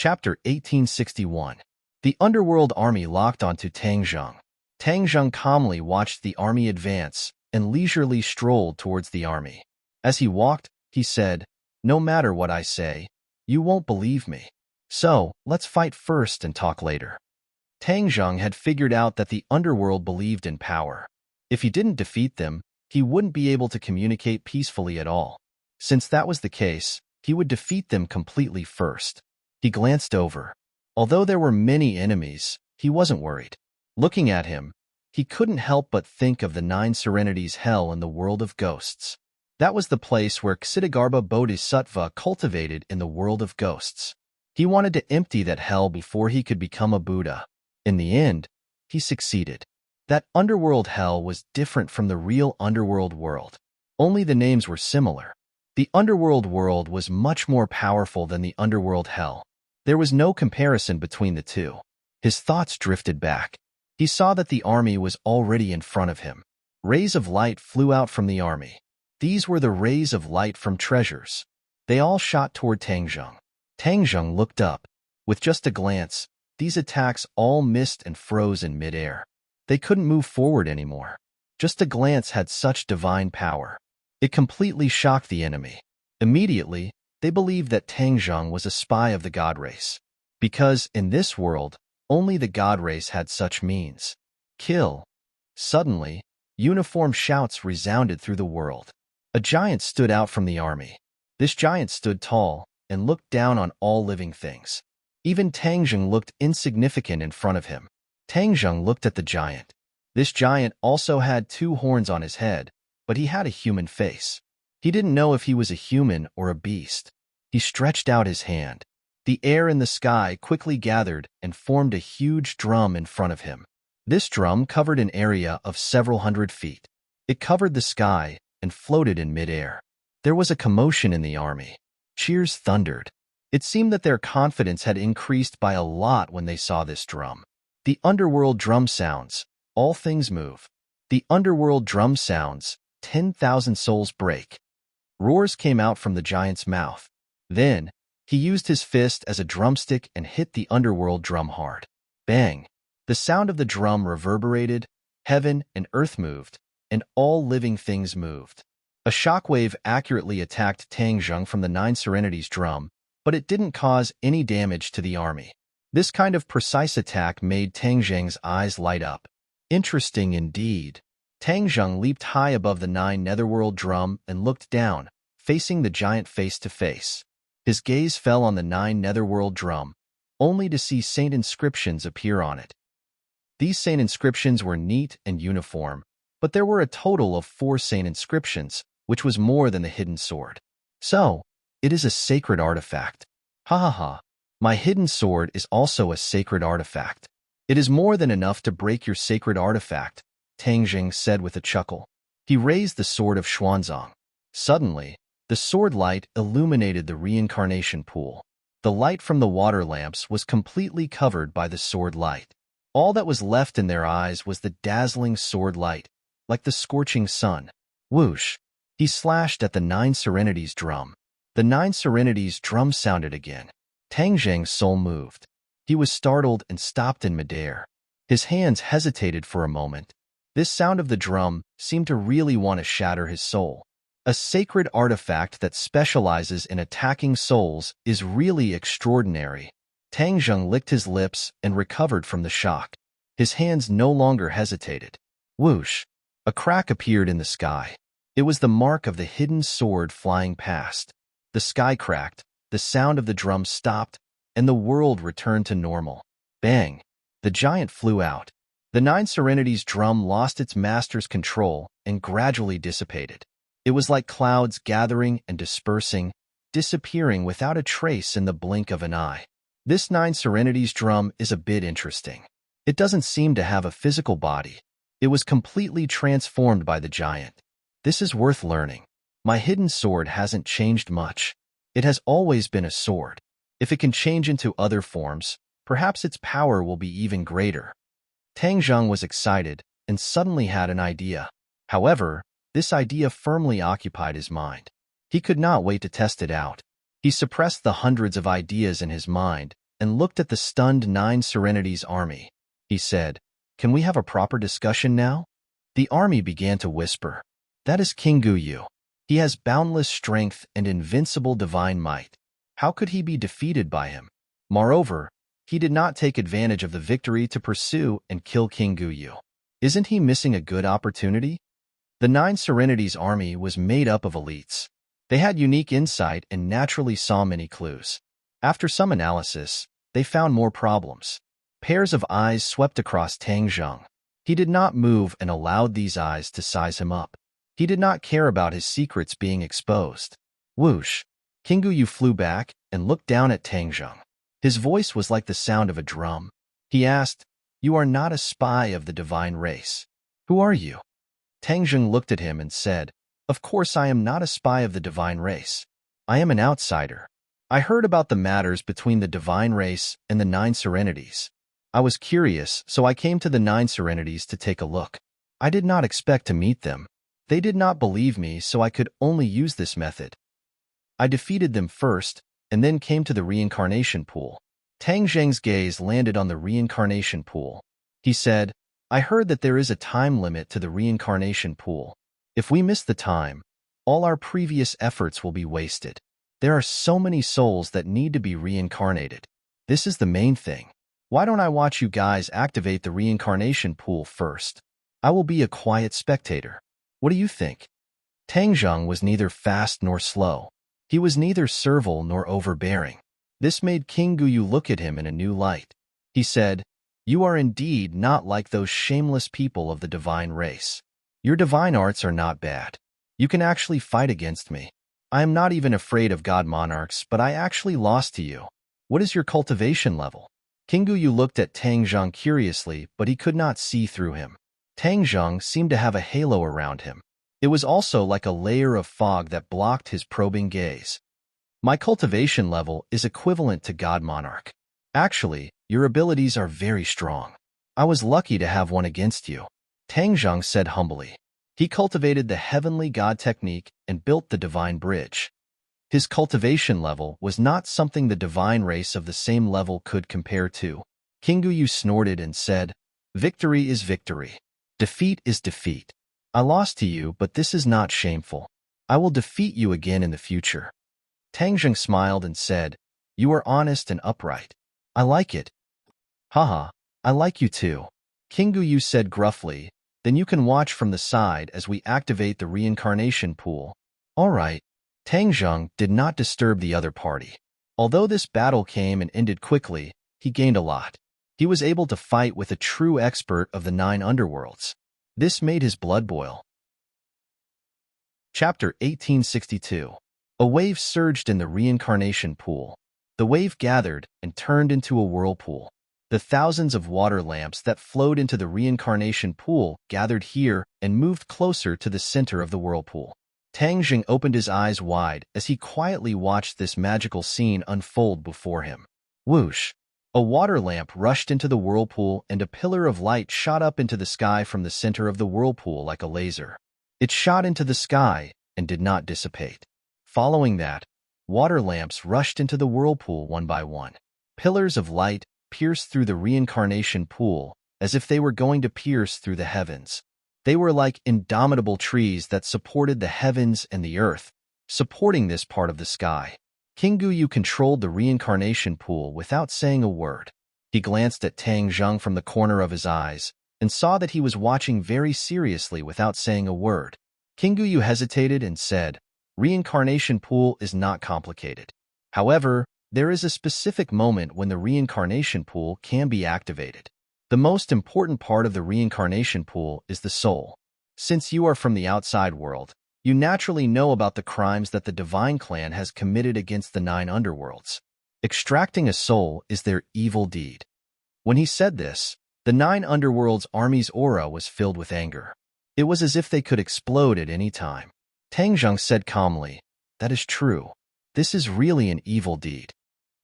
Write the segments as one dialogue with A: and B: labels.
A: Chapter 1861. The underworld army locked onto Tang Zheng. Tang Zheng calmly watched the army advance and leisurely strolled towards the army. As he walked, he said, "No matter what I say, you won't believe me. So, let's fight first and talk later." Tang Zheng had figured out that the underworld believed in power. If he didn't defeat them, he wouldn't be able to communicate peacefully at all. Since that was the case, he would defeat them completely first. He glanced over. Although there were many enemies, he wasn't worried. Looking at him, he couldn't help but think of the 9 Serenities hell in the world of ghosts. That was the place where Ksitigarbha Bodhisattva cultivated in the world of ghosts. He wanted to empty that hell before he could become a Buddha. In the end, he succeeded. That underworld hell was different from the real underworld world. Only the names were similar. The underworld world was much more powerful than the underworld hell. There was no comparison between the two. His thoughts drifted back. He saw that the army was already in front of him. Rays of light flew out from the army. These were the rays of light from treasures. They all shot toward Tang Zheng. Tang Zheng looked up. With just a glance, these attacks all missed and froze in midair. They couldn't move forward anymore. Just a glance had such divine power. It completely shocked the enemy. Immediately, they believed that Tang Zheng was a spy of the god race. Because, in this world, only the god race had such means. Kill. Suddenly, uniform shouts resounded through the world. A giant stood out from the army. This giant stood tall and looked down on all living things. Even Tang Zheng looked insignificant in front of him. Tang Zheng looked at the giant. This giant also had 2 horns on his head, but he had a human face. He didn't know if he was a human or a beast. He stretched out his hand. The air in the sky quickly gathered and formed a huge drum in front of him. This drum covered an area of several hundred feet. It covered the sky and floated in midair. There was a commotion in the army. Cheers thundered. It seemed that their confidence had increased by a lot when they saw this drum. The underworld drum sounds. All things move. The underworld drum sounds. 10,000 souls break. Roars came out from the giant's mouth. Then, he used his fist as a drumstick and hit the underworld drum hard. Bang! The sound of the drum reverberated, heaven and earth moved, and all living things moved. A shockwave accurately attacked Tang Zheng from the 9 Serenities drum, but it didn't cause any damage to the army. This kind of precise attack made Tang Zheng's eyes light up. Interesting indeed. Tang Zheng leaped high above the 9 netherworld drum and looked down, facing the giant face to face. His gaze fell on the 9 netherworld drum, only to see saint inscriptions appear on it. These saint inscriptions were neat and uniform, but there were a total of 4 saint inscriptions, which was more than the hidden sword. So, it is a sacred artifact. Ha ha ha. My hidden sword is also a sacred artifact. It is more than enough to break your sacred artifact, Tang Zheng said with a chuckle. He raised the sword of Xuanzang. Suddenly, the sword light illuminated the reincarnation pool. The light from the water lamps was completely covered by the sword light. All that was left in their eyes was the dazzling sword light, like the scorching sun. Whoosh! He slashed at the 9 Serenities drum. The 9 Serenities drum sounded again. Tang Zheng's soul moved. He was startled and stopped in midair. His hands hesitated for a moment. This sound of the drum seemed to really want to shatter his soul. A sacred artifact that specializes in attacking souls is really extraordinary. Tang Zheng licked his lips and recovered from the shock. His hands no longer hesitated. Whoosh! A crack appeared in the sky. It was the mark of the hidden sword flying past. The sky cracked, the sound of the drum stopped, and the world returned to normal. Bang! The giant flew out. The 9 Serenities drum lost its master's control and gradually dissipated. It was like clouds gathering and dispersing, disappearing without a trace in the blink of an eye. This 9 Serenities drum is a bit interesting. It doesn't seem to have a physical body. It was completely transformed by the giant. This is worth learning. My hidden sword hasn't changed much. It has always been a sword. If it can change into other forms, perhaps its power will be even greater. Tang Zheng was excited and suddenly had an idea. However, this idea firmly occupied his mind. He could not wait to test it out. He suppressed the hundreds of ideas in his mind and looked at the stunned Nine Serenities army. He said, "Can we have a proper discussion now?" The army began to whisper. "That is King Guyu. He has boundless strength and invincible divine might. How could he be defeated by him? Moreover, he did not take advantage of the victory to pursue and kill King Guyu. Isn't he missing a good opportunity?" The Nine Serenities army was made up of elites. They had unique insight and naturally saw many clues. After some analysis, they found more problems. Pairs of eyes swept across Tang Zheng. He did not move and allowed these eyes to size him up. He did not care about his secrets being exposed. Whoosh! King Guyu flew back and looked down at Tang Zheng. His voice was like the sound of a drum. He asked, "You are not a spy of the divine race. Who are you?" Tang Zheng looked at him and said, "Of course I am not a spy of the divine race. I am an outsider. I heard about the matters between the divine race and the Nine Serenities. I was curious, so I came to the Nine Serenities to take a look. I did not expect to meet them. They did not believe me, so I could only use this method. I defeated them first, and then came to the reincarnation pool." Tang Zheng's gaze landed on the reincarnation pool. He said, "I heard that there is a time limit to the reincarnation pool. If we miss the time, all our previous efforts will be wasted. There are so many souls that need to be reincarnated. This is the main thing. Why don't I watch you guys activate the reincarnation pool first? I will be a quiet spectator. What do you think?" Tang Zheng was neither fast nor slow. He was neither servile nor overbearing. This made King Guyu look at him in a new light. He said, "You are indeed not like those shameless people of the divine race. Your divine arts are not bad. You can actually fight against me. I am not even afraid of god monarchs, but I actually lost to you. What is your cultivation level?" King Guyu looked at Tang Zheng curiously, but he could not see through him. Tang Zheng seemed to have a halo around him. It was also like a layer of fog that blocked his probing gaze. "My cultivation level is equivalent to god monarch. Actually, your abilities are very strong. I was lucky to have one against you," Tang Zheng said humbly. He cultivated the heavenly god technique and built the divine bridge. His cultivation level was not something the divine race of the same level could compare to. King Guyu snorted and said, "Victory is victory. Defeat is defeat. I lost to you, but this is not shameful. I will defeat you again in the future." Tang Zheng smiled and said, "You are honest and upright. I like it." "Haha, I like you too," King Guyu said gruffly. "Then you can watch from the side as we activate the reincarnation pool." "All right." Tang Zheng did not disturb the other party. Although this battle came and ended quickly, he gained a lot. He was able to fight with a true expert of the 9 underworlds. This made his blood boil. Chapter 1862. A wave surged in the reincarnation pool. The wave gathered and turned into a whirlpool. The thousands of water lamps that flowed into the reincarnation pool gathered here and moved closer to the center of the whirlpool. Tang Zheng opened his eyes wide as he quietly watched this magical scene unfold before him. Whoosh! A water lamp rushed into the whirlpool and a pillar of light shot up into the sky from the center of the whirlpool like a laser. It shot into the sky and did not dissipate. Following that, water lamps rushed into the whirlpool one by one. Pillars of light pierced through the reincarnation pool as if they were going to pierce through the heavens. They were like indomitable trees that supported the heavens and the earth, supporting this part of the sky. King Guyu controlled the reincarnation pool without saying a word. He glanced at Tang Zheng from the corner of his eyes and saw that he was watching very seriously without saying a word. King Guyu hesitated and said, "Reincarnation pool is not complicated. However, there is a specific moment when the reincarnation pool can be activated. The most important part of the reincarnation pool is the soul. Since you are from the outside world, you naturally know about the crimes that the Divine Clan has committed against the 9 underworlds. Extracting a soul is their evil deed." When he said this, the 9 underworlds' army's aura was filled with anger. It was as if they could explode at any time. Tang Zheng said calmly, "That is true. This is really an evil deed."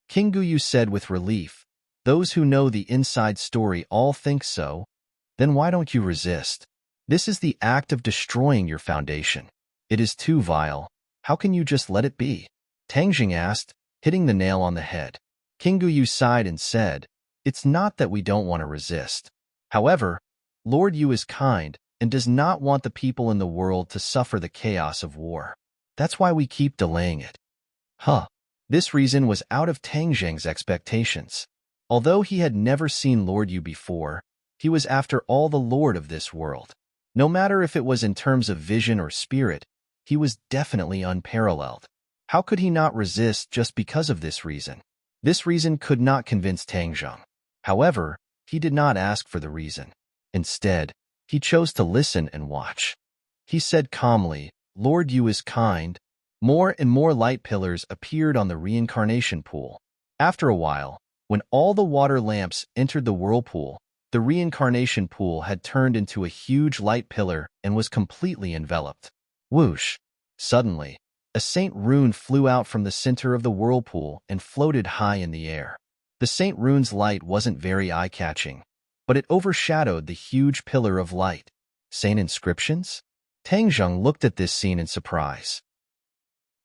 A: King Guyu said with relief, "Those who know the inside story all think so. Then why don't you resist? This is the act of destroying your foundation. It is too vile. How can you just let it be?" Tang Zheng asked, hitting the nail on the head. King Guyu sighed and said, "It's not that we don't want to resist. However, Lord Yu is kind and does not want the people in the world to suffer the chaos of war. That's why we keep delaying it." Huh. This reason was out of Tang Zheng's expectations. Although he had never seen Lord Yu before, he was after all the lord of this world. No matter if it was in terms of vision or spirit, he was definitely unparalleled. How could he not resist just because of this reason? This reason could not convince Tang Zheng. However, he did not ask for the reason. Instead, he chose to listen and watch. He said calmly, "Lord Yu is kind." More and more light pillars appeared on the reincarnation pool. After a while, when all the water lamps entered the whirlpool, the reincarnation pool had turned into a huge light pillar and was completely enveloped. Whoosh! Suddenly, a Saint Rune flew out from the center of the whirlpool and floated high in the air. The Saint Rune's light wasn't very eye-catching, but it overshadowed the huge pillar of light. Saint inscriptions? Tang Zheng looked at this scene in surprise.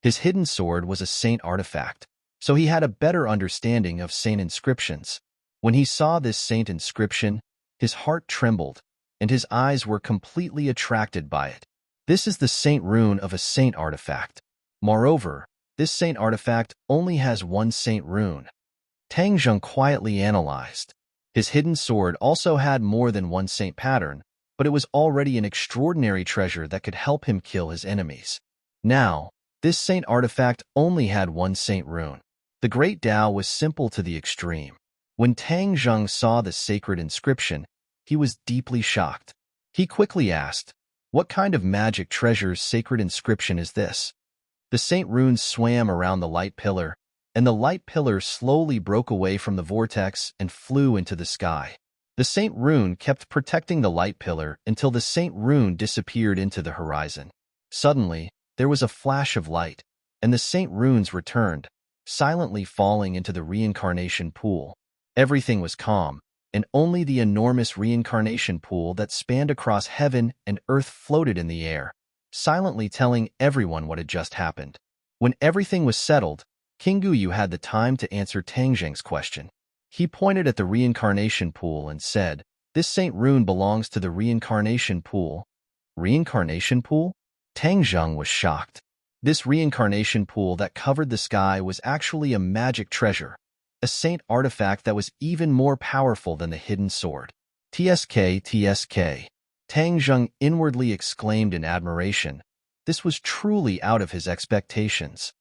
A: His hidden sword was a saint artifact, so he had a better understanding of saint inscriptions. When he saw this saint inscription, his heart trembled, and his eyes were completely attracted by it. This is the Saint Rune of a saint artifact. Moreover, this saint artifact only has one Saint Rune. Tang Zheng quietly analyzed. His hidden sword also had more than one saint pattern, but it was already an extraordinary treasure that could help him kill his enemies. Now, this saint artifact only had one Saint Rune. The Great Tao was simple to the extreme. When Tang Zheng saw the sacred inscription, he was deeply shocked. He quickly asked, "What kind of magic treasure's sacred inscription is this?" The Saint Runes swam around the light pillar, and the light pillar slowly broke away from the vortex and flew into the sky. The Saint Rune kept protecting the light pillar until the Saint Rune disappeared into the horizon. Suddenly, there was a flash of light, and the Saint Runes returned, silently falling into the reincarnation pool. Everything was calm, and only the enormous reincarnation pool that spanned across heaven and earth floated in the air, silently telling everyone what had just happened. When everything was settled, King Guyu had the time to answer Tang Zheng's question. He pointed at the reincarnation pool and said, "This Saint Rune belongs to the reincarnation pool." Reincarnation pool? Tang Zheng was shocked. This reincarnation pool that covered the sky was actually a magic treasure, a saint artifact that was even more powerful than the hidden sword. TSK, TSK. Tang Zheng inwardly exclaimed in admiration. This was truly out of his expectations.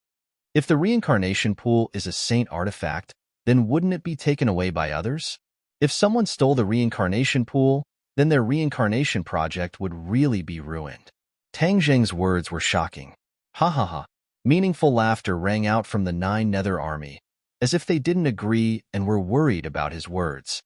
A: If the reincarnation pool is a saint artifact, then wouldn't it be taken away by others? If someone stole the reincarnation pool, then their reincarnation project would really be ruined. Tang Zheng's words were shocking. Ha ha ha. Meaningful laughter rang out from the Nine Nether army, as if they didn't agree and were worried about his words.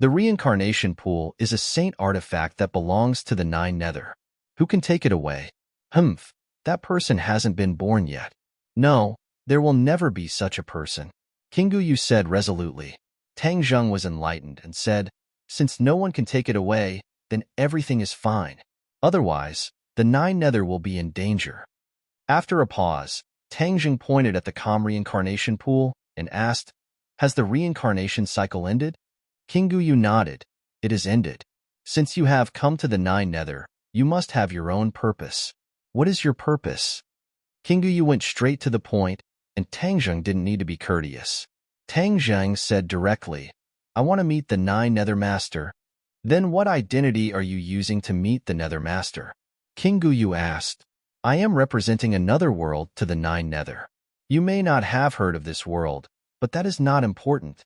A: The reincarnation pool is a saint artifact that belongs to the Nine Nether. Who can take it away? Humph, that person hasn't been born yet. No, there will never be such a person. King Guyu said resolutely. Tang Zheng was enlightened and said, "Since no one can take it away, then everything is fine. Otherwise, the Nine Nether will be in danger." After a pause, Tang Zheng pointed at the calm reincarnation pool and asked, "Has the reincarnation cycle ended?" King Guyu nodded. "It is ended. Since you have come to the Nine Nether, you must have your own purpose." "What is your purpose?" King Guyu went straight to the point, and Tang Zheng didn't need to be courteous. Tang Zheng said directly, "I want to meet the Nine Nether Master." "Then what identity are you using to meet the Nether Master?" King Guyu asked. "I am representing another world to the Nine Nether. You may not have heard of this world, but that is not important.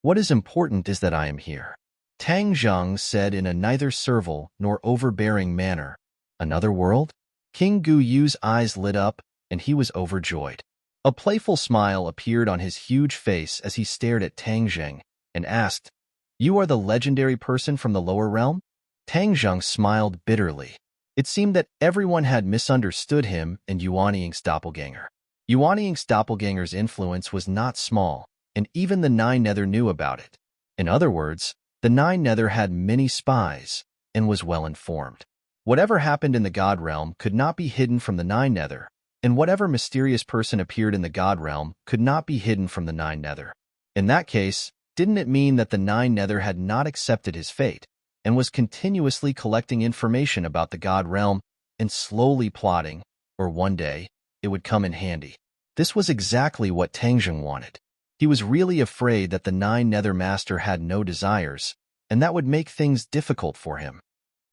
A: What is important is that I am here." Tang Zheng said in a neither servile nor overbearing manner. "Another world?" King Guyu's eyes lit up, and he was overjoyed. A playful smile appeared on his huge face as he stared at Tang Zheng and asked, "You are the legendary person from the lower realm?" Tang Zheng smiled bitterly. It seemed that everyone had misunderstood him and Yuanying's doppelganger. Yuanying's doppelganger's influence was not small, and even the Nine Nether knew about it. In other words, the Nine Nether had many spies and was well informed. Whatever happened in the God realm could not be hidden from the Nine Nether, and whatever mysterious person appeared in the god realm could not be hidden from the Nine Nether. In that case, didn't it mean that the Nine Nether had not accepted his fate and was continuously collecting information about the god realm and slowly plotting, or one day, it would come in handy? This was exactly what Tangjung wanted. He was really afraid that the Nine Nether Master had no desires, and that would make things difficult for him.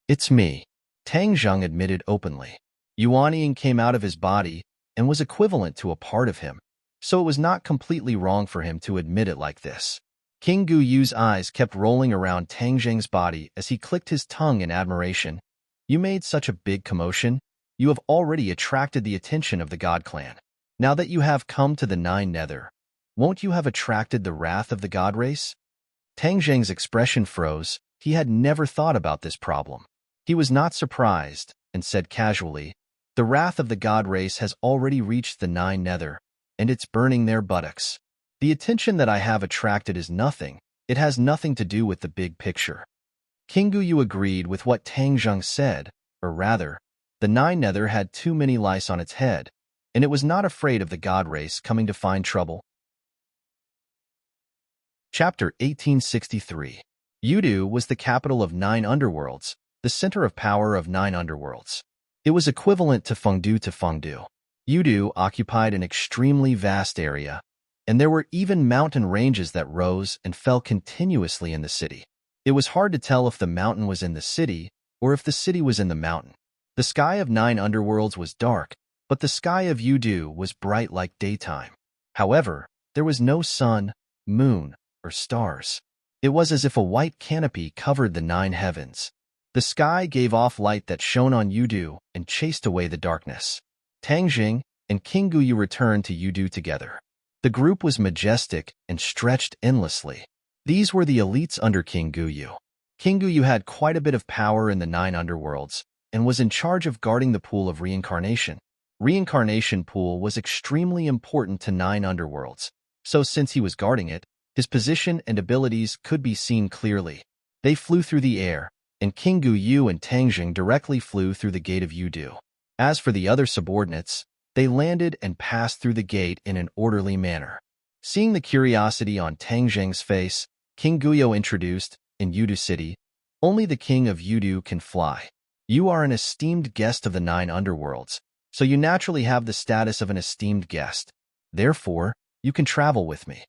A: "It's me," Tangjung admitted openly. Yuanying came out of his body and was equivalent to a part of him, so it was not completely wrong for him to admit it like this. King Guyu's eyes kept rolling around Tangjung's body as he clicked his tongue in admiration. "You made such a big commotion. You have already attracted the attention of the God Clan. Now that you have come to the Nine Nether, won't you have attracted the wrath of the God race?" Tangjung's expression froze. He had never thought about this problem. He was not surprised and said casually, "The wrath of the God race has already reached the Nine Nether, and it's burning their buttocks. The attention that I have attracted is nothing. It has nothing to do with the big picture." King Guyu agreed with what Tangjung said, or rather, the Nine Nether had too many lice on its head, and it was not afraid of the God race coming to find trouble. Chapter 1863. Yudu was the capital of 9 underworlds, the center of power of 9 underworlds. It was equivalent to Fengdu. Yudu occupied an extremely vast area, and there were even mountain ranges that rose and fell continuously in the city. It was hard to tell if the mountain was in the city or if the city was in the mountain. The sky of 9 underworlds was dark, but the sky of Yudu was bright like daytime. However, there was no sun, moon, or stars. It was as if a white canopy covered the 9 heavens. The sky gave off light that shone on Yudu and chased away the darkness. Tangjung and King Guyu returned to Yudu together. The group was majestic and stretched endlessly. These were the elites under King Guyu. King Guyu had quite a bit of power in the 9 underworlds and was in charge of guarding the pool of reincarnation. Reincarnation pool was extremely important to 9 underworlds, so since he was guarding it, his position and abilities could be seen clearly. They flew through the air, and King Guyu and Tangjung directly flew through the gate of Yudu. As for the other subordinates, they landed and passed through the gate in an orderly manner. Seeing the curiosity on Tangjung's face, King Guyu introduced, "In Yudu City, only the king of Yudu can fly. You are an esteemed guest of the 9 underworlds, so you naturally have the status of an esteemed guest. Therefore, you can travel with me."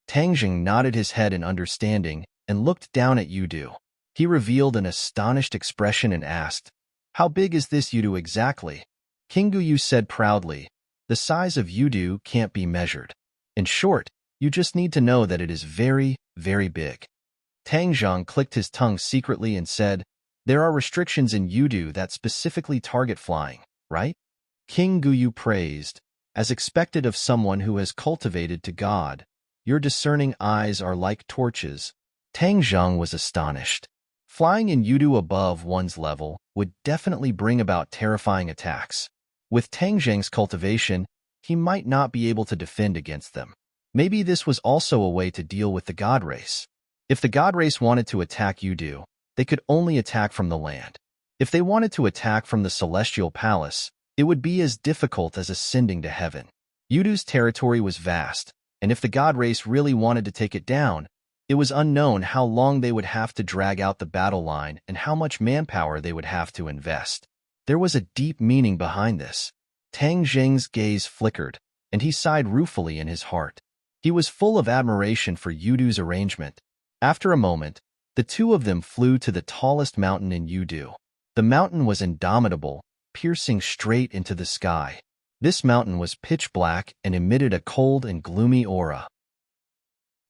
A: Tangjung nodded his head in understanding and looked down at Yudu. He revealed an astonished expression and asked, "How big is this Yudu exactly?" King Guyu said proudly, "The size of Yudu can't be measured. In short, you just need to know that it is very, very big." Tangjung clicked his tongue secretly and said, "There are restrictions in Yudu that specifically target flying, right?" King Guyu praised, "As expected of someone who has cultivated to God, your discerning eyes are like torches." Tangjung was astonished. Flying in Yudu above one's level would definitely bring about terrifying attacks. With Tangjung's cultivation, he might not be able to defend against them. Maybe this was also a way to deal with the God race. If the God race wanted to attack Yudu, they could only attack from the land. If they wanted to attack from the celestial palace, it would be as difficult as ascending to heaven. Yudu's territory was vast, and if the God race really wanted to take it down, it was unknown how long they would have to drag out the battle line and how much manpower they would have to invest. There was a deep meaning behind this. Tangjung's gaze flickered, and he sighed ruefully in his heart. He was full of admiration for Yudu's arrangement. After a moment, the two of them flew to the tallest mountain in Yudu. The mountain was indomitable, piercing straight into the sky. This mountain was pitch black and emitted a cold and gloomy aura.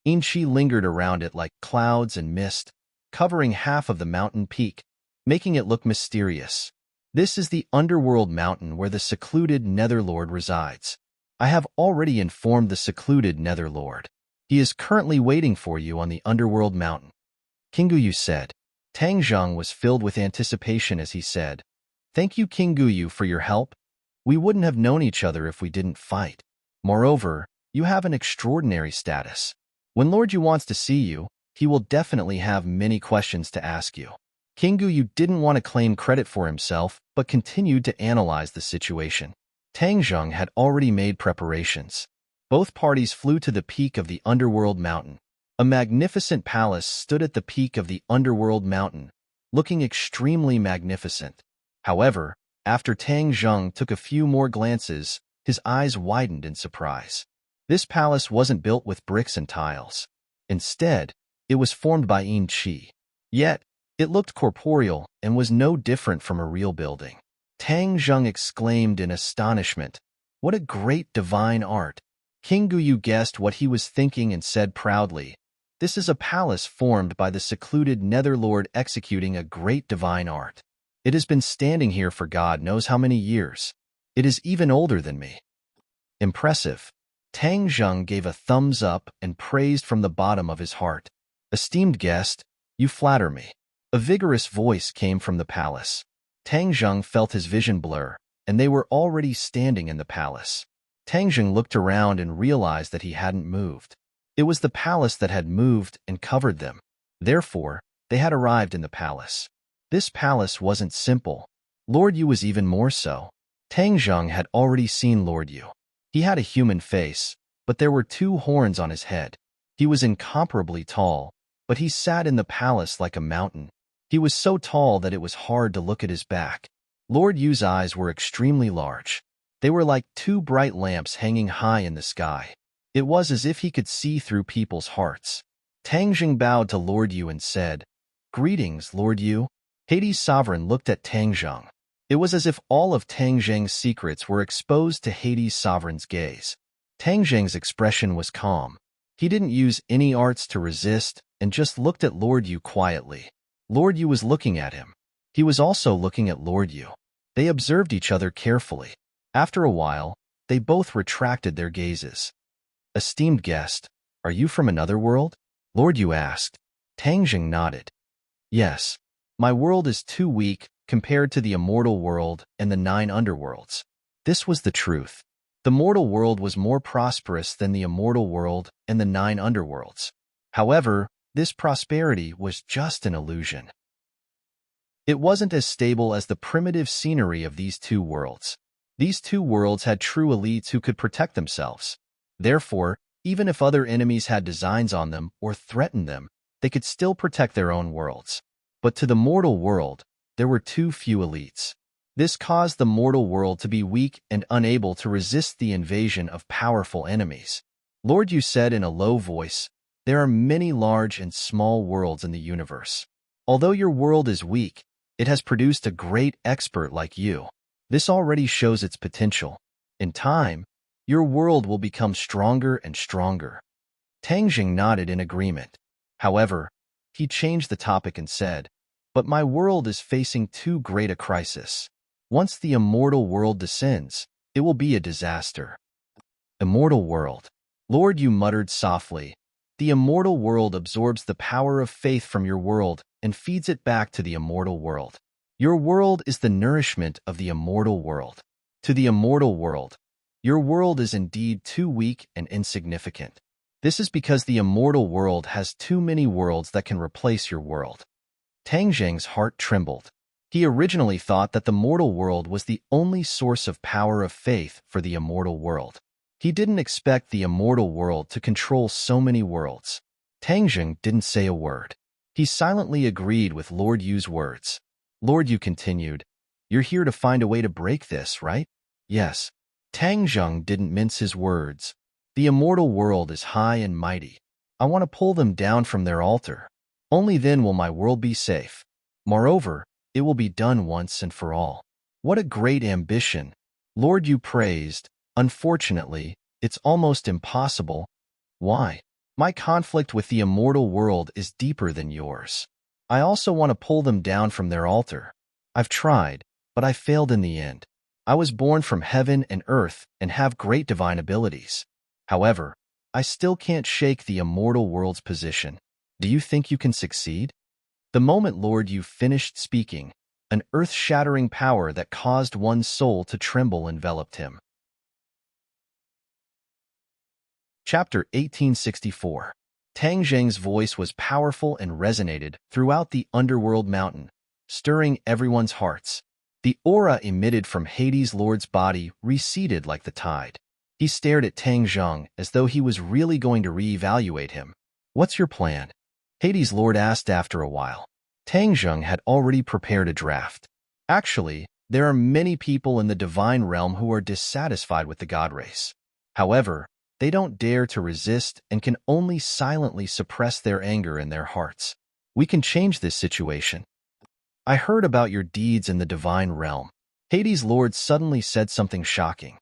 A: Inchi lingered around it like clouds and mist, covering half of the mountain peak, making it look mysterious. This is the underworld mountain where the secluded Netherlord resides. I have already informed the secluded Netherlord. He is currently waiting for you on the underworld mountain." King Guyu said. Tangjung was filled with anticipation as he said, "Thank you, King Guyu, for your help. We wouldn't have known each other if we didn't fight. Moreover, you have an extraordinary status. When Lord Yu wants to see you, he will definitely have many questions to ask you." King Guyu didn't want to claim credit for himself, but continued to analyze the situation. Tang Zheng had already made preparations. Both parties flew to the peak of the underworld mountain. A magnificent palace stood at the peak of the underworld mountain, looking extremely magnificent. However, after Tang Zheng took a few more glances, his eyes widened in surprise. This palace wasn't built with bricks and tiles. Instead, it was formed by yin qi. Yet, it looked corporeal and was no different from a real building. Tang Zheng exclaimed in astonishment, "What a great divine art!" King Guyu guessed what he was thinking and said proudly, "This is a palace formed by the secluded Netherlord executing a great divine art. It has been standing here for God knows how many years. It is even older than me." Impressive. Tang Zheng gave a thumbs up and praised from the bottom of his heart. "Esteemed guest, you flatter me." A vigorous voice came from the palace. Tang Zheng felt his vision blur, and they were already standing in the palace. Tang Zheng looked around and realized that he hadn't moved. It was the palace that had moved and covered them. Therefore, they had arrived in the palace. This palace wasn't simple. Lord Yu was even more so. Tang Zheng had already seen Lord Yu. He had a human face, but there were two horns on his head. He was incomparably tall, but he sat in the palace like a mountain. He was so tall that it was hard to look at his back. Lord Yu's eyes were extremely large. They were like two bright lamps hanging high in the sky. It was as if he could see through people's hearts. Tang Zheng bowed to Lord Yu and said, "Greetings, Lord Yu." Hades' sovereign looked at Tang Zheng. It was as if all of Tang Zheng's secrets were exposed to Hades' sovereign's gaze. Tang Zheng's expression was calm. He didn't use any arts to resist and just looked at Lord Yu quietly. Lord Yu was looking at him. He was also looking at Lord Yu. They observed each other carefully. After a while, they both retracted their gazes. "Esteemed guest, are you from another world?" Lord Yu asked. Tang Zheng nodded. "Yes. My world is too weak compared to the immortal world and the 9 underworlds." This was the truth. The mortal world was more prosperous than the immortal world and the 9 underworlds. However, this prosperity was just an illusion. It wasn't as stable as the primitive scenery of these 2 worlds. These 2 worlds had true elites who could protect themselves. Therefore, even if other enemies had designs on them or threatened them, they could still protect their own worlds. But to the mortal world, there were too few elites. This caused the mortal world to be weak and unable to resist the invasion of powerful enemies. Lord Yu said in a low voice, "There are many large and small worlds in the universe. Although your world is weak, it has produced a great expert like you. This already shows its potential. In time, your world will become stronger and stronger." Tang Zheng nodded in agreement. However, he changed the topic and said, "But my world is facing too great a crisis. Once the immortal world descends, it will be a disaster." Immortal world. Lord Yu muttered softly, "The immortal world absorbs the power of faith from your world and feeds it back to the immortal world. Your world is the nourishment of the immortal world. To the immortal world, your world is indeed too weak and insignificant. This is because the immortal world has too many worlds that can replace your world." Tang Zheng's heart trembled. He originally thought that the mortal world was the only source of power of faith for the immortal world. He didn't expect the immortal world to control so many worlds. Tang Zheng didn't say a word. He silently agreed with Lord Yu's words. Lord Yu continued, "You're here to find a way to break this, right?" "Yes." Tang Zheng didn't mince his words. "The immortal world is high and mighty. I want to pull them down from their altar. Only then will my world be safe. Moreover, it will be done once and for all." "What a great ambition," Lord Yu praised. "Unfortunately, it's almost impossible." "Why?" "My conflict with the immortal world is deeper than yours. I also want to pull them down from their altar. I've tried, but I failed in the end. I was born from heaven and earth and have great divine abilities. However, I still can't shake the immortal world's position. Do you think you can succeed?" The moment Lord Yu finished speaking, an earth-shattering power that caused one's soul to tremble enveloped him. Chapter 1864. Tang Zheng's voice was powerful and resonated throughout the underworld mountain, stirring everyone's hearts. The aura emitted from Hades' Lord's body receded like the tide. He stared at Tang Zheng as though he was really going to reevaluate him. "What's your plan?" Hades' Lord asked after a while. Tang Zheng had already prepared a draft. "Actually, there are many people in the divine realm who are dissatisfied with the god race. However, they don't dare to resist and can only silently suppress their anger in their hearts. We can change this situation. I heard about your deeds in the divine realm." Hades' Lord suddenly said something shocking.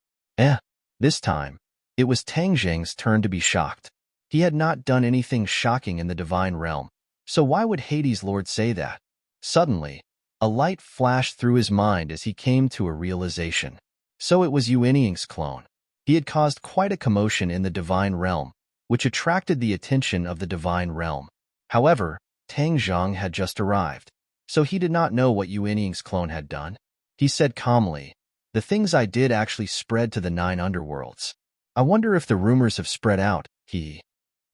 A: This time, it was Tang Zheng's turn to be shocked. He had not done anything shocking in the divine realm, so why would Hades' Lord say that? Suddenly, a light flashed through his mind as he came to a realization. So it was Yuanying's clone. He had caused quite a commotion in the divine realm, which attracted the attention of the divine realm. However, Tang Zheng had just arrived, so he did not know what Yuanying's clone had done. He said calmly, "The things I did actually spread to the 9 underworlds. I wonder if the rumors have spread out."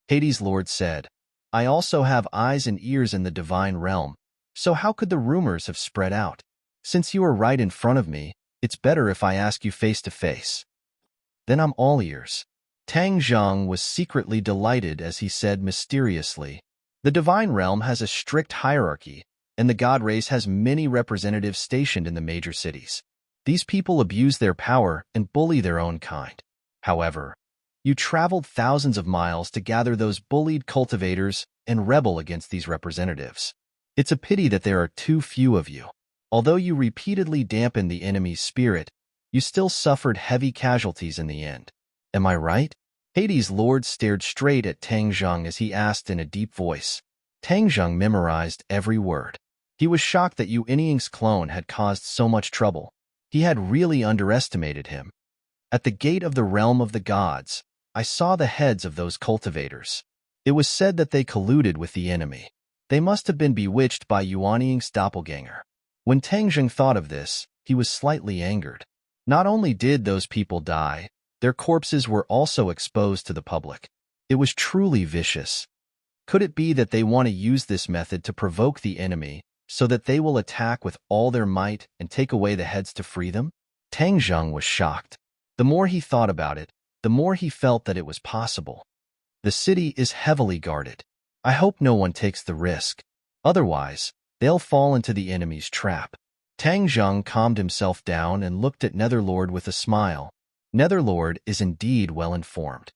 A: Hades' Lord said, "I also have eyes and ears in the divine realm, so how could the rumors have spread out? Since you are right in front of me, it's better if I ask you face to face." "Then I'm all ears." Tang Zheng was secretly delighted as he said mysteriously, "The divine realm has a strict hierarchy, and the god race has many representatives stationed in the major cities. These people abuse their power and bully their own kind. However, you traveled thousands of miles to gather those bullied cultivators and rebel against these representatives. It's a pity that there are too few of you. Although you repeatedly dampened the enemy's spirit, you still suffered heavy casualties in the end. Am I right?" Hades' Lord stared straight at Tang Zheng as he asked in a deep voice. Tang Zheng memorized every word. He was shocked that Yuanying's clone had caused so much trouble. He had really underestimated him. "At the gate of the realm of the gods, I saw the heads of those cultivators. It was said that they colluded with the enemy. They must have been bewitched by Yuanying's doppelganger." When Tang Zheng thought of this, he was slightly angered. Not only did those people die, their corpses were also exposed to the public. It was truly vicious. Could it be that they want to use this method to provoke the enemy so that they will attack with all their might and take away the heads to free them? Tang Zheng was shocked. The more he thought about it, the more he felt that it was possible. The city is heavily guarded. I hope no one takes the risk. Otherwise, they'll fall into the enemy's trap. Tang Zheng calmed himself down and looked at Netherlord with a smile. Netherlord is indeed well informed.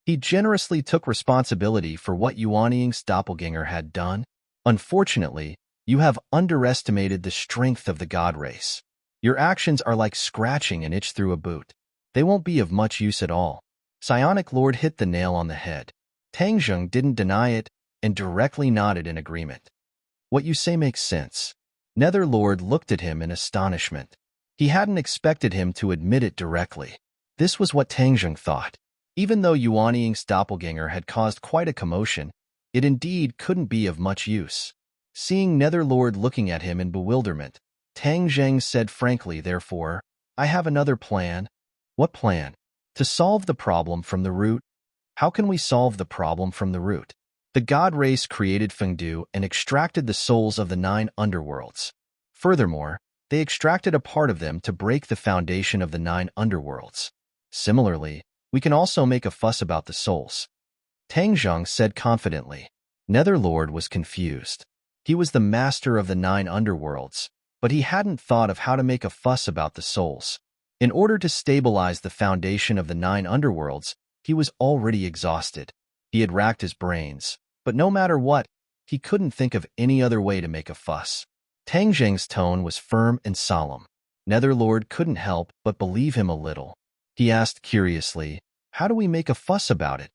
A: He generously took responsibility for what Yuanying's doppelganger had done. Unfortunately, you have underestimated the strength of the god race. Your actions are like scratching an itch through a boot. They won't be of much use at all. Psionic Lord hit the nail on the head. Tang Zheng didn't deny it and directly nodded in agreement. What you say makes sense. Netherlord looked at him in astonishment. He hadn't expected him to admit it directly. This was what Tang Zheng thought. Even though Yuanying's doppelganger had caused quite a commotion, it indeed couldn't be of much use. Seeing Netherlord looking at him in bewilderment, Tang Zheng said frankly, "Therefore, I have another plan." "What plan?" "To solve the problem from the root." "How can we solve the problem from the root?" "The god race created Fengdu and extracted the souls of the 9 underworlds. Furthermore, they extracted a part of them to break the foundation of the 9 underworlds. Similarly, we can also make a fuss about the souls." Tang Zheng said confidently. Netherlord was confused. He was the master of the 9 underworlds, but he hadn't thought of how to make a fuss about the souls. In order to stabilize the foundation of the 9 underworlds, he was already exhausted. He had racked his brains, but no matter what, he couldn't think of any other way to make a fuss. Tang Zheng's tone was firm and solemn. Netherlord couldn't help but believe him a little. He asked curiously, "How do we make a fuss about it?"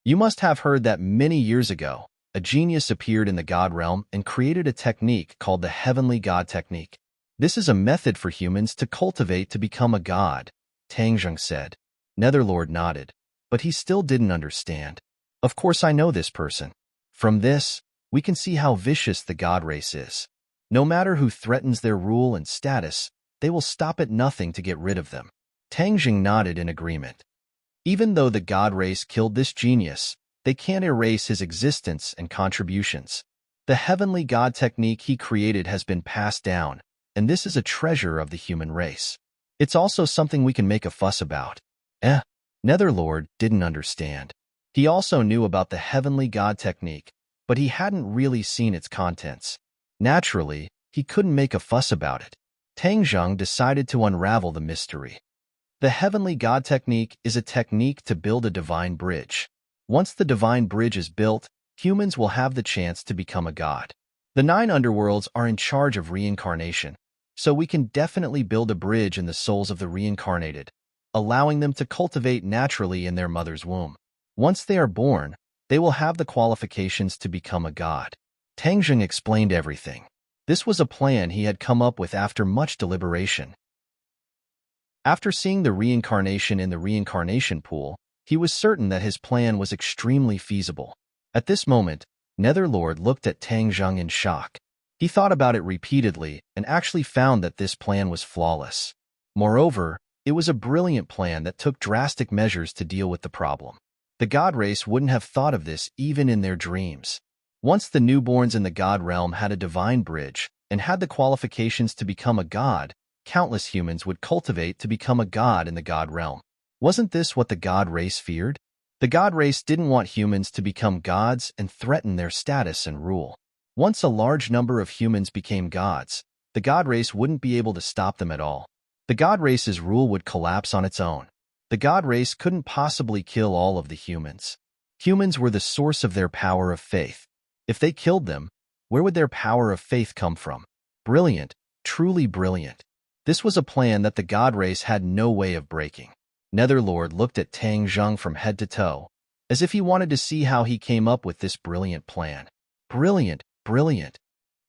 A: "You must have heard that many years ago, a genius appeared in the god realm and created a technique called the Heavenly God Technique. This is a method for humans to cultivate to become a god," Tang Zheng said. Netherlord nodded, but he still didn't understand. "Of course I know this person. From this, we can see how vicious the god race is. No matter who threatens their rule and status, they will stop at nothing to get rid of them." Tang Zheng nodded in agreement. Even though the god race killed this genius, they can't erase his existence and contributions. The Heavenly God Technique he created has been passed down, and this is a treasure of the human race. It's also something we can make a fuss about. Netherlord didn't understand. He also knew about the heavenly god technique, but he hadn't really seen its contents. Naturally, he couldn't make a fuss about it. Tangjung decided to unravel the mystery. The heavenly god technique is a technique to build a divine bridge. Once the divine bridge is built, humans will have the chance to become a god. The 9 underworlds are in charge of reincarnation, so we can definitely build a bridge in the souls of the reincarnated, allowing them to cultivate naturally in their mother's womb. Once they are born, they will have the qualifications to become a god. Tangjung explained everything. This was a plan he had come up with after much deliberation. After seeing the reincarnation in the reincarnation pool, he was certain that his plan was extremely feasible. At this moment, Netherlord looked at Tangjung in shock. He thought about it repeatedly and actually found that this plan was flawless. Moreover, it was a brilliant plan that took drastic measures to deal with the problem. The god race wouldn't have thought of this even in their dreams. Once the newborns in the god realm had a divine bridge and had the qualifications to become a god, countless humans would cultivate to become a god in the god realm. Wasn't this what the god race feared? The god race didn't want humans to become gods and threaten their status and rule. Once a large number of humans became gods, the god race wouldn't be able to stop them at all. The god race's rule would collapse on its own. The god race couldn't possibly kill all of the humans. Humans were the source of their power of faith. If they killed them, where would their power of faith come from? Brilliant, truly brilliant. This was a plan that the god race had no way of breaking. Netherlord looked at Tangjung from head to toe, as if he wanted to see how he came up with this brilliant plan. Brilliant, brilliant.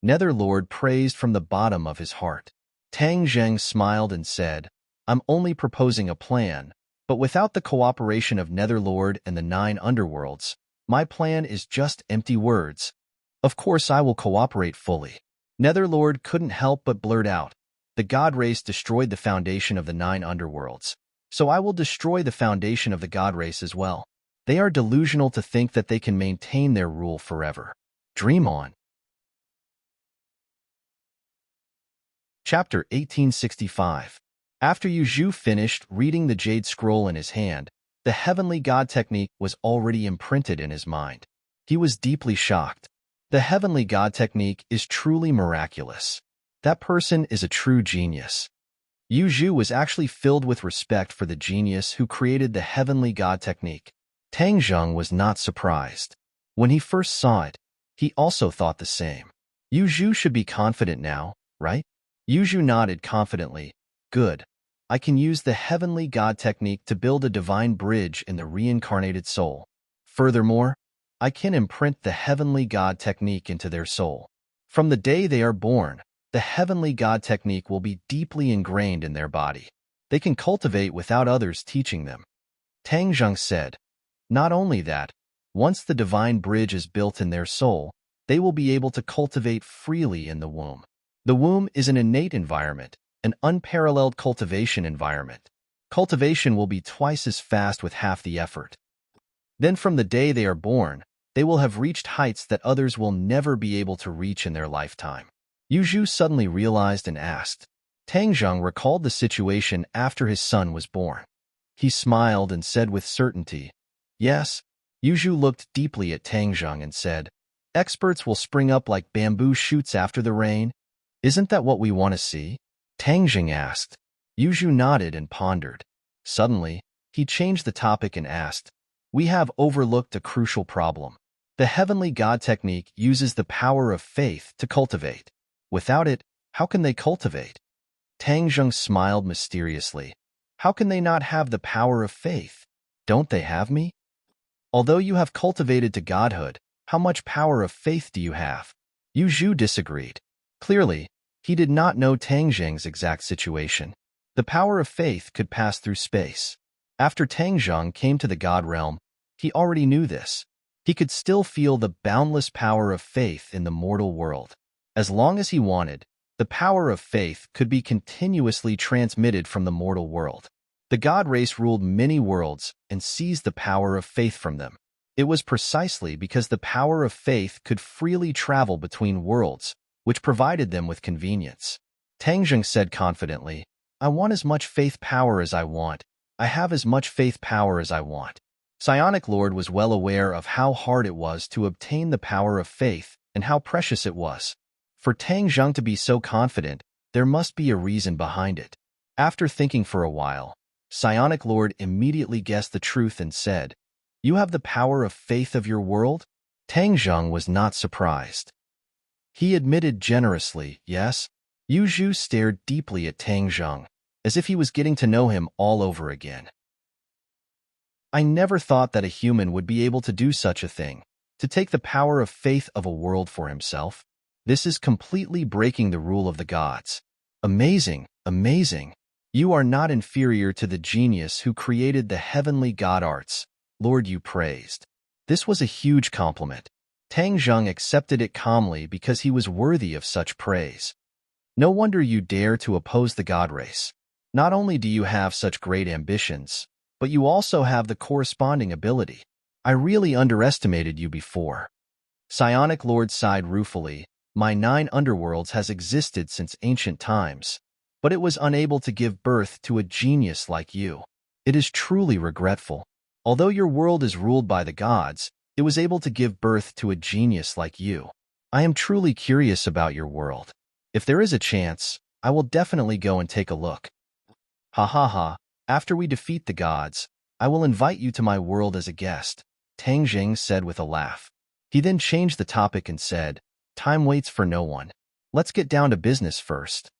A: Netherlord praised from the bottom of his heart. Tangjung smiled and said, I'm only proposing a plan, but without the cooperation of Netherlord and the 9 underworlds, my plan is just empty words. Of course I will cooperate fully. Netherlord couldn't help but blurt out, the god race destroyed the foundation of the 9 underworlds, so I will destroy the foundation of the god race as well. They are delusional to think that they can maintain their rule forever. Dream on. Chapter 1865. After Yu Zhu finished reading the jade scroll in his hand, the heavenly god technique was already imprinted in his mind. He was deeply shocked. The heavenly god technique is truly miraculous. That person is a true genius. Yu Zhu was actually filled with respect for the genius who created the heavenly god technique. Tangjung was not surprised. When he first saw it, he also thought the same. Yu Zhu should be confident now, right? Yu Zhu nodded confidently. Good. I can use the heavenly god technique to build a divine bridge in the reincarnated soul. Furthermore, I can imprint the heavenly god technique into their soul. From the day they are born, the heavenly god technique will be deeply ingrained in their body. They can cultivate without others teaching them. Tangjung said, not only that, once the divine bridge is built in their soul, they will be able to cultivate freely in the womb. The womb is an innate environment, an unparalleled cultivation environment. Cultivation will be twice as fast with half the effort. Then from the day they are born, they will have reached heights that others will never be able to reach in their lifetime. Yu Zhu suddenly realized and asked. Tangjung recalled the situation after his son was born. He smiled and said with certainty, yes. Yu Zhu looked deeply at Tangjung and said, experts will spring up like bamboo shoots after the rain. Isn't that what we want to see? Tangjung asked. Yu Zhu nodded and pondered. Suddenly, he changed the topic and asked, we have overlooked a crucial problem. The heavenly god technique uses the power of faith to cultivate. Without it, how can they cultivate? Tangjung smiled mysteriously. How can they not have the power of faith? Don't they have me? Although you have cultivated to godhood, how much power of faith do you have? Yu Zhu disagreed. Clearly, he did not know Tangjung's exact situation. The power of faith could pass through space. After Tangjung came to the god realm, he already knew this. He could still feel the boundless power of faith in the mortal world. As long as he wanted, the power of faith could be continuously transmitted from the mortal world. The god race ruled many worlds and seized the power of faith from them. It was precisely because the power of faith could freely travel between worlds, which provided them with convenience. Tangjung said confidently, I want as much faith power as I want. I have as much faith power as I want. Psionic Lord was well aware of how hard it was to obtain the power of faith and how precious it was. For Tangjung to be so confident, there must be a reason behind it. After thinking for a while, Psionic Lord immediately guessed the truth and said, You have the power of faith of your world? Tangjung was not surprised. He admitted generously, yes. Yu Zhu stared deeply at Tangjung, as if he was getting to know him all over again. I never thought that a human would be able to do such a thing, to take the power of faith of a world for himself. This is completely breaking the rule of the gods. Amazing, amazing. You are not inferior to the genius who created the heavenly god arts, Lord you praised. This was a huge compliment. Tangjung accepted it calmly because he was worthy of such praise. No wonder you dare to oppose the god race. Not only do you have such great ambitions, but you also have the corresponding ability. I really underestimated you before. Psionic Lord sighed ruefully. My 9 underworlds has existed since ancient times, but it was unable to give birth to a genius like you. It is truly regretful. Although your world is ruled by the gods, it was able to give birth to a genius like you. I am truly curious about your world. If there is a chance, I will definitely go and take a look. Ha ha ha, after we defeat the gods, I will invite you to my world as a guest, Tangjung said with a laugh. He then changed the topic and said, Time waits for no one. Let's get down to business first.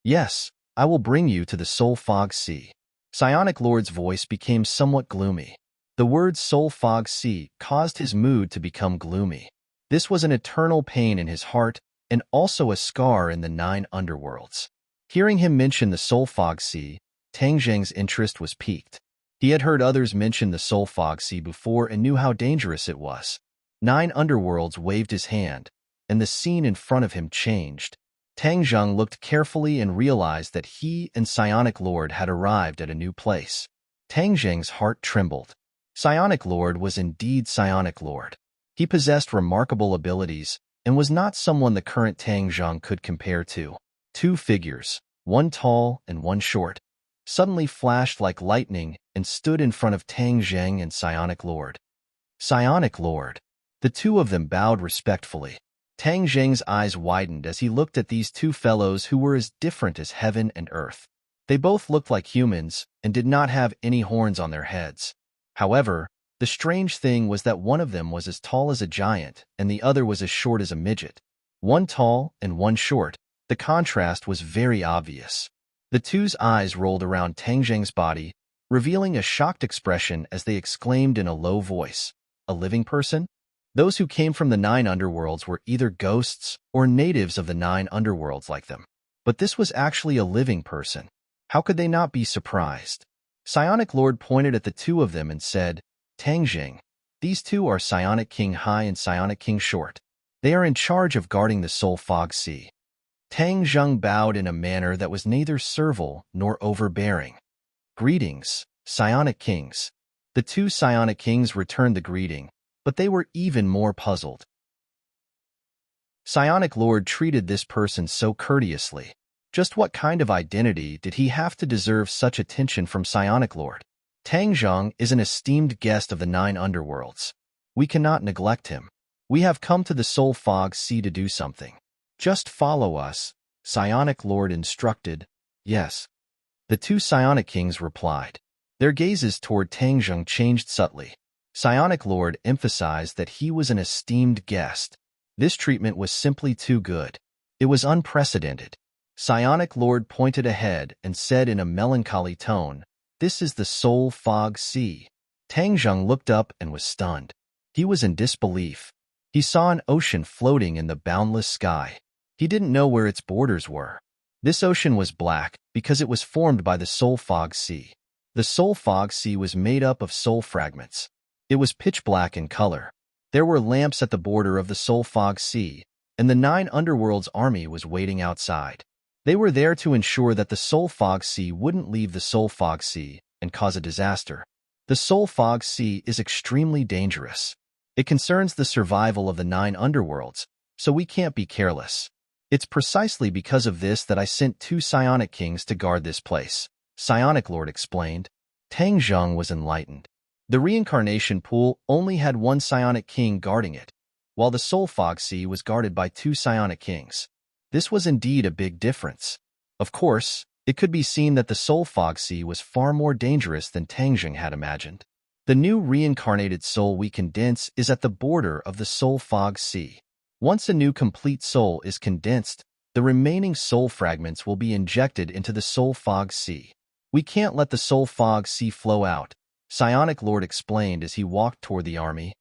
A: Yes, I will bring you to the Soul Fog Sea. Psionic Lord's voice became somewhat gloomy. The word Soul Fog Sea caused his mood to become gloomy. This was an eternal pain in his heart and also a scar in the 9 underworlds. Hearing him mention the Soul Fog Sea, Tangjung's interest was piqued. He had heard others mention the Soul Fog Sea before and knew how dangerous it was. 9 underworlds waved his hand, and the scene in front of him changed. Tangjung looked carefully and realized that he and Psionic Lord had arrived at a new place. Tangjung's heart trembled. Psionic Lord was indeed Psionic Lord. He possessed remarkable abilities and was not someone the current Tangjung could compare to. 2 figures, one tall and one short, suddenly flashed like lightning and stood in front of Tangjung and Psionic Lord. Psionic Lord. The 2 of them bowed respectfully. Tangjung's eyes widened as he looked at these 2 fellows who were as different as heaven and earth. They both looked like humans and did not have any horns on their heads. However, the strange thing was that one of them was as tall as a giant and the other was as short as a midget. One tall and one short, the contrast was very obvious. The 2's eyes rolled around Tangjung's body, revealing a shocked expression as they exclaimed in a low voice, A living person? Those who came from the 9 underworlds were either ghosts or natives of the 9 underworlds like them. But this was actually a living person. How could they not be surprised? Psionic Lord pointed at the 2 of them and said, Tangjung, these 2 are Psionic King High and Psionic King Short. They are in charge of guarding the Soul Fog Sea. Tangjung bowed in a manner that was neither servile nor overbearing. Greetings, Psionic Kings. The 2 Psionic Kings returned the greeting, but they were even more puzzled. Psionic Lord treated this person so courteously. Just what kind of identity did he have to deserve such attention from Psionic Lord? Tangjung is an esteemed guest of the 9 underworlds. We cannot neglect him. We have come to the Soul Fog Sea to do something. Just follow us, Psionic Lord instructed. Yes. The 2 Psionic Kings replied. Their gazes toward Tangjung changed subtly. Psionic Lord emphasized that he was an esteemed guest. This treatment was simply too good. It was unprecedented. Psionic Lord pointed ahead and said in a melancholy tone, This is the Soul Fog Sea. Tangjung looked up and was stunned. He was in disbelief. He saw an ocean floating in the boundless sky. He didn't know where its borders were. This ocean was black because it was formed by the Soul Fog Sea. The Soul Fog Sea was made up of soul fragments. It was pitch black in color. There were lamps at the border of the Soul Fog Sea, and the 9 underworlds army was waiting outside. They were there to ensure that the Soul Fog Sea wouldn't leave the Soul Fog Sea and cause a disaster. The Soul Fog Sea is extremely dangerous. It concerns the survival of the 9 underworlds, so we can't be careless. It's precisely because of this that I sent 2 psionic kings to guard this place, Psionic Lord explained. Tang Zheng was enlightened. The reincarnation pool only had 1 psionic king guarding it, while the Soul Fog Sea was guarded by 2 psionic kings. This was indeed a big difference. Of course, it could be seen that the Soul Fog Sea was far more dangerous than Tang Zheng had imagined. The new reincarnated soul we condense is at the border of the Soul Fog Sea. Once a new complete soul is condensed, the remaining soul fragments will be injected into the Soul Fog Sea. We can't let the Soul Fog Sea flow out, Psionic Lord explained as he walked toward the army.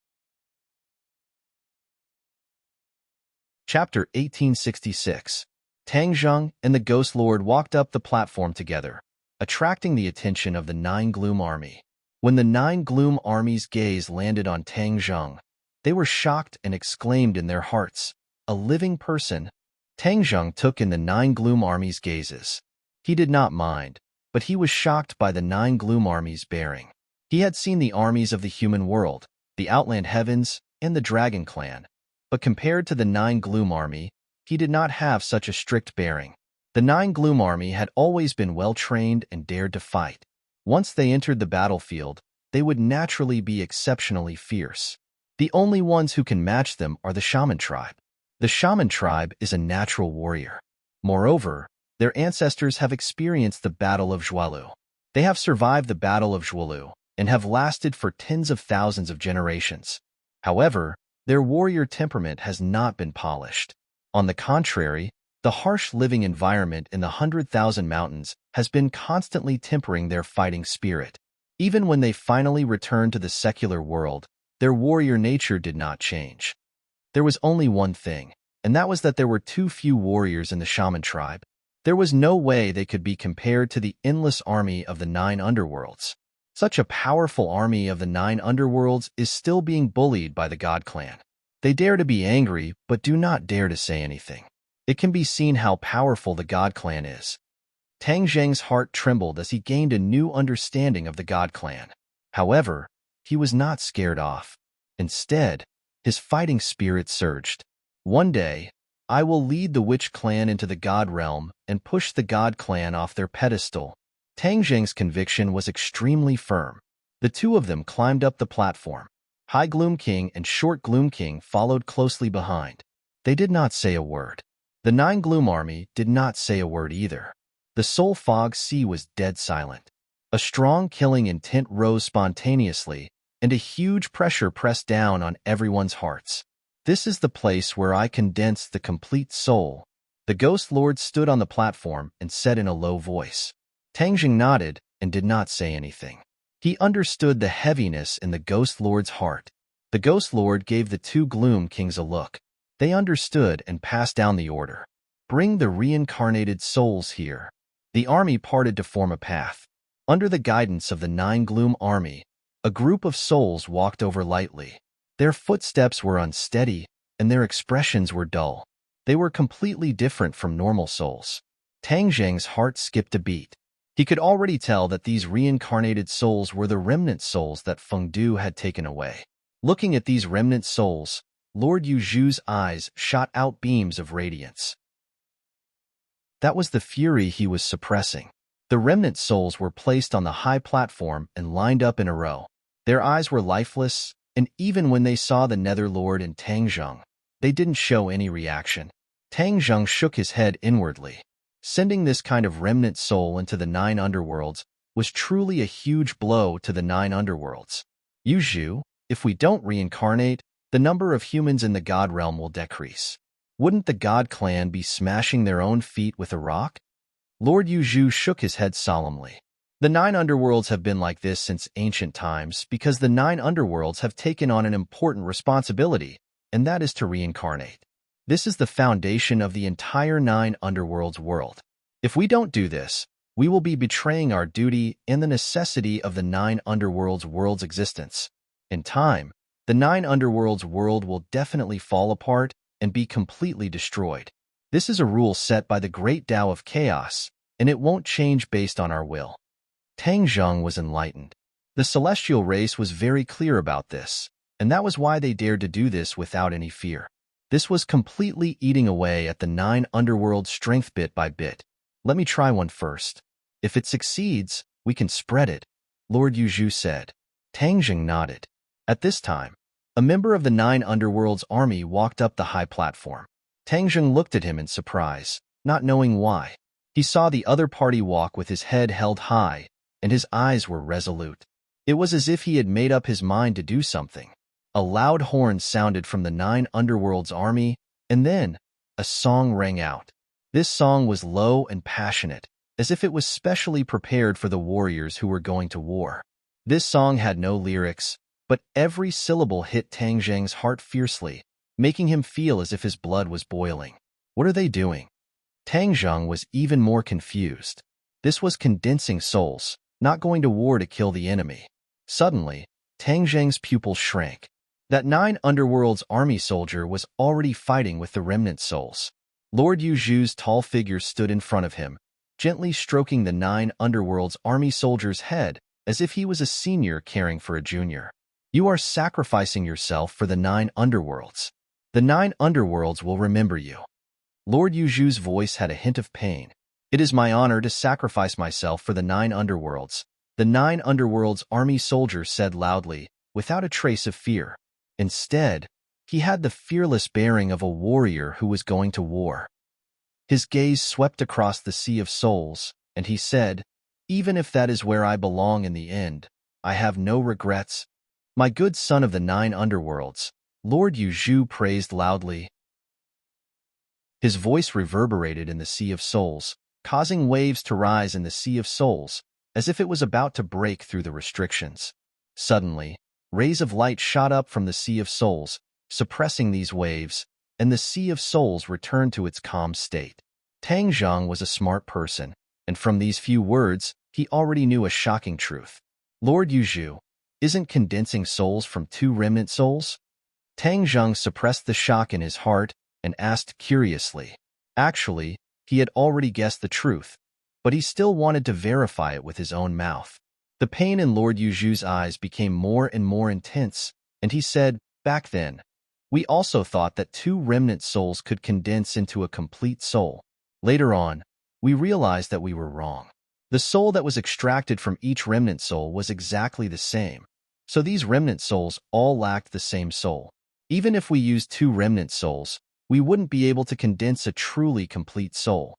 A: Chapter 1866. Tang Zheng and the Ghost Lord walked up the platform together, attracting the attention of the 9 Gloom Army. When the 9 Gloom Army's gaze landed on Tang Zheng, they were shocked and exclaimed in their hearts, "A living person!" Tang Zheng took in the 9 Gloom Army's gazes. He did not mind, but he was shocked by the 9 Gloom Army's bearing. He had seen the armies of the human world, the Outland Heavens, and the Dragon Clan, but compared to the 9 Gloom Army, he did not have such a strict bearing. The 9 Gloom Army had always been well-trained and dared to fight. Once they entered the battlefield, they would naturally be exceptionally fierce. The only ones who can match them are the Shaman tribe. The Shaman tribe is a natural warrior. Moreover, their ancestors have experienced the Battle of Zhualu. They have survived the Battle of Zhualu and have lasted for tens of thousands of generations. However, their warrior temperament has not been polished. On the contrary, the harsh living environment in the 100,000 mountains has been constantly tempering their fighting spirit. Even when they finally returned to the secular world, their warrior nature did not change. There was only one thing, and that was that there were too few warriors in the Shaman tribe. There was no way they could be compared to the endless army of the 9 underworlds. Such a powerful army of the 9 underworlds is still being bullied by the God Clan. They dare to be angry, but do not dare to say anything. It can be seen how powerful the God Clan is. Tang Zheng's heart trembled as he gained a new understanding of the God Clan. However, he was not scared off. Instead, his fighting spirit surged. One day, I will lead the Witch Clan into the God Realm and push the God Clan off their pedestal. Tang Zheng's conviction was extremely firm. The 2 of them climbed up the platform. High Gloom King and Short Gloom King followed closely behind. They did not say a word. The 9 Gloom Army did not say a word either. The Soul Fog Sea was dead silent. A strong killing intent rose spontaneously, and a huge pressure pressed down on everyone's hearts. This is the place where I condense the complete soul. The Ghost Lord stood on the platform and said in a low voice. Tang Zheng nodded and did not say anything. He understood the heaviness in the Ghost Lord's heart. The Ghost Lord gave the 2 Gloom Kings a look. They understood and passed down the order. Bring the reincarnated souls here. The army parted to form a path. Under the guidance of the 9 Gloom Army, a group of souls walked over lightly. Their footsteps were unsteady, and their expressions were dull. They were completely different from normal souls. Tang Zheng's heart skipped a beat. He could already tell that these reincarnated souls were the remnant souls that Feng Du had taken away. Looking at these remnant souls, Lord Yu Zhu's eyes shot out beams of radiance. That was the fury he was suppressing. The remnant souls were placed on the high platform and lined up in a row. Their eyes were lifeless, and even when they saw the Nether Lord and Tang Zheng, they didn't show any reaction. Tang Zheng shook his head inwardly. Sending this kind of remnant soul into the 9 underworlds was truly a huge blow to the 9 underworlds. Yu Zhu, if we don't reincarnate, the number of humans in the God Realm will decrease. Wouldn't the God Clan be smashing their own feet with a rock? Lord Yu Zhu shook his head solemnly. The 9 underworlds have been like this since ancient times because the 9 underworlds have taken on an important responsibility, and that is to reincarnate. This is the foundation of the entire 9 underworlds world. If we don't do this, we will be betraying our duty and the necessity of the 9 underworlds world's existence. In time, the 9 underworlds world will definitely fall apart and be completely destroyed. This is a rule set by the great Tao of chaos, and it won't change based on our will. Tang Zheng was enlightened. The celestial race was very clear about this, and that was why they dared to do this without any fear. This was completely eating away at the 9 underworld's strength bit by bit. Let me try one first. If it succeeds, we can spread it, Lord Yuzhu said. Tang Jing nodded. At this time, a member of the 9 underworld's army walked up the high platform. Tang Jing looked at him in surprise, not knowing why. He saw the other party walk with his head held high, and his eyes were resolute. It was as if he had made up his mind to do something. A loud horn sounded from the 9 underworld's army, and then a song rang out. This song was low and passionate, as if it was specially prepared for the warriors who were going to war. This song had no lyrics, but every syllable hit Tang Jing's heart fiercely, making him feel as if his blood was boiling. What are they doing? Tang Jing was even more confused. This was condensing souls, not going to war to kill the enemy. Suddenly, Tang Jing's pupils shrank. That 9 underworld's army soldier was already fighting with the remnant souls. Lord Yuzhu's tall figure stood in front of him, gently stroking the 9 underworld's army soldier's head as if he was a senior caring for a junior. You are sacrificing yourself for the 9 underworlds. The 9 underworlds will remember you. Lord Yuzhu's voice had a hint of pain. It is my honor to sacrifice myself for the 9 underworlds, the 9 underworld's army soldier said loudly, without a trace of fear. Instead, he had the fearless bearing of a warrior who was going to war. His gaze swept across the sea of souls, and he said, "Even if that is where I belong in the end, I have no regrets. My good son of the 9 underworlds," Lord Yuzhu praised loudly. His voice reverberated in the sea of souls, causing waves to rise in the sea of souls, as if it was about to break through the restrictions. Suddenly, rays of light shot up from the sea of souls, suppressing these waves, and the sea of souls returned to its calm state. Tang Jing was a smart person, and from these few words, he already knew a shocking truth. Lord Yuzhu, isn't condensing souls from 2 remnant souls? Tang Jing suppressed the shock in his heart and asked curiously. Actually, he had already guessed the truth, but he still wanted to verify it with his own mouth. The pain in Lord Yuzhu's eyes became more and more intense, and he said, "Back then, we also thought that 2 remnant souls could condense into a complete soul. Later on, we realized that we were wrong. The soul that was extracted from each remnant soul was exactly the same, so these remnant souls all lacked the same soul. Even if we used 2 remnant souls, we wouldn't be able to condense a truly complete soul."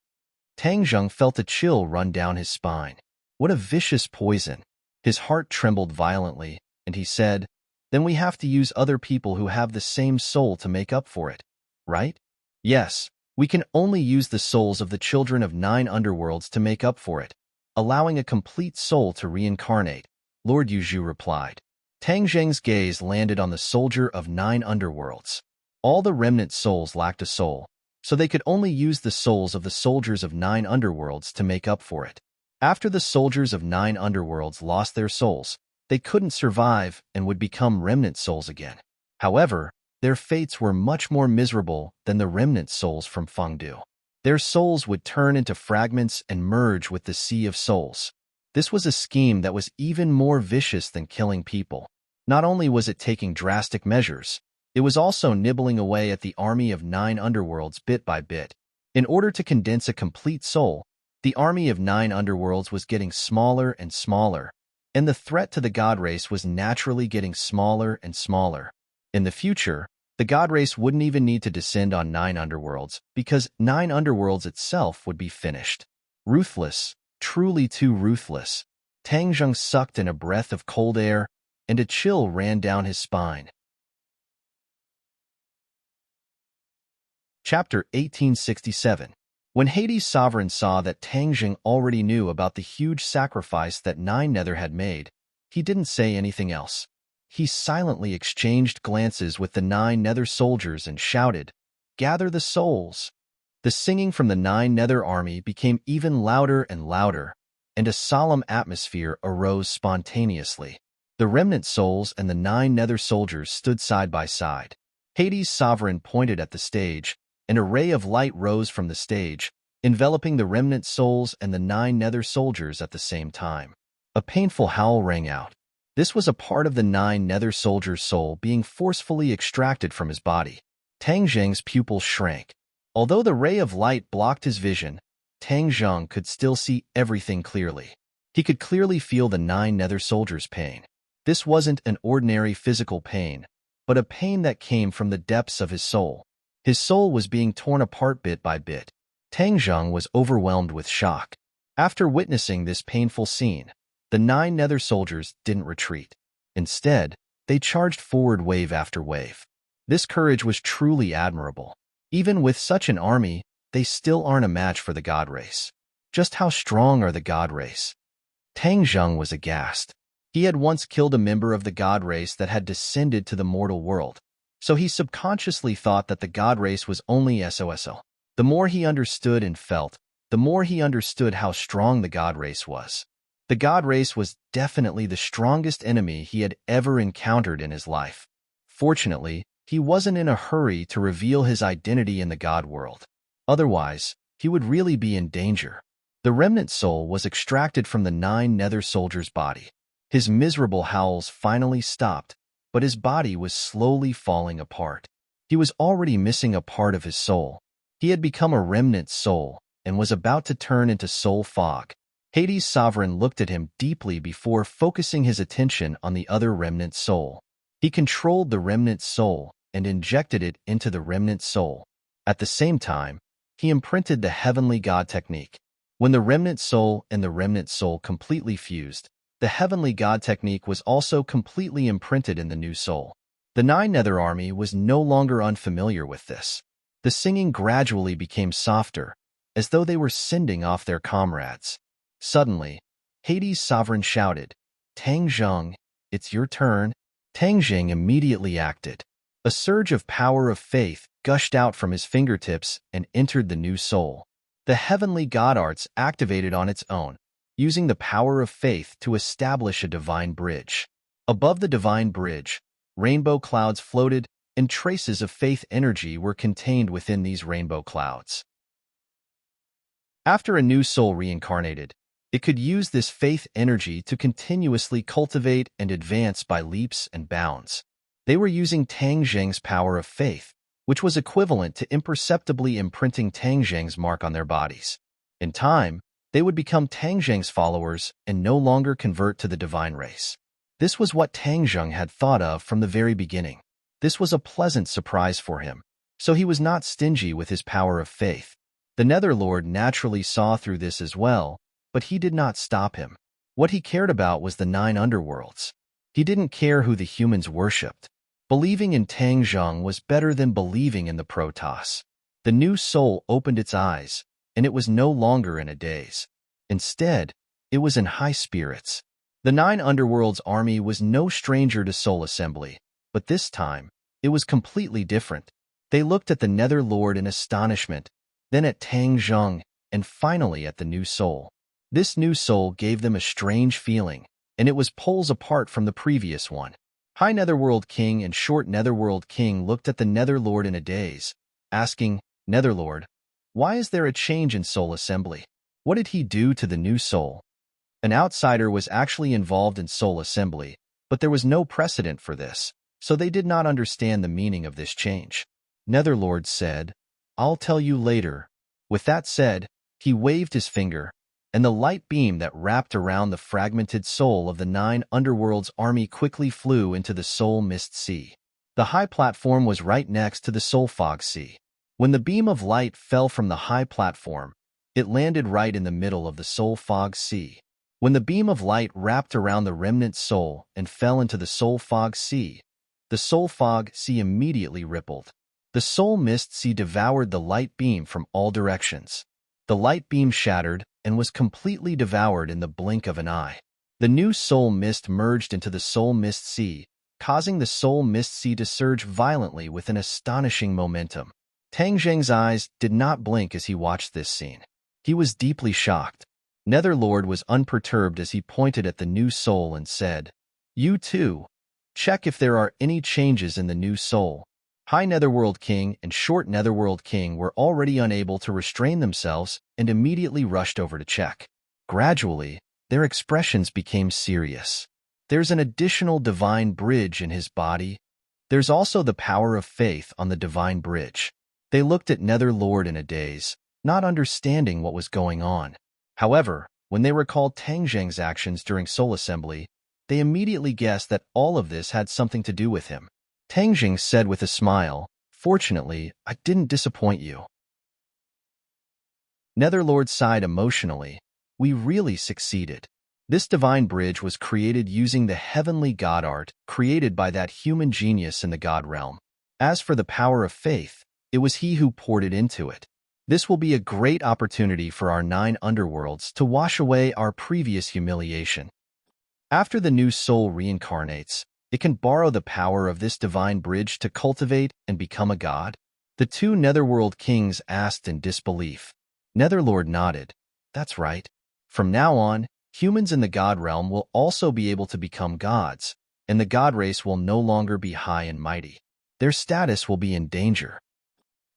A: Tang Jing felt a chill run down his spine. What a vicious poison. His heart trembled violently, and he said, "Then we have to use other people who have the same soul to make up for it, right?" "Yes, we can only use the souls of the children of 9 underworlds to make up for it, allowing a complete soul to reincarnate," Lord Yuzhu replied. Tang Jing's gaze landed on the soldier of 9 underworlds. All the remnant souls lacked a soul, so they could only use the souls of the soldiers of 9 underworlds to make up for it. After the soldiers of 9 underworlds lost their souls, they couldn't survive and would become remnant souls again. However, their fates were much more miserable than the remnant souls from Fengdu. Their souls would turn into fragments and merge with the sea of souls. This was a scheme that was even more vicious than killing people. Not only was it taking drastic measures, it was also nibbling away at the army of 9 underworlds bit by bit. In order to condense a complete soul, the army of 9 underworlds was getting smaller and smaller, and the threat to the god race was naturally getting smaller and smaller. In the future, the god race wouldn't even need to descend on 9 underworlds, because 9 underworlds itself would be finished. Ruthless, truly too ruthless. Tang Jing sucked in a breath of cold air, and a chill ran down his spine. Chapter 1867. When Hades' sovereign saw that Tang Jing already knew about the huge sacrifice that 9 Nether had made, he didn't say anything else. He silently exchanged glances with the 9 Nether soldiers and shouted, "Gather the souls!" The singing from the 9 Nether army became even louder and louder, and a solemn atmosphere arose spontaneously. The remnant souls and the 9 Nether soldiers stood side by side. Hades' sovereign pointed at the stage, and a ray of light rose from the stage, enveloping the remnant souls and the 9 Nether soldiers at the same time. A painful howl rang out. This was a part of the 9 Nether soldier's soul being forcefully extracted from his body. Tang Zheng's pupils shrank. Although the ray of light blocked his vision, Tang Zheng could still see everything clearly. He could clearly feel the 9 nether soldiers' pain. This wasn't an ordinary physical pain, but a pain that came from the depths of his soul. His soul was being torn apart bit by bit. Tang Zheng was overwhelmed with shock. After witnessing this painful scene, the 9 nether soldiers didn't retreat. Instead, they charged forward wave after wave. This courage was truly admirable. Even with such an army, they still aren't a match for the god race. Just how strong are the god race? Tang Zheng was aghast. He had once killed a member of the god race that had descended to the mortal world, so he subconsciously thought that the god race was only SOSL. The more he understood and felt, the more he understood how strong the god race was. The god race was definitely the strongest enemy he had ever encountered in his life. Fortunately, he wasn't in a hurry to reveal his identity in the god world. Otherwise, he would really be in danger. The remnant soul was extracted from the 9 nether soldiers' body. His miserable howls finally stopped, but his body was slowly falling apart. He was already missing a part of his soul. He had become a remnant soul and was about to turn into soul fog. Hades' sovereign looked at him deeply before focusing his attention on the other remnant soul. He controlled the remnant soul and injected it into the remnant soul. At the same time, he imprinted the heavenly god technique. When the remnant soul and the remnant soul completely fused, the heavenly god technique was also completely imprinted in the new soul. The 9 nether army was no longer unfamiliar with this. The singing gradually became softer, as though they were sending off their comrades. Suddenly, Hades' sovereign shouted, "Tang Zheng, it's your turn." Tang Zheng immediately acted. A surge of power of faith gushed out from his fingertips and entered the new soul. The heavenly god arts activated on its own, using the power of faith to establish a divine bridge. Above the divine bridge, rainbow clouds floated, and traces of faith energy were contained within these rainbow clouds. After a new soul reincarnated, it could use this faith energy to continuously cultivate and advance by leaps and bounds. They were using Tang Zheng's power of faith, which was equivalent to imperceptibly imprinting Tang Zheng's mark on their bodies. In time, they would become Tang Zheng's followers and no longer convert to the divine race. This was what Tang Zheng had thought of from the very beginning. This was a pleasant surprise for him, so he was not stingy with his power of faith. The Netherlord naturally saw through this as well, but he did not stop him. What he cared about was the 9 underworlds. He didn't care who the humans worshipped. Believing in Tang Zheng was better than believing in the Protoss. The new soul opened its eyes, and it was no longer in a daze. Instead, it was in high spirits. The 9 underworlds army was no stranger to Soul Assembly, but this time, it was completely different. They looked at the Nether Lord in astonishment, then at Tang Zheng, and finally at the new soul. This new soul gave them a strange feeling, and it was poles apart from the previous one. High Netherworld King and Short Netherworld King looked at the Netherlord in a daze, asking, "Netherlord, why is there a change in Soul Assembly? What did he do to the new soul?" An outsider was actually involved in Soul Assembly, but there was no precedent for this, so they did not understand the meaning of this change. Netherlord said, "I'll tell you later." With that said, he waved his finger, and the light beam that wrapped around the fragmented soul of the 9 underworlds army quickly flew into the Soul Mist Sea. The high platform was right next to the Soul Fog Sea. When the beam of light fell from the high platform, it landed right in the middle of the Soul Fog Sea. When the beam of light wrapped around the remnant soul and fell into the Soul Fog Sea, the Soul Fog Sea immediately rippled. The Soul Mist Sea devoured the light beam from all directions. The light beam shattered and was completely devoured in the blink of an eye. The new Soul Mist merged into the Soul Mist Sea, causing the Soul Mist Sea to surge violently with an astonishing momentum. Tang Zheng's eyes did not blink as he watched this scene. He was deeply shocked. Netherlord was unperturbed as he pointed at the new soul and said, "You too. Check if there are any changes in the new soul." High Netherworld King and Short Netherworld King were already unable to restrain themselves and immediately rushed over to check. Gradually, their expressions became serious. "There's an additional divine bridge in his body." There's also the power of faith on the divine bridge. They looked at Netherlord in a daze, not understanding what was going on. However, when they recalled Tang Zheng's actions during Soul Assembly, they immediately guessed that all of this had something to do with him. Tang Zheng said with a smile, "Fortunately, I didn't disappoint you." Netherlord sighed emotionally. "We really succeeded. This divine bridge was created using the heavenly god art created by that human genius in the god realm. As for the power of faith, it was he who poured it into it. This will be a great opportunity for our 9 underworlds to wash away our previous humiliation. After the new soul reincarnates, it can borrow the power of this divine bridge to cultivate and become a god." The 2 netherworld kings asked in disbelief. Netherlord nodded. "That's right. From now on, humans in the god realm will also be able to become gods, and the god race will no longer be high and mighty. Their status will be in danger."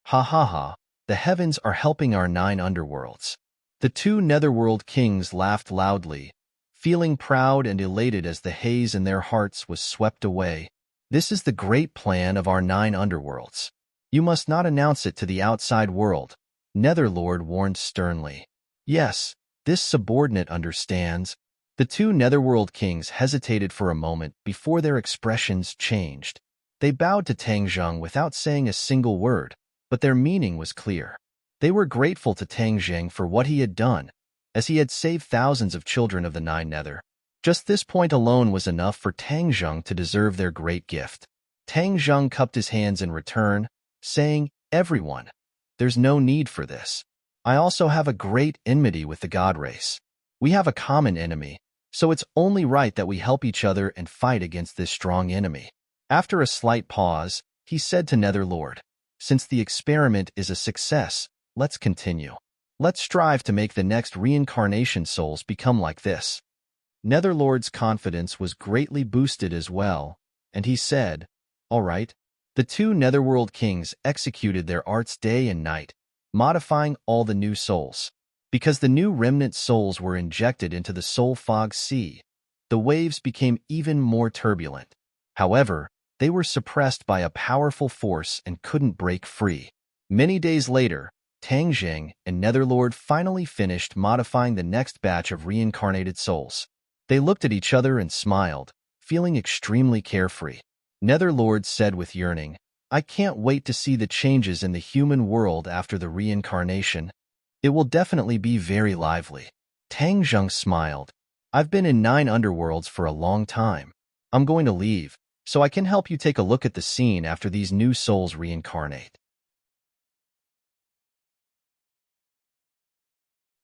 A: Ha ha ha, the heavens are helping our 9 underworlds. The 2 netherworld kings laughed loudly, feeling proud and elated as the haze in their hearts was swept away. "This is the great plan of our 9 underworlds. You must not announce it to the outside world," Netherlord warned sternly. "Yes, this subordinate understands." The 2 netherworld kings hesitated for a moment before their expressions changed. They bowed to Tang Zheng without saying a single word, but their meaning was clear. They were grateful to Tang Zheng for what he had done, as he had saved thousands of children of the 9 Nether. Just this point alone was enough for Tang Zheng to deserve their great gift. Tang Zheng cupped his hands in return, saying, "Everyone, there's no need for this. I also have a great enmity with the god race. We have a common enemy, so it's only right that we help each other and fight against this strong enemy." After a slight pause, he said to Netherlord, "Since the experiment is a success, let's continue. Let's strive to make the next reincarnation souls become like this." Netherlord's confidence was greatly boosted as well, and he said, "All right." The 2 netherworld kings executed their arts day and night, modifying all the new souls. Because the new remnant souls were injected into the soul fog sea, the waves became even more turbulent. However, they were suppressed by a powerful force and couldn't break free. Many days later, Tang Zheng and Netherlord finally finished modifying the next batch of reincarnated souls. They looked at each other and smiled, feeling extremely carefree. Netherlord said with yearning, "I can't wait to see the changes in the human world after the reincarnation. It will definitely be very lively." Tang Zheng smiled. "I've been in 9 underworlds for a long time. I'm going to leave, so I can help you take a look at the scene after these new souls reincarnate."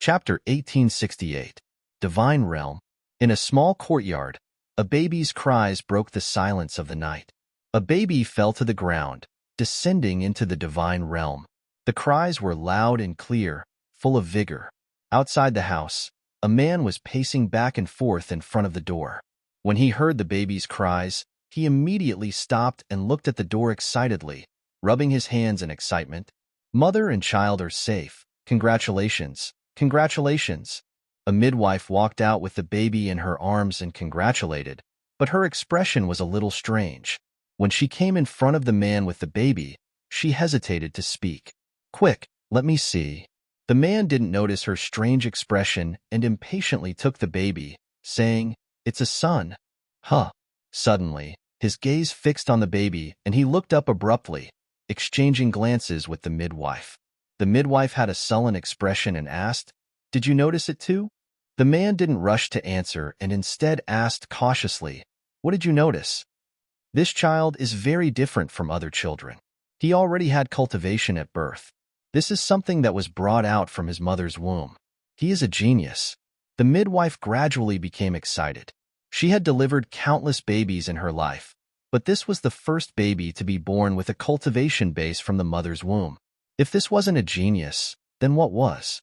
A: Chapter 1868. Divine Realm. In a small courtyard, a baby's cries broke the silence of the night. A baby fell to the ground, descending into the divine realm. The cries were loud and clear, full of vigor. Outside the house, a man was pacing back and forth in front of the door. When he heard the baby's cries, he immediately stopped and looked at the door excitedly, rubbing his hands in excitement. "Mother and child are safe. Congratulations. Congratulations." A midwife walked out with the baby in her arms and congratulated, but her expression was a little strange. When she came in front of the man with the baby, she hesitated to speak. "Quick, let me see." The man didn't notice her strange expression and impatiently took the baby, saying, "It's a son." Huh. Suddenly, his gaze fixed on the baby and he looked up abruptly, exchanging glances with the midwife. The midwife had a sullen expression and asked, "Did you notice it too?" The man didn't rush to answer and instead asked cautiously, "What did you notice?" "This child is very different from other children. He already had cultivation at birth. This is something that was brought out from his mother's womb. He is a genius." The midwife gradually became excited. She had delivered countless babies in her life, but this was the first baby to be born with a cultivation base from the mother's womb. If this wasn't a genius, then what was?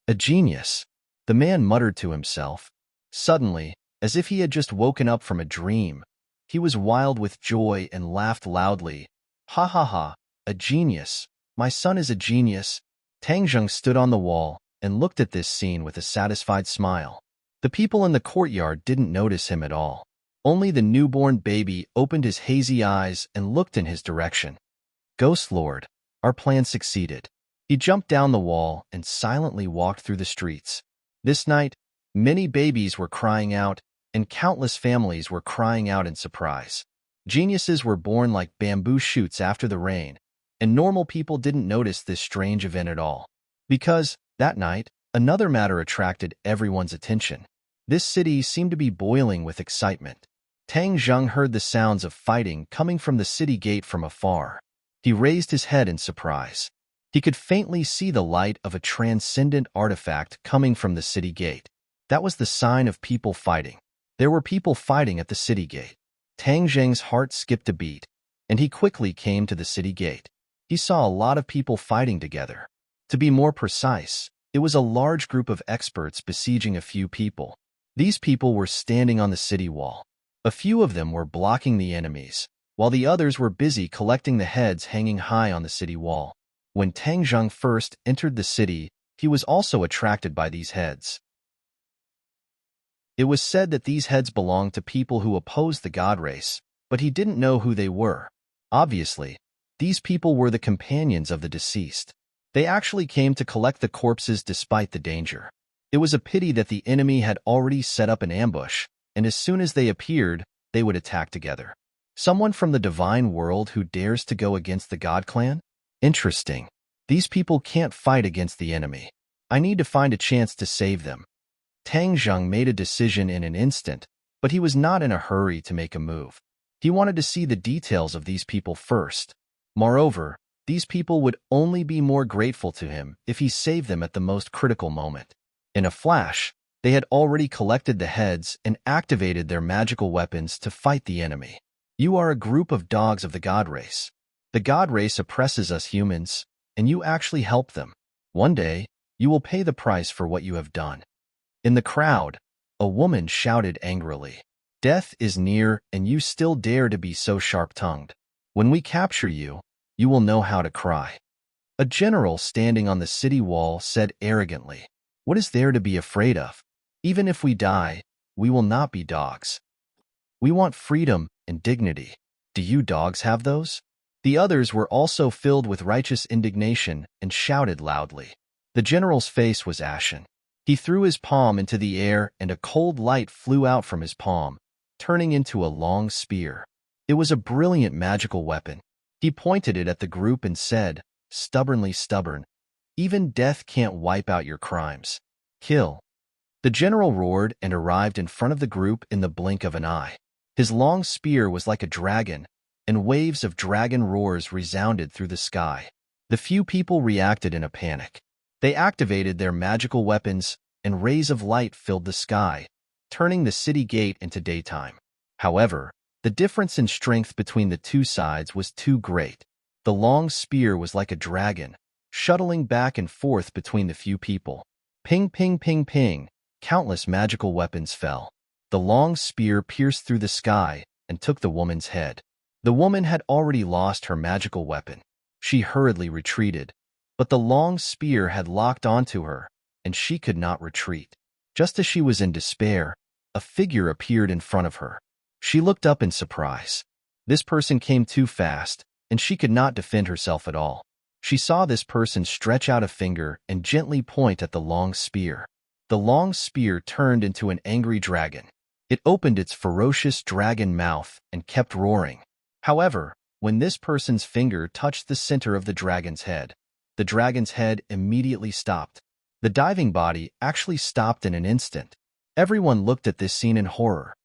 A: A genius, the man muttered to himself. Suddenly, as if he had just woken up from a dream, he was wild with joy and laughed loudly. "Ha ha ha, a genius. My son is a genius." Tang Zheng stood on the wall and looked at this scene with a satisfied smile. The people in the courtyard didn't notice him at all. Only the newborn baby opened his hazy eyes and looked in his direction. Ghost Lord, our plan succeeded. He jumped down the wall and silently walked through the streets. This night, many babies were crying out, and countless families were crying out in surprise. Geniuses were born like bamboo shoots after the rain, and normal people didn't notice this strange event at all. Because, that night, another matter attracted everyone's attention. This city seemed to be boiling with excitement. Tang Zheng heard the sounds of fighting coming from the city gate from afar. He raised his head in surprise. He could faintly see the light of a transcendent artifact coming from the city gate. That was the sign of people fighting. There were people fighting at the city gate. Tang Zheng's heart skipped a beat, and he quickly came to the city gate. He saw a lot of people fighting together. To be more precise, it was a large group of experts besieging a few people. These people were standing on the city wall. A few of them were blocking the enemies, while the others were busy collecting the heads hanging high on the city wall. When Tang Zheng first entered the city, he was also attracted by these heads. It was said that these heads belonged to people who opposed the god race, but he didn't know who they were. Obviously, these people were the companions of the deceased. They actually came to collect the corpses despite the danger. It was a pity that the enemy had already set up an ambush, and as soon as they appeared, they would attack together. Someone from the divine world who dares to go against the god clan? Interesting. These people can't fight against the enemy. I need to find a chance to save them. Tang Zheng made a decision in an instant, but he was not in a hurry to make a move. He wanted to see the details of these people first. Moreover, these people would only be more grateful to him if he saved them at the most critical moment. In a flash, they had already collected the heads and activated their magical weapons to fight the enemy. You are a group of dogs of the god race. The god race oppresses us humans, and you actually help them. One day, you will pay the price for what you have done. In the crowd, a woman shouted angrily. Death is near, and you still dare to be so sharp-tongued. When we capture you, you will know how to cry. A general standing on the city wall said arrogantly, "What is there to be afraid of? Even if we die, we will not be dogs. We want freedom and dignity. Do you dogs have those?" The others were also filled with righteous indignation and shouted loudly. The general's face was ashen. He threw his palm into the air and a cold light flew out from his palm, turning into a long spear. It was a brilliant magical weapon. He pointed it at the group and said, stubbornly stubborn, "Even death can't wipe out your crimes. Kill." The general roared and arrived in front of the group in the blink of an eye. His long spear was like a dragon, and waves of dragon roars resounded through the sky. The few people reacted in a panic. They activated their magical weapons, and rays of light filled the sky, turning the city gate into daytime. However, the difference in strength between the two sides was too great. The long spear was like a dragon, shuttling back and forth between the few people. Ping, ping, ping, ping, countless magical weapons fell. The long spear pierced through the sky and took the woman's head. The woman had already lost her magical weapon. She hurriedly retreated, but the long spear had locked onto her, and she could not retreat. Just as she was in despair, a figure appeared in front of her. She looked up in surprise. This person came too fast, and she could not defend herself at all. She saw this person stretch out a finger and gently point at the long spear. The long spear turned into an angry dragon. It opened its ferocious dragon mouth and kept roaring. However, when this person's finger touched the center of the dragon's head immediately stopped. The diving body actually stopped in an instant. Everyone looked at this scene in horror.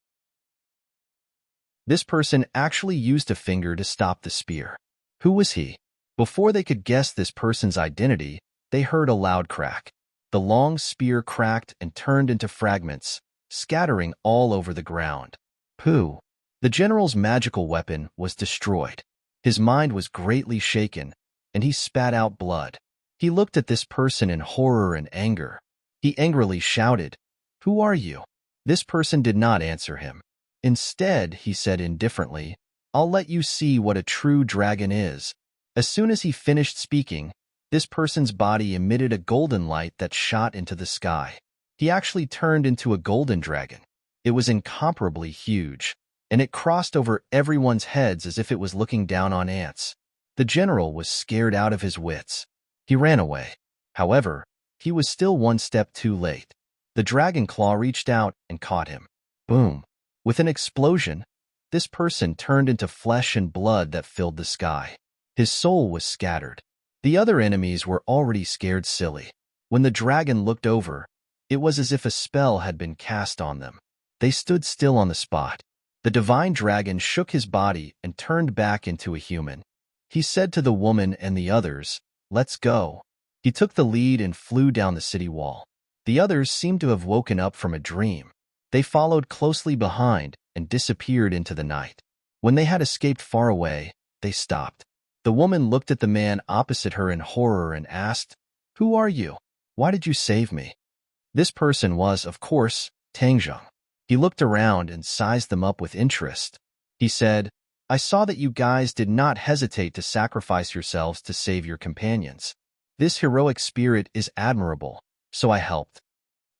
A: This person actually used a finger to stop the spear. Who was he? Before they could guess this person's identity, they heard a loud crack. The long spear cracked and turned into fragments, scattering all over the ground. Pooh! The general's magical weapon was destroyed. His mind was greatly shaken, and he spat out blood. He looked at this person in horror and anger. He angrily shouted, "Who are you?" This person did not answer him. Instead, he said indifferently, "I'll let you see what a true dragon is." As soon as he finished speaking, this person's body emitted a golden light that shot into the sky. He actually turned into a golden dragon. It was incomparably huge, and it crossed over everyone's heads as if it was looking down on ants. The general was scared out of his wits. He ran away. However, he was still one step too late. The dragon claw reached out and caught him. Boom! With an explosion, this person turned into flesh and blood that filled the sky. His soul was scattered. The other enemies were already scared silly. When the dragon looked over, it was as if a spell had been cast on them. They stood still on the spot. The divine dragon shook his body and turned back into a human. He said to the woman and the others, "Let's go." He took the lead and flew down the city wall. The others seemed to have woken up from a dream. They followed closely behind and disappeared into the night. When they had escaped far away, they stopped. The woman looked at the man opposite her in horror and asked, "Who are you? Why did you save me?" This person was, of course, Tangjung. He looked around and sized them up with interest. He said, "I saw that you guys did not hesitate to sacrifice yourselves to save your companions. This heroic spirit is admirable, so I helped."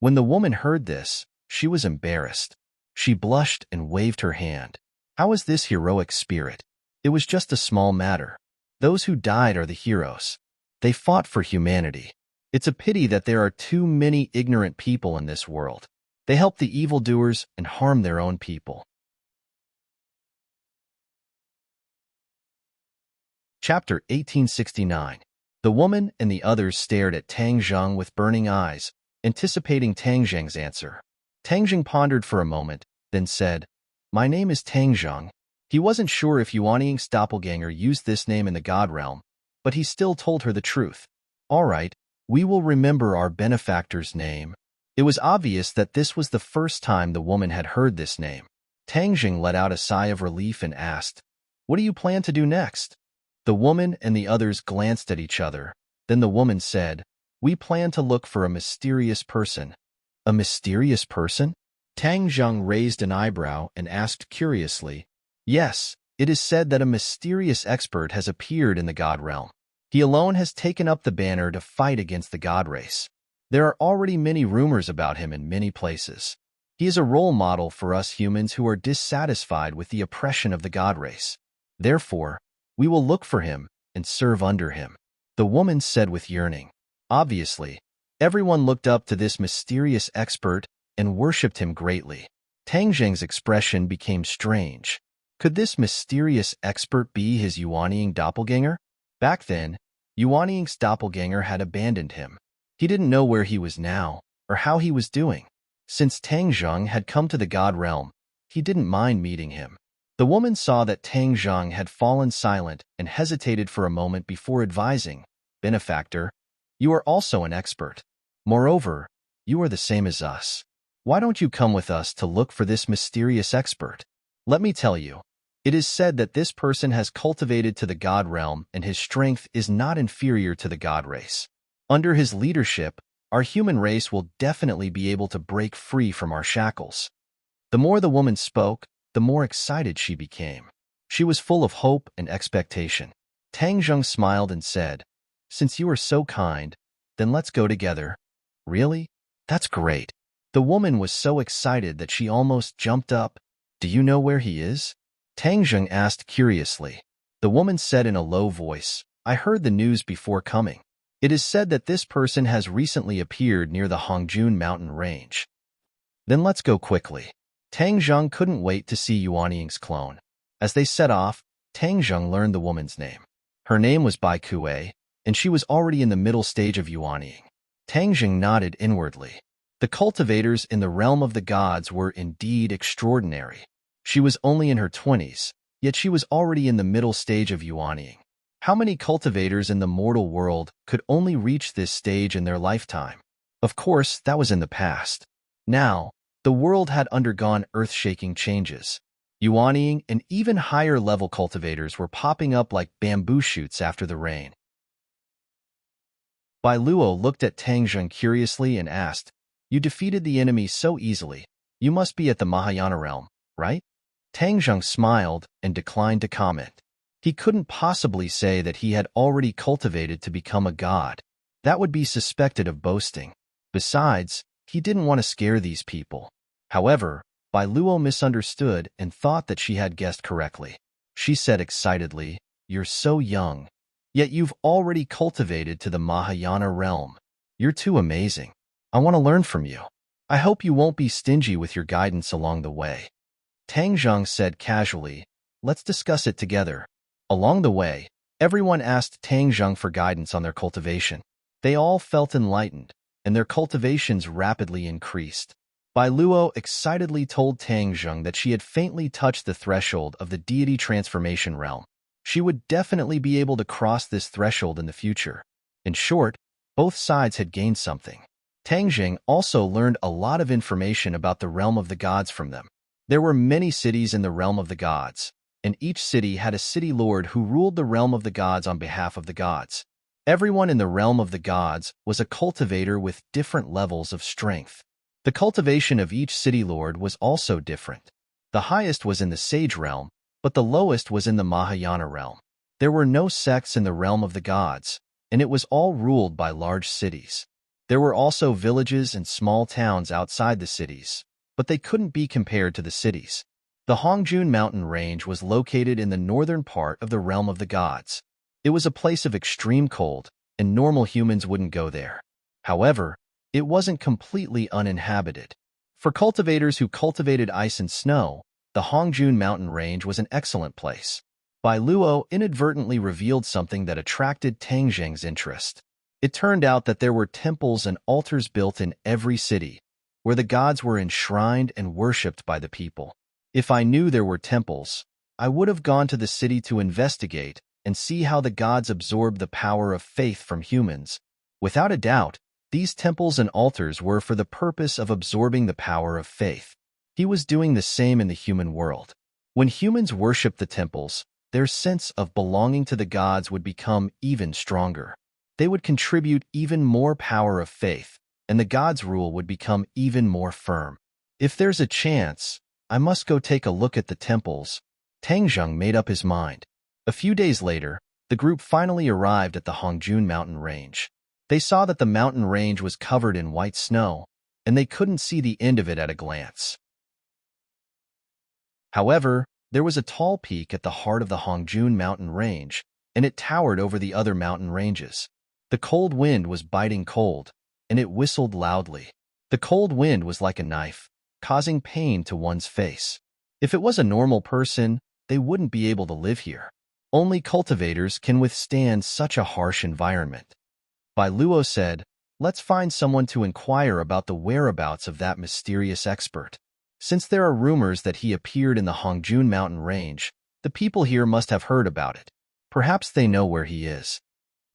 A: When the woman heard this, she was embarrassed. She blushed and waved her hand. How is this heroic spirit? It was just a small matter. Those who died are the heroes. They fought for humanity. It's a pity that there are too many ignorant people in this world. They help the evildoers and harm their own people. Chapter 1869. The woman and the others stared at Tangjung with burning eyes, anticipating Tangjung's answer. Tangjung pondered for a moment, then said, "My name is Tangjung." He wasn't sure if Yuanying's doppelganger used this name in the God realm, but he still told her the truth. "All right, we will remember our benefactor's name." It was obvious that this was the first time the woman had heard this name. Tangjung let out a sigh of relief and asked, "What do you plan to do next?" The woman and the others glanced at each other. Then the woman said, "We plan to look for a mysterious person." "A mysterious person?" Tangjung raised an eyebrow and asked curiously. "Yes, it is said that a mysterious expert has appeared in the God realm. He alone has taken up the banner to fight against the God race. There are already many rumors about him in many places. He is a role model for us humans who are dissatisfied with the oppression of the God race. Therefore, we will look for him and serve under him," the woman said with yearning. Obviously, everyone looked up to this mysterious expert and worshipped him greatly. Tangjung's expression became strange. Could this mysterious expert be his Yuanying doppelganger? Back then, Yuanying's doppelganger had abandoned him. He didn't know where he was now, or how he was doing. Since Tangjung had come to the God realm, he didn't mind meeting him. The woman saw that Tangjung had fallen silent and hesitated for a moment before advising, "Benefactor, you are also an expert. Moreover, you are the same as us. Why don't you come with us to look for this mysterious expert? Let me tell you, it is said that this person has cultivated to the God realm and his strength is not inferior to the God race. Under his leadership, our human race will definitely be able to break free from our shackles." The more the woman spoke, the more excited she became. She was full of hope and expectation. Tangjung smiled and said, "Since you are so kind, then let's go together." "Really? That's great." The woman was so excited that she almost jumped up. "Do you know where he is?" Tangjung asked curiously. The woman said in a low voice, "I heard the news before coming. It is said that this person has recently appeared near the Hongjun mountain range." "Then let's go quickly." Tangjung couldn't wait to see Yuanying's clone. As they set off, Tangjung learned the woman's name. Her name was Bai Kuei, and she was already in the middle stage of Yuanying. Tangjung nodded inwardly. The cultivators in the realm of the gods were indeed extraordinary. She was only in her 20s, yet she was already in the middle stage of Yuanying. How many cultivators in the mortal world could only reach this stage in their lifetime? Of course, that was in the past. Now, the world had undergone earth-shaking changes. Yuanying and even higher-level cultivators were popping up like bamboo shoots after the rain. Bai Luo looked at Tangjung curiously and asked, "You defeated the enemy so easily. You must be at the Mahayana realm, right?" Tangjung smiled and declined to comment. He couldn't possibly say that he had already cultivated to become a god. That would be suspected of boasting. Besides, he didn't want to scare these people. However, Bai Luo misunderstood and thought that she had guessed correctly. She said excitedly, "You're so young, yet you've already cultivated to the Mahayana realm. You're too amazing. I want to learn from you. I hope you won't be stingy with your guidance along the way." Tang Zheng said casually, "Let's discuss it together." Along the way, everyone asked Tang Zheng for guidance on their cultivation. They all felt enlightened, and their cultivations rapidly increased. Bai Luo excitedly told Tang Zheng that she had faintly touched the threshold of the deity transformation realm. She would definitely be able to cross this threshold in the future. In short, both sides had gained something. Tang Zheng also learned a lot of information about the realm of the gods from them. There were many cities in the realm of the gods, and each city had a city lord who ruled the realm of the gods on behalf of the gods. Everyone in the realm of the gods was a cultivator with different levels of strength. The cultivation of each city lord was also different. The highest was in the sage realm, but the lowest was in the Mahayana realm. There were no sects in the realm of the gods, and it was all ruled by large cities. There were also villages and small towns outside the cities, but they couldn't be compared to the cities. The Hongjun mountain range was located in the northern part of the realm of the gods. It was a place of extreme cold, and normal humans wouldn't go there. However, it wasn't completely uninhabited. For cultivators who cultivated ice and snow, the Hongjun mountain range was an excellent place. Bai Luo inadvertently revealed something that attracted Tang Zheng's interest. It turned out that there were temples and altars built in every city, where the gods were enshrined and worshipped by the people. If I knew there were temples, I would have gone to the city to investigate and see how the gods absorbed the power of faith from humans. Without a doubt, these temples and altars were for the purpose of absorbing the power of faith. He was doing the same in the human world. When humans worshipped the temples, their sense of belonging to the gods would become even stronger. They would contribute even more power of faith, and the gods' rule would become even more firm. If there's a chance, I must go take a look at the temples. Tang Zheng made up his mind. A few days later, the group finally arrived at the Hongjun mountain range. They saw that the mountain range was covered in white snow, and they couldn't see the end of it at a glance. However, there was a tall peak at the heart of the Hongjun mountain range, and it towered over the other mountain ranges. The cold wind was biting cold, and it whistled loudly. The cold wind was like a knife, causing pain to one's face. If it was a normal person, they wouldn't be able to live here. Only cultivators can withstand such a harsh environment. Bai Luo said, "Let's find someone to inquire about the whereabouts of that mysterious expert. Since there are rumors that he appeared in the Hongjun mountain range, the people here must have heard about it. Perhaps they know where he is."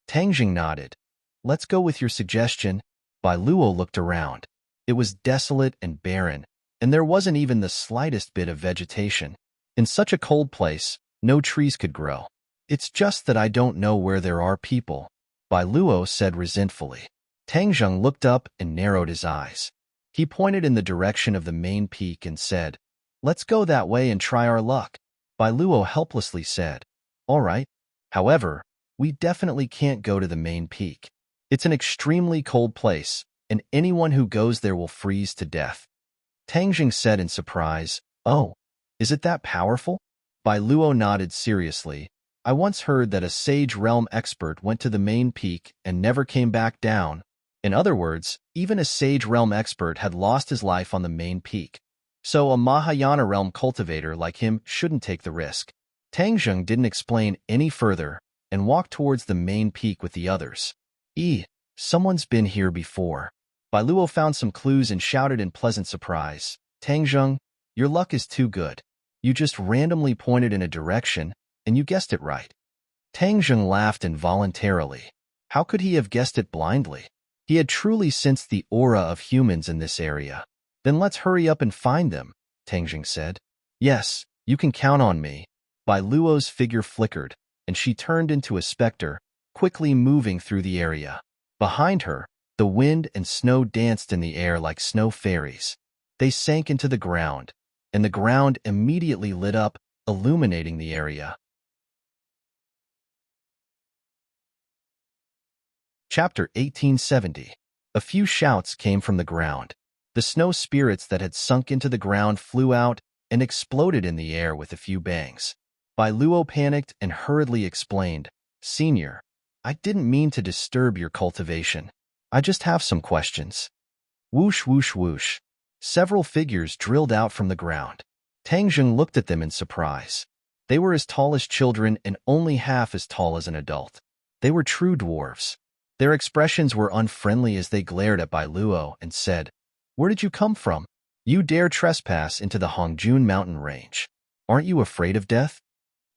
A: Tang Zheng nodded. "Let's go with your suggestion." Bai Luo looked around. It was desolate and barren, and there wasn't even the slightest bit of vegetation. In such a cold place, no trees could grow. "It's just that I don't know where there are people," Bai Luo said resentfully. Tang Zheng looked up and narrowed his eyes. He pointed in the direction of the main peak and said, "Let's go that way and try our luck." Bai Luo helplessly said, "All right. However, we definitely can't go to the main peak. It's an extremely cold place, and anyone who goes there will freeze to death." Tang Zheng said in surprise, "Oh, is it that powerful?" Bai Luo nodded seriously. "I once heard that a sage realm expert went to the main peak and never came back down. In other words, even a sage realm expert had lost his life on the main peak. So a Mahayana realm cultivator like him shouldn't take the risk." Tang Zheng didn't explain any further and walked towards the main peak with the others. Someone's been here before." Bai Luo found some clues and shouted in pleasant surprise, "Tang Zheng, your luck is too good. You just randomly pointed in a direction, and you guessed it right." Tang Zheng laughed involuntarily. How could he have guessed it blindly? He had truly sensed the aura of humans in this area. "Then let's hurry up and find them," Tang Zheng said. "Yes, you can count on me." Bai Luo's figure flickered, and she turned into a specter, quickly moving through the area. Behind her, the wind and snow danced in the air like snow fairies. They sank into the ground, and the ground immediately lit up, illuminating the area. Chapter 1870. A few shouts came from the ground. The snow spirits that had sunk into the ground flew out and exploded in the air with a few bangs. Bai Luo panicked and hurriedly explained, "Senior, I didn't mean to disturb your cultivation. I just have some questions." Whoosh, whoosh, whoosh. Several figures drilled out from the ground. Tang Zheng looked at them in surprise. They were as tall as children and only half as tall as an adult. They were true dwarves. Their expressions were unfriendly as they glared at Bai Luo and said, "Where did you come from? You dare trespass into the Hongjun mountain range. Aren't you afraid of death?"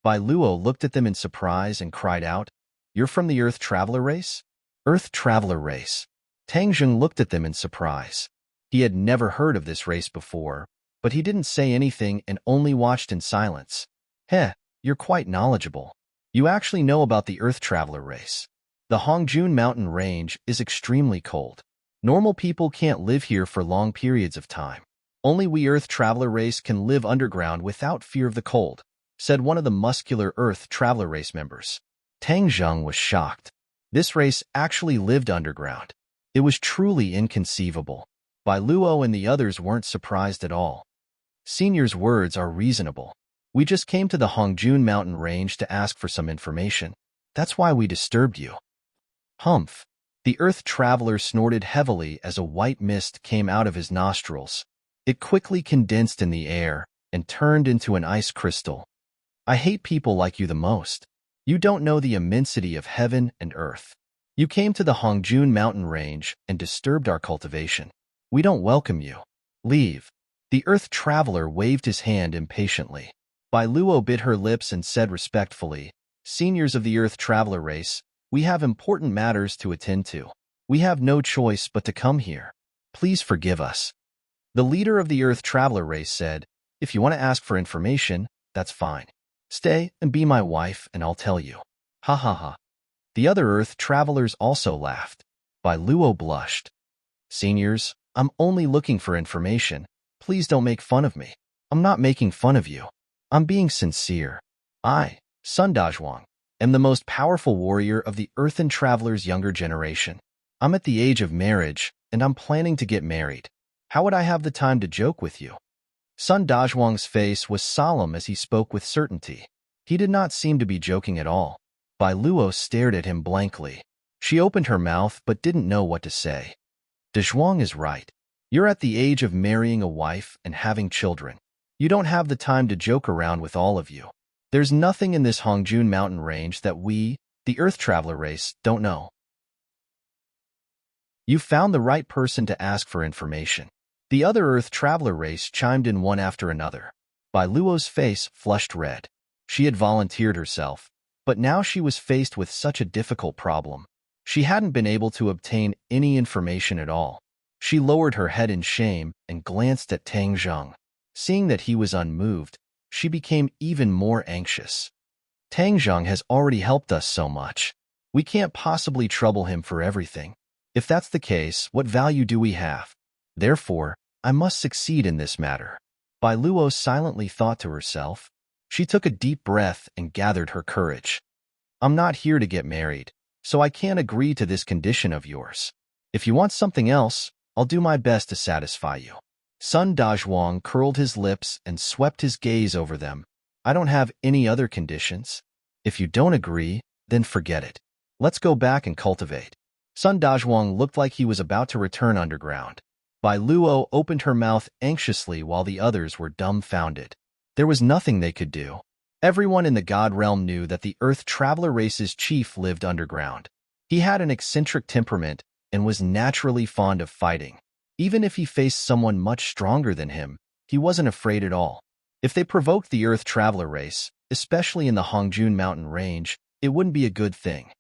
A: Bai Luo looked at them in surprise and cried out, "You're from the Earth Traveler race?" Earth Traveler race. Tang Zheng looked at them in surprise. He had never heard of this race before, but he didn't say anything and only watched in silence. "Heh, you're quite knowledgeable. You actually know about the Earth Traveler race. The Hongjun mountain range is extremely cold. Normal people can't live here for long periods of time. Only we Earth Traveler race can live underground without fear of the cold," said one of the muscular Earth Traveler race members. Tang Zheng was shocked. This race actually lived underground. It was truly inconceivable. Bai Luo and the others weren't surprised at all. "Senior's words are reasonable. We just came to the Hongjun mountain range to ask for some information. That's why we disturbed you." Humph. The Earth Traveler snorted heavily as a white mist came out of his nostrils. It quickly condensed in the air and turned into an ice crystal. "I hate people like you the most. You don't know the immensity of heaven and earth. You came to the Hongjun mountain range and disturbed our cultivation. We don't welcome you. Leave." The Earth Traveler waved his hand impatiently. Bai Luo bit her lips and said respectfully, "Seniors of the Earth Traveler race, we have important matters to attend to. We have no choice but to come here. Please forgive us." The leader of the Earth Traveler race said, "If you want to ask for information, that's fine. Stay and be my wife and I'll tell you." Ha ha ha. The other Earth Travelers also laughed. Bai Luo blushed. "Seniors, I'm only looking for information. Please don't make fun of me. I'm not making fun of you. I'm being sincere. I, Sun Dazhuang, am the most powerful warrior of the Earthen Traveler's younger generation. I'm at the age of marriage, and I'm planning to get married. How would I have the time to joke with you?" Sun Dazhuang's face was solemn as he spoke with certainty. He did not seem to be joking at all. Bai Luo stared at him blankly. She opened her mouth but didn't know what to say. "Dazhuang is right. You're at the age of marrying a wife and having children. You don't have the time to joke around with all of you. There's nothing in this Hongjun mountain range that we, the Earth Traveler race, don't know. You found the right person to ask for information." The other Earth Traveler race chimed in one after another. Bai Luo's face flushed red. She had volunteered herself, but now she was faced with such a difficult problem. She hadn't been able to obtain any information at all. She lowered her head in shame and glanced at Tang Zheng. Seeing that he was unmoved, she became even more anxious. "Tang Zheng has already helped us so much. We can't possibly trouble him for everything. If that's the case, what value do we have? Therefore, I must succeed in this matter." Bai Luo silently thought to herself. She took a deep breath and gathered her courage. "I'm not here to get married, so I can't agree to this condition of yours. If you want something else, I'll do my best to satisfy you." Sun Dazhuang curled his lips and swept his gaze over them. "I don't have any other conditions. If you don't agree, then forget it. Let's go back and cultivate." Sun Dazhuang looked like he was about to return underground. Bai Luo opened her mouth anxiously while the others were dumbfounded. There was nothing they could do. Everyone in the God Realm knew that the Earth Traveler race's chief lived underground. He had an eccentric temperament and was naturally fond of fighting. Even if he faced someone much stronger than him, he wasn't afraid at all. If they provoked the Earth Traveler race, especially in the Hongjun mountain range, it wouldn't be a good thing.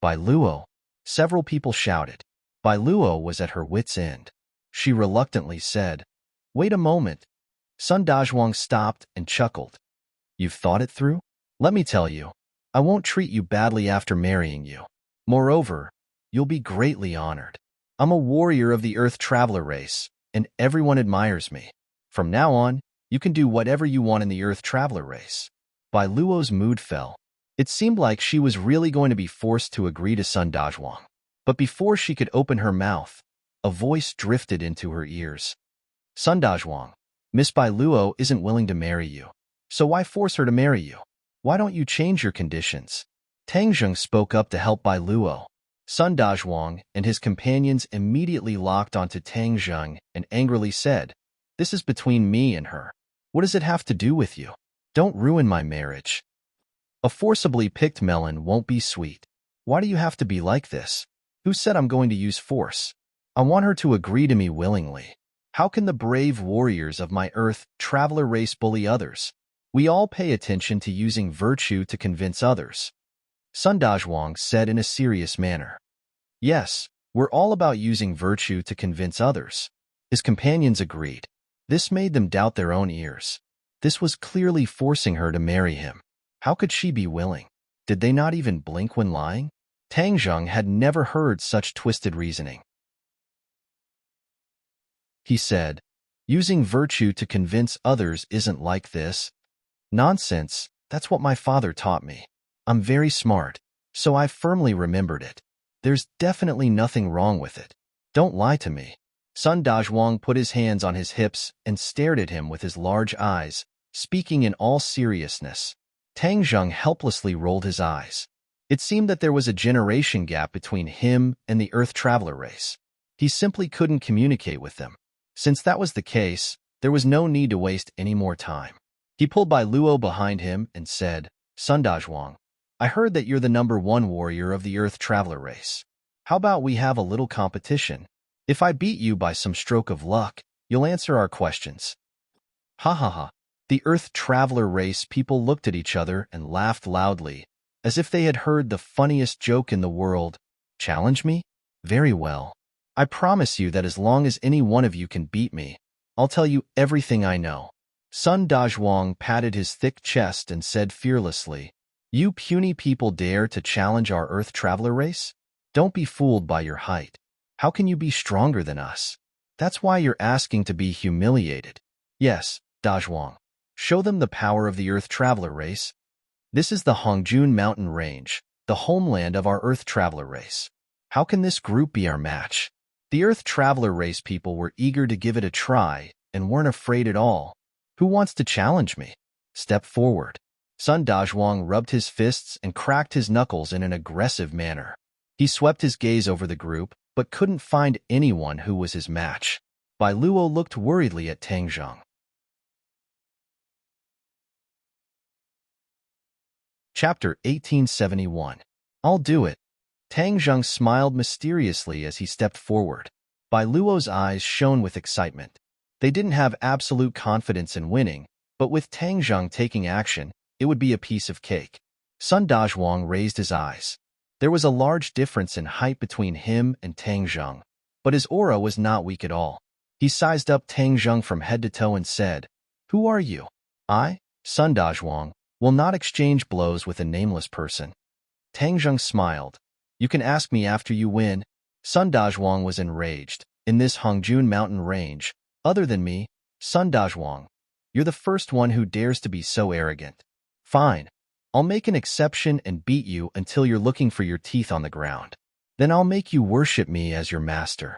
A: "Bai Luo!" Several people shouted. Bai Luo was at her wit's end. She reluctantly said, "Wait a moment." Sun Dazhuang stopped and chuckled. "You've thought it through? Let me tell you, I won't treat you badly after marrying you. Moreover, you'll be greatly honored. I'm a warrior of the Earth Traveler race, and everyone admires me. From now on, you can do whatever you want in the Earth Traveler race." Bai Luo's mood fell. It seemed like she was really going to be forced to agree to Sun Dazhuang. But before she could open her mouth, a voice drifted into her ears. Sun Dazhuang, Miss Bai Luo isn't willing to marry you. So why force her to marry you? Why don't you change your conditions? Tang Zheng spoke up to help Bai Luo. Sun Dazhuang and his companions immediately locked onto Tang Zheng and angrily said, "This is between me and her. What does it have to do with you? Don't ruin my marriage. A forcibly picked melon won't be sweet. Why do you have to be like this? Who said I'm going to use force? I want her to agree to me willingly. How can the brave warriors of my Earth traveler race bully others? We all pay attention to using virtue to convince others." Sun Dazhuang said in a serious manner. "Yes, we're all about using virtue to convince others." His companions agreed. This made them doubt their own ears. This was clearly forcing her to marry him. How could she be willing? Did they not even blink when lying? Tang Zheng had never heard such twisted reasoning. He said, "Using virtue to convince others isn't like this." "Nonsense, that's what my father taught me. I'm very smart, so I firmly remembered it. There's definitely nothing wrong with it. Don't lie to me." Sun Dazhuang put his hands on his hips and stared at him with his large eyes, speaking in all seriousness. Tang Zheng helplessly rolled his eyes. It seemed that there was a generation gap between him and the Earth traveler race. He simply couldn't communicate with them. Since that was the case, there was no need to waste any more time. He pulled Bai Luo behind him and said, "Sun Dazhuang, I heard that you're the #1 warrior of the Earth traveler race. How about we have a little competition? If I beat you by some stroke of luck, you'll answer our questions." Ha ha ha. The Earth traveler race people looked at each other and laughed loudly, as if they had heard the funniest joke in the world. "Challenge me? Very well. I promise you that as long as any one of you can beat me, I'll tell you everything I know." Sun Dazhuang patted his thick chest and said fearlessly, "You puny people dare to challenge our Earth traveler race? Don't be fooled by your height. How can you be stronger than us? That's why you're asking to be humiliated. Yes, Dazhuang, show them the power of the Earth traveler race. This is the Hongjun mountain range, the homeland of our Earth traveler race. How can this group be our match?" The Earth traveler race people were eager to give it a try and weren't afraid at all. "Who wants to challenge me? Step forward." Sun Dazhuang rubbed his fists and cracked his knuckles in an aggressive manner. He swept his gaze over the group, but couldn't find anyone who was his match. Bai Luo looked worriedly at Tang Zheng. Chapter 1871. I'll do it. Tang Zheng smiled mysteriously as he stepped forward. Bai Luo's eyes shone with excitement. They didn't have absolute confidence in winning, but with Tang Zheng taking action, it would be a piece of cake. Sun Dazhuang raised his eyes. There was a large difference in height between him and Tang Zheng, but his aura was not weak at all. He sized up Tang Zheng from head to toe and said, "Who are you?" "I, Sun Dazhuang, will not exchange blows with a nameless person." Tang Zheng smiled. "You can ask me after you win." Sun Dazhuang was enraged. "In this Hongjun mountain range, other than me, Sun Dazhuang, you're the first one who dares to be so arrogant. Fine. I'll make an exception and beat you until you're looking for your teeth on the ground. Then I'll make you worship me as your master."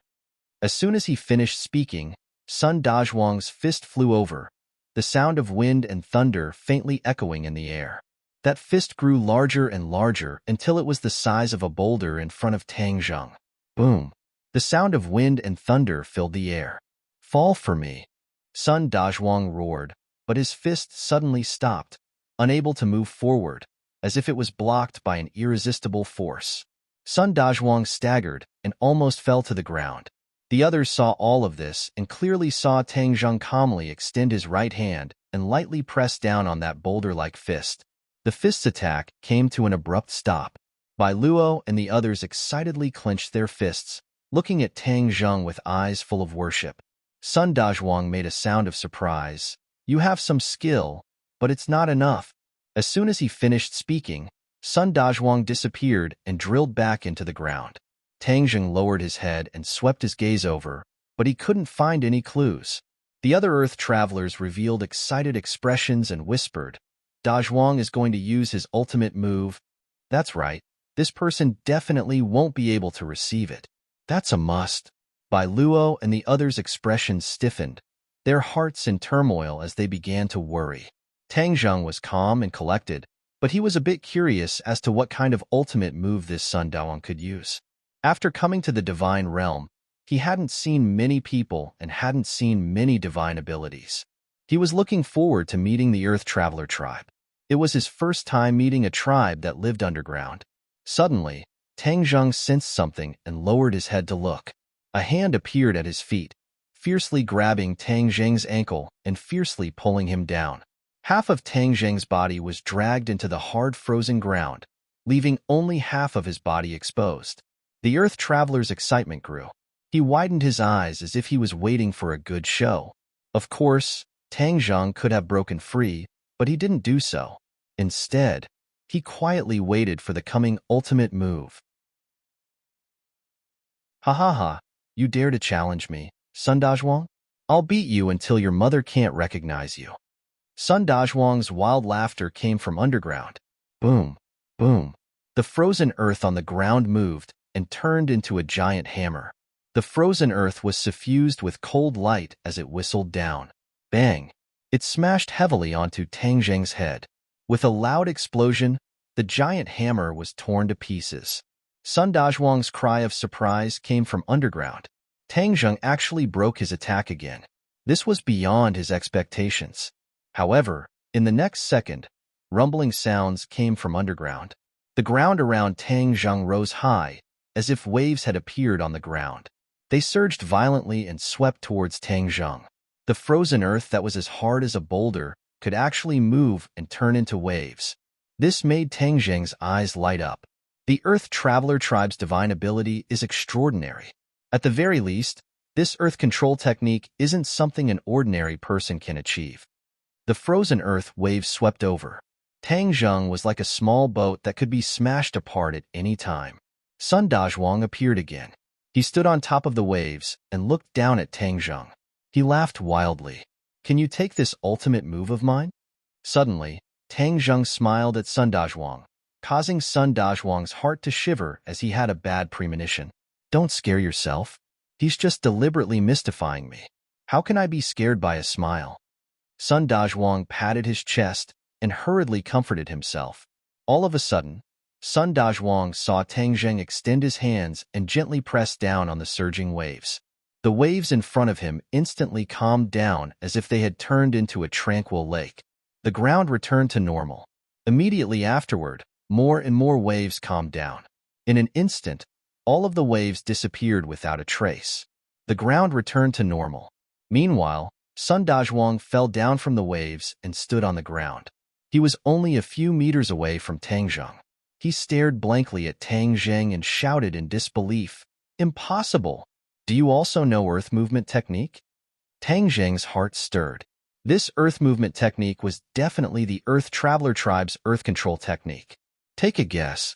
A: As soon as he finished speaking, Sun Dazhuang's fist flew over, the sound of wind and thunder faintly echoing in the air. That fist grew larger and larger until it was the size of a boulder in front of Tang Zheng. Boom! The sound of wind and thunder filled the air. "Fall for me!" Sun Dazhuang roared, but his fist suddenly stopped, unable to move forward, as if it was blocked by an irresistible force. Sun Dazhuang staggered and almost fell to the ground. The others saw all of this and clearly saw Tang Zheng calmly extend his right hand and lightly press down on that boulder-like fist. The fist's attack came to an abrupt stop. Bai Luo and the others excitedly clenched their fists, looking at Tang Zheng with eyes full of worship. Sun Dazhuang made a sound of surprise. "You have some skill, but it's not enough." As soon as he finished speaking, Sun Dazhuang disappeared and drilled back into the ground. Tang Zheng lowered his head and swept his gaze over, but he couldn't find any clues. The other Earth travelers revealed excited expressions and whispered, "Dazhuang is going to use his ultimate move. That's right, this person definitely won't be able to receive it. That's a must." By Luo and the others' expressions stiffened, their hearts in turmoil as they began to worry. Tang Zheng was calm and collected, but he was a bit curious as to what kind of ultimate move this Sun Daowang could use. After coming to the divine realm, he hadn't seen many people and hadn't seen many divine abilities. He was looking forward to meeting the Earth Traveler tribe. It was his first time meeting a tribe that lived underground. Suddenly, Tang Zheng sensed something and lowered his head to look. A hand appeared at his feet, fiercely grabbing Tang Zheng's ankle and fiercely pulling him down. Half of Tang Zheng's body was dragged into the hard frozen ground, leaving only half of his body exposed. The Earth Traveler's excitement grew. He widened his eyes as if he was waiting for a good show. Of course, Tang Zheng could have broken free, but he didn't do so. Instead, he quietly waited for the coming ultimate move. Ha ha ha, you dare to challenge me, Sun Dazhuang? I'll beat you until your mother can't recognize you. Sun Dazhuang's wild laughter came from underground. Boom, boom. The frozen earth on the ground moved and turned into a giant hammer. The frozen earth was suffused with cold light as it whistled down. Bang! It smashed heavily onto Tang Zheng's head. With a loud explosion, the giant hammer was torn to pieces. Sun Dazhuang's cry of surprise came from underground. Tang Zheng actually broke his attack again. This was beyond his expectations. However, in the next second, rumbling sounds came from underground. The ground around Tang Zheng rose high, as if waves had appeared on the ground. They surged violently and swept towards Tang Zheng. The frozen earth that was as hard as a boulder could actually move and turn into waves. This made Tang Zheng's eyes light up. The Earth Traveler tribe's divine ability is extraordinary. At the very least, this earth control technique isn't something an ordinary person can achieve. The frozen earth waves swept over. Tang Zheng was like a small boat that could be smashed apart at any time. Sun Dazhuang appeared again. He stood on top of the waves and looked down at Tang Zheng. He laughed wildly. Can you take this ultimate move of mine? Suddenly, Tang Zheng smiled at Sun Dazhuang, causing Sun Dazhuang's heart to shiver as he had a bad premonition. Don't scare yourself. He's just deliberately mystifying me. How can I be scared by a smile? Sun Dazhuang patted his chest and hurriedly comforted himself. All of a sudden, Sun Dazhuang saw Tang Zheng extend his hands and gently press down on the surging waves. The waves in front of him instantly calmed down as if they had turned into a tranquil lake. The ground returned to normal. Immediately afterward, more and more waves calmed down. In an instant, all of the waves disappeared without a trace. The ground returned to normal. Meanwhile, Sun Dazhuang fell down from the waves and stood on the ground. He was only a few meters away from Tang Zheng. He stared blankly at Tang Zheng and shouted in disbelief, "Impossible! Do you also know earth movement technique?" Tang Zheng's heart stirred. This earth movement technique was definitely the Earth Traveler tribe's earth control technique. Take a guess.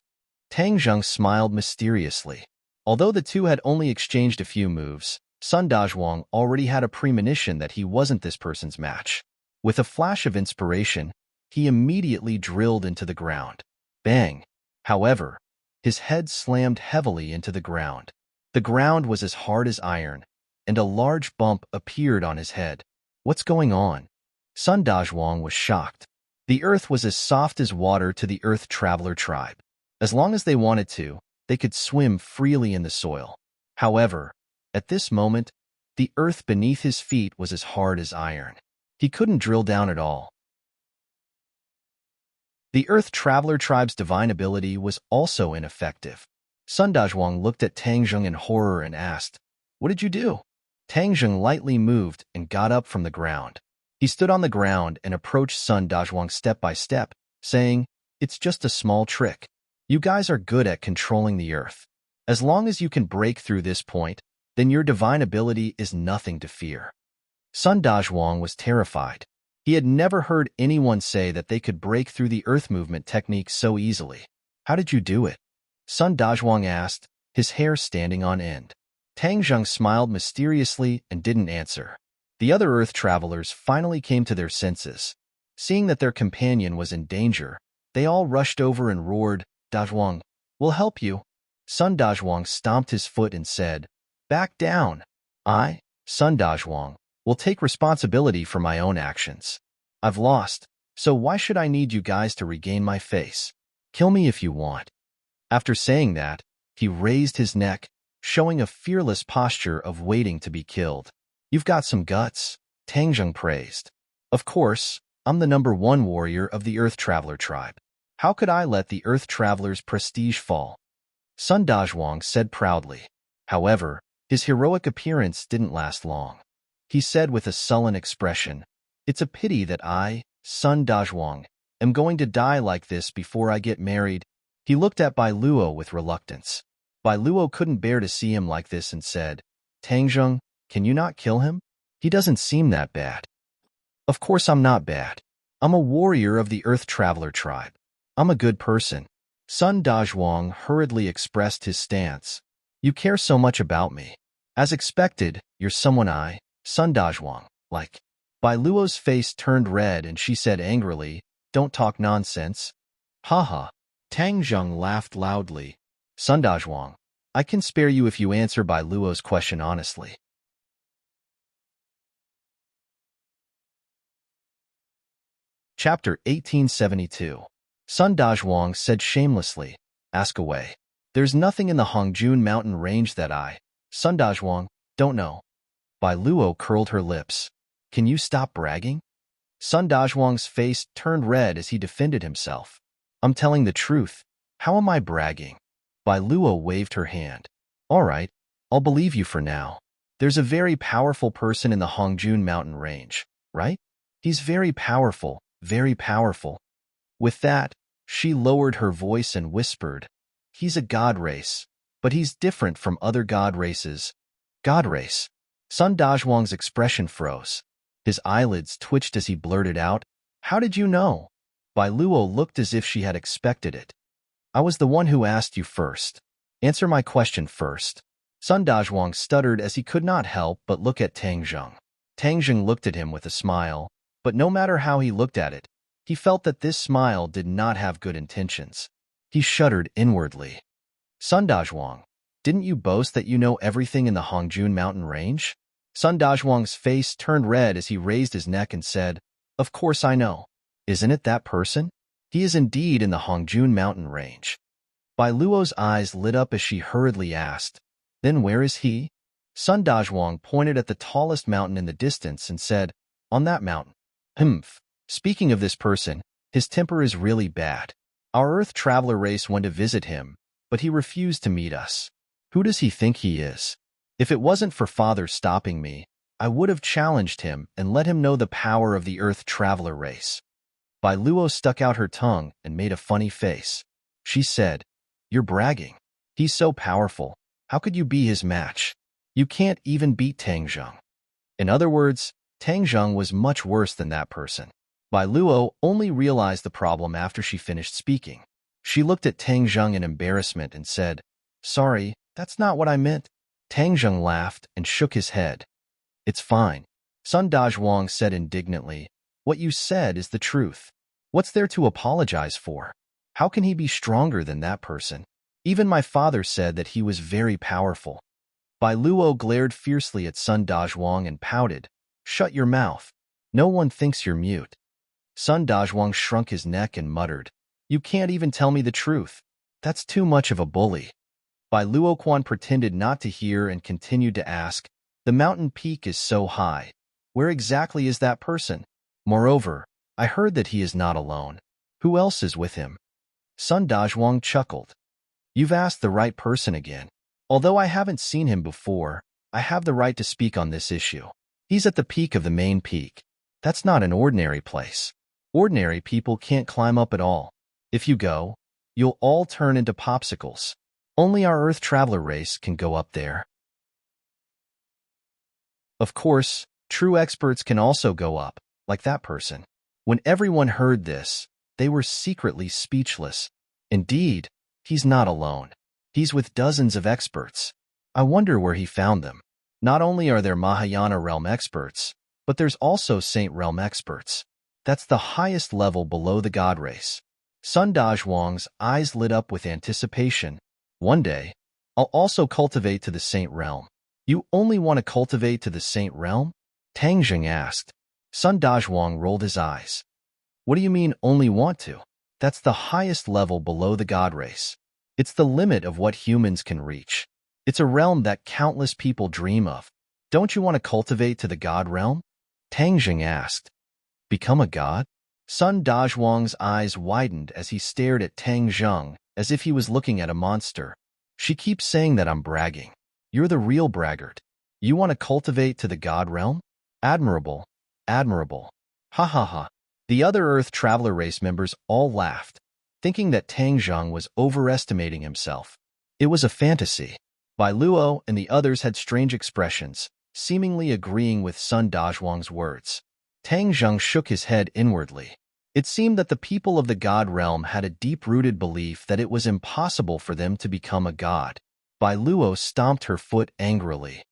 A: Tang Zheng smiled mysteriously. Although the two had only exchanged a few moves, Sun Dazhuang already had a premonition that he wasn't this person's match. With a flash of inspiration, he immediately drilled into the ground. Bang! However, his head slammed heavily into the ground. The ground was as hard as iron, and a large bump appeared on his head. What's going on? Sun Dazhuang was shocked. The earth was as soft as water to the Earth Traveler tribe. As long as they wanted to, they could swim freely in the soil. However, at this moment, the earth beneath his feet was as hard as iron. He couldn't drill down at all. The Earth Traveler tribe's divine ability was also ineffective. Sun Dazhuang looked at Tang Zheng in horror and asked, "What did you do?" Tang Zheng lightly moved and got up from the ground. He stood on the ground and approached Sun Dazhuang step by step, saying, "It's just a small trick. You guys are good at controlling the earth. As long as you can break through this point, then your divine ability is nothing to fear." Sun Dazhuang was terrified. He had never heard anyone say that they could break through the earth movement technique so easily. "How did you do it?" Sun Dazhuang asked, his hair standing on end. Tang Zheng smiled mysteriously and didn't answer. The other Earth Travelers finally came to their senses. Seeing that their companion was in danger, they all rushed over and roared, "Dazhuang, we'll help you." Sun Dazhuang stomped his foot and said, Back down. I, Sun Dazhuang, will take responsibility for my own actions. I've lost, so why should I need you guys to regain my face? Kill me if you want. After saying that, he raised his neck, showing a fearless posture of waiting to be killed. You've got some guts, Tangjung praised. Of course, I'm the #1 warrior of the Earth Traveler tribe. How could I let the Earth Traveler's prestige fall? Sun Dazhuang said proudly. However, his heroic appearance didn't last long. He said with a sullen expression, "It's a pity that I, Sun Dazhuang, am going to die like this before I get married." He looked at Bai Luo with reluctance. Bai Luo couldn't bear to see him like this and said, "Tangjung, can you not kill him? He doesn't seem that bad." "Of course I'm not bad. I'm a warrior of the Earth Traveler tribe. I'm a good person." Sun Dazhuang hurriedly expressed his stance. "You care so much about me. As expected, you're someone I, Sun Dazhuang, like." Bai Luo's face turned red and she said angrily, "Don't talk nonsense." "Haha." Tangjung laughed loudly. "Sun Dazhuang, I can spare you if you answer Bai Luo's question honestly." Chapter 1872. Sun Dazhuang said shamelessly, "Ask away. There's nothing in the Hongjun mountain range that I, Sun Dazhuang, don't know." Bai Luo curled her lips. "Can you stop bragging?" Sun Dazhuang's face turned red as he defended himself. "I'm telling the truth. How am I bragging?" Bai Luo waved her hand. "All right, I'll believe you for now. There's a very powerful person in the Hongjun mountain range, right? He's very powerful, very powerful." With that, she lowered her voice and whispered, "He's a god race, but he's different from other god races." God race? Sun Dazhuang's expression froze. His eyelids twitched as he blurted out, "How did you know?" Bai Luo looked as if she had expected it. "I was the one who asked you first. Answer my question first." Sun Dazhuang stuttered as he could not help but look at Tangjung. Tangjung looked at him with a smile, but no matter how he looked at it, he felt that this smile did not have good intentions. He shuddered inwardly. "Sun Dazhuang, didn't you boast that you know everything in the Hongjun mountain range?" Sun Dazhuang's face turned red as he raised his neck and said, "Of course I know. Isn't it that person? He is indeed in the Hongjun mountain range." Bai Luo's eyes lit up as she hurriedly asked, "Then where is he?" Sun Dazhuang pointed at the tallest mountain in the distance and said, "On that mountain." "Humph. Speaking of this person, his temper is really bad. Our Earth Traveler race went to visit him, but he refused to meet us. Who does he think he is? If it wasn't for Father stopping me, I would have challenged him and let him know the power of the Earth Traveler race." Bai Luo stuck out her tongue and made a funny face. She said, "You're bragging. He's so powerful. How could you be his match? You can't even beat Tangjung." In other words, Tangjung was much worse than that person. Bai Luo only realized the problem after she finished speaking. She looked at Tangjung in embarrassment and said, "Sorry, that's not what I meant." Tangjung laughed and shook his head. "It's fine." Sun Dazhuang said indignantly, "What you said is the truth. What's there to apologize for? How can he be stronger than that person? Even my father said that he was very powerful." Bai Luo glared fiercely at Sun Dazhuang and pouted, "Shut your mouth. No one thinks you're mute." Sun Dazhuang shrunk his neck and muttered, "You can't even tell me the truth. That's too much of a bully." Bai Luoquan pretended not to hear and continued to ask, "The mountain peak is so high. Where exactly is that person? Moreover, I heard that he is not alone. Who else is with him?" Sun Dazhuang chuckled. "You've asked the right person again. Although I haven't seen him before, I have the right to speak on this issue. He's at the peak of the main peak. That's not an ordinary place. Ordinary people can't climb up at all. If you go, you'll all turn into popsicles. Only our Earth Traveler race can go up there." Of course, true experts can also go up, like that person. When everyone heard this, they were secretly speechless. Indeed, he's not alone. He's with dozens of experts. I wonder where he found them. Not only are there Mahayana realm experts, but there's also Saint realm experts. That's the highest level below the god race. Sun Dazhuang's eyes lit up with anticipation. One day, I'll also cultivate to the Saint realm. You only want to cultivate to the Saint Realm? Tang Jing asked. Sun Dazhuang rolled his eyes. What do you mean only want to? That's the highest level below the god race. It's the limit of what humans can reach. It's a realm that countless people dream of. Don't you want to cultivate to the god realm? Tang Jing asked. Become a god? Sun Dazhuang's eyes widened as he stared at Tang Zheng as if he was looking at a monster. She keeps saying that I'm bragging. You're the real braggart. You want to cultivate to the god realm? Admirable. Admirable. Ha ha ha. The other Earth Traveler race members all laughed, thinking that Tang Zheng was overestimating himself. It was a fantasy. Bai Luo and the others had strange expressions, seemingly agreeing with Sun Dazhuang's words. Tang Zheng shook his head inwardly. It seemed that the people of the god realm had a deep-rooted belief that it was impossible for them to become a god. Bai Luo stomped her foot angrily.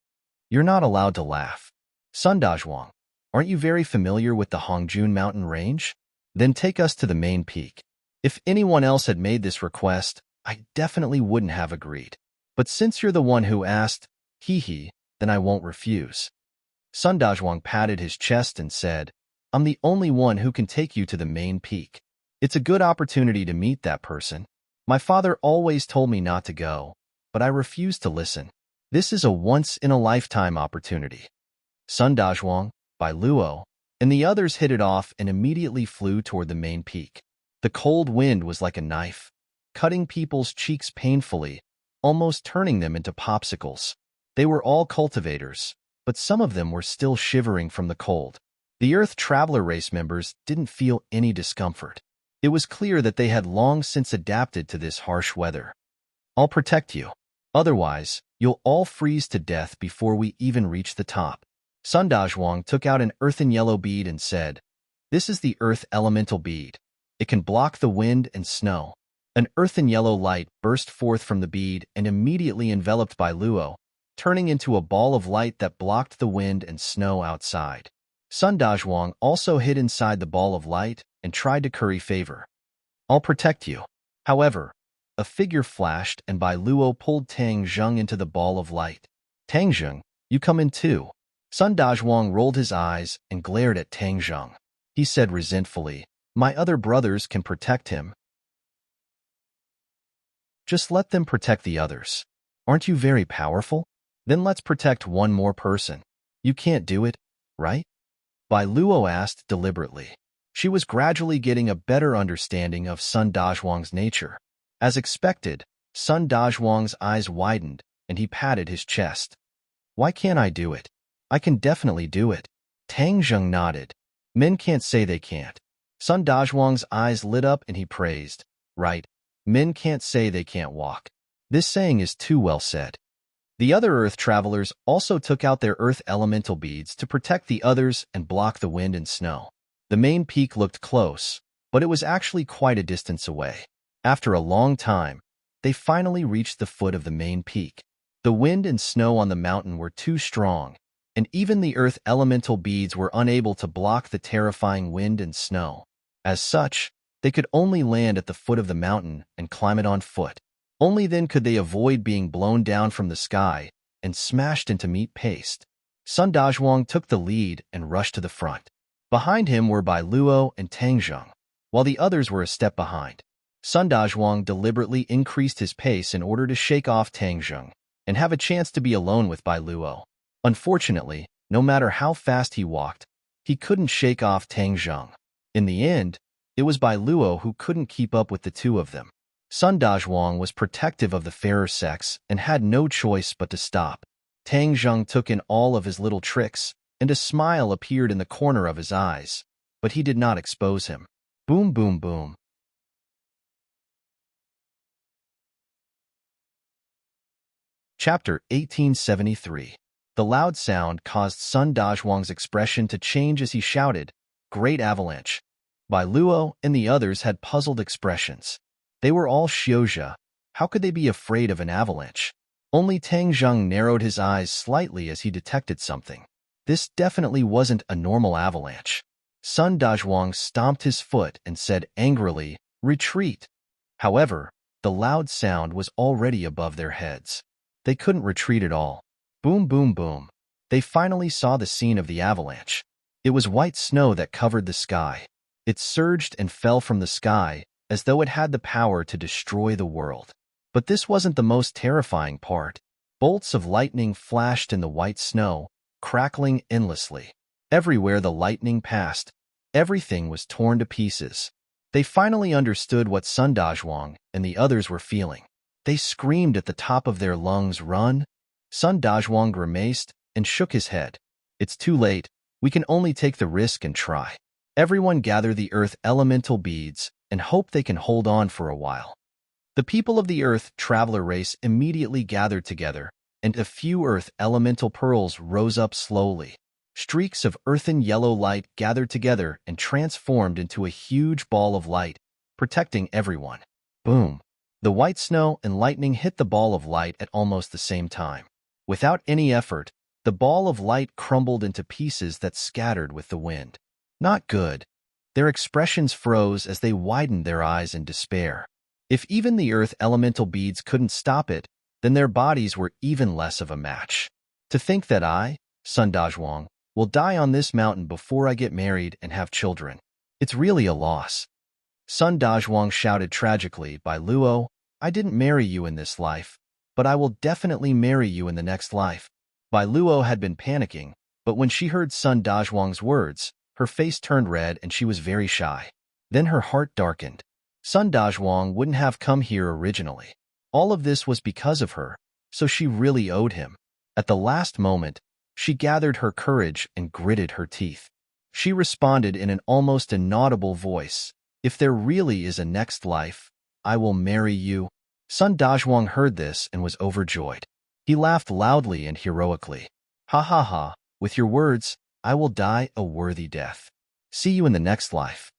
A: You're not allowed to laugh. Sun Dazhuang, aren't you very familiar with the Hongjun mountain range? Then take us to the main peak. If anyone else had made this request, I definitely wouldn't have agreed. But since you're the one who asked, hee, then I won't refuse. Sun Dazhuang patted his chest and said, I'm the only one who can take you to the main peak. It's a good opportunity to meet that person. My father always told me not to go, but I refused to listen. This is a once-in-a-lifetime opportunity. Sun Dazhuang, Bai Luo, and the others hit it off and immediately flew toward the main peak. The cold wind was like a knife, cutting people's cheeks painfully, almost turning them into popsicles. They were all cultivators, but some of them were still shivering from the cold. The Earth Traveler race members didn't feel any discomfort. It was clear that they had long since adapted to this harsh weather. I'll protect you. Otherwise, you'll all freeze to death before we even reach the top. Sun Dazhuang took out an earthen yellow bead and said, This is the earth elemental bead. It can block the wind and snow. An earthen yellow light burst forth from the bead and immediately enveloped Bai Luo, turning into a ball of light that blocked the wind and snow outside. Sun Dazhuang also hid inside the ball of light and tried to curry favor. I'll protect you. However, a figure flashed and Bai Luo pulled Tang Zheng into the ball of light. Tang Zheng, you come in too. Sun Dazhuang rolled his eyes and glared at Tang Zheng. He said resentfully, My other brothers can protect him. Just let them protect the others. Aren't you very powerful? Then let's protect one more person. You can't do it, right? Bai Luo asked deliberately. She was gradually getting a better understanding of Sun Dazhuang's nature. As expected, Sun Dazhuang's eyes widened and he patted his chest. Why can't I do it? I can definitely do it. Tang Zheng nodded. Men can't say they can't. Sun Dazhuang's eyes lit up and he praised. Right, men can't say they can't walk. This saying is too well said. The other Earth Travelers also took out their Earth Elemental beads to protect the others and block the wind and snow. The main peak looked close, but it was actually quite a distance away. After a long time, they finally reached the foot of the main peak. The wind and snow on the mountain were too strong, and even the Earth Elemental beads were unable to block the terrifying wind and snow. As such, they could only land at the foot of the mountain and climb it on foot. Only then could they avoid being blown down from the sky and smashed into meat paste. Sun Dazhuang took the lead and rushed to the front. Behind him were Bai Luo and Tang Zheng, while the others were a step behind. Sun Dazhuang deliberately increased his pace in order to shake off Tang Zheng and have a chance to be alone with Bai Luo. Unfortunately, no matter how fast he walked, he couldn't shake off Tang Zheng. In the end, it was Bai Luo who couldn't keep up with the two of them. Sun Dazhuang was protective of the fairer sex and had no choice but to stop. Tang Zheng took in all of his little tricks, and a smile appeared in the corner of his eyes, but he did not expose him. Boom, boom, boom. Chapter 1873. The loud sound caused Sun Dazhuang's expression to change as he shouted, Great avalanche! Bai Luo and the others had puzzled expressions. They were all Xiuzhe. How could they be afraid of an avalanche? Only Tang Zheng narrowed his eyes slightly as he detected something. This definitely wasn't a normal avalanche. Sun Dazhuang stomped his foot and said angrily, Retreat! However, the loud sound was already above their heads. They couldn't retreat at all. Boom, boom, boom. They finally saw the scene of the avalanche. It was white snow that covered the sky. It surged and fell from the sky as though it had the power to destroy the world. But this wasn't the most terrifying part. Bolts of lightning flashed in the white snow, crackling endlessly. Everywhere the lightning passed, everything was torn to pieces. They finally understood what Sun Dazhuang and the others were feeling. They screamed at the top of their lungs, "Run!" Sun Dazhuang grimaced and shook his head. "It's too late. We can only take the risk and try." Everyone gather the earth elemental beads and hope they can hold on for a while. The people of the earth traveler race immediately gathered together, and a few earth elemental pearls rose up slowly. Streaks of earthen yellow light gathered together and transformed into a huge ball of light, protecting everyone. Boom! The white snow and lightning hit the ball of light at almost the same time. Without any effort, the ball of light crumbled into pieces that scattered with the wind. Not good. Their expressions froze as they widened their eyes in despair. If even the earth elemental beads couldn't stop it, then their bodies were even less of a match. To think that I, Sun Dazhuang, will die on this mountain before I get married and have children. It's really a loss. Sun Dazhuang shouted tragically, "By Luo, I didn't marry you in this life, but I will definitely marry you in the next life." Bai Luo had been panicking, but when she heard Sun Dazhuang's words, her face turned red and she was very shy. Then her heart darkened. Sun Dazhuang wouldn't have come here originally. All of this was because of her, so she really owed him. At the last moment, she gathered her courage and gritted her teeth. She responded in an almost inaudible voice, "If there really is a next life, I will marry you." Sun Dazhuang heard this and was overjoyed. He laughed loudly and heroically. "Ha ha ha, with your words, I will die a worthy death. See you in the next life."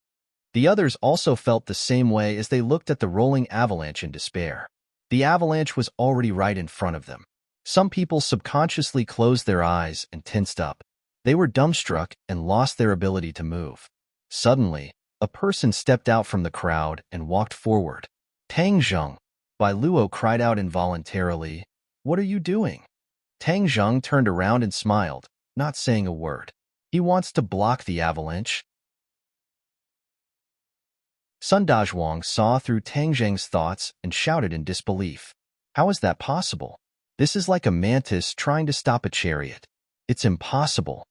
A: The others also felt the same way as they looked at the rolling avalanche in despair. The avalanche was already right in front of them. Some people subconsciously closed their eyes and tensed up. They were dumbstruck and lost their ability to move. Suddenly, a person stepped out from the crowd and walked forward. "Tang Zheng!" Bai Luo cried out involuntarily, "What are you doing?" Tang Zheng turned around and smiled, not saying a word. "He wants to block the avalanche." Sun Dazhuang saw through Tang Zheng's thoughts and shouted in disbelief. "How is that possible? This is like a mantis trying to stop a chariot. It's impossible."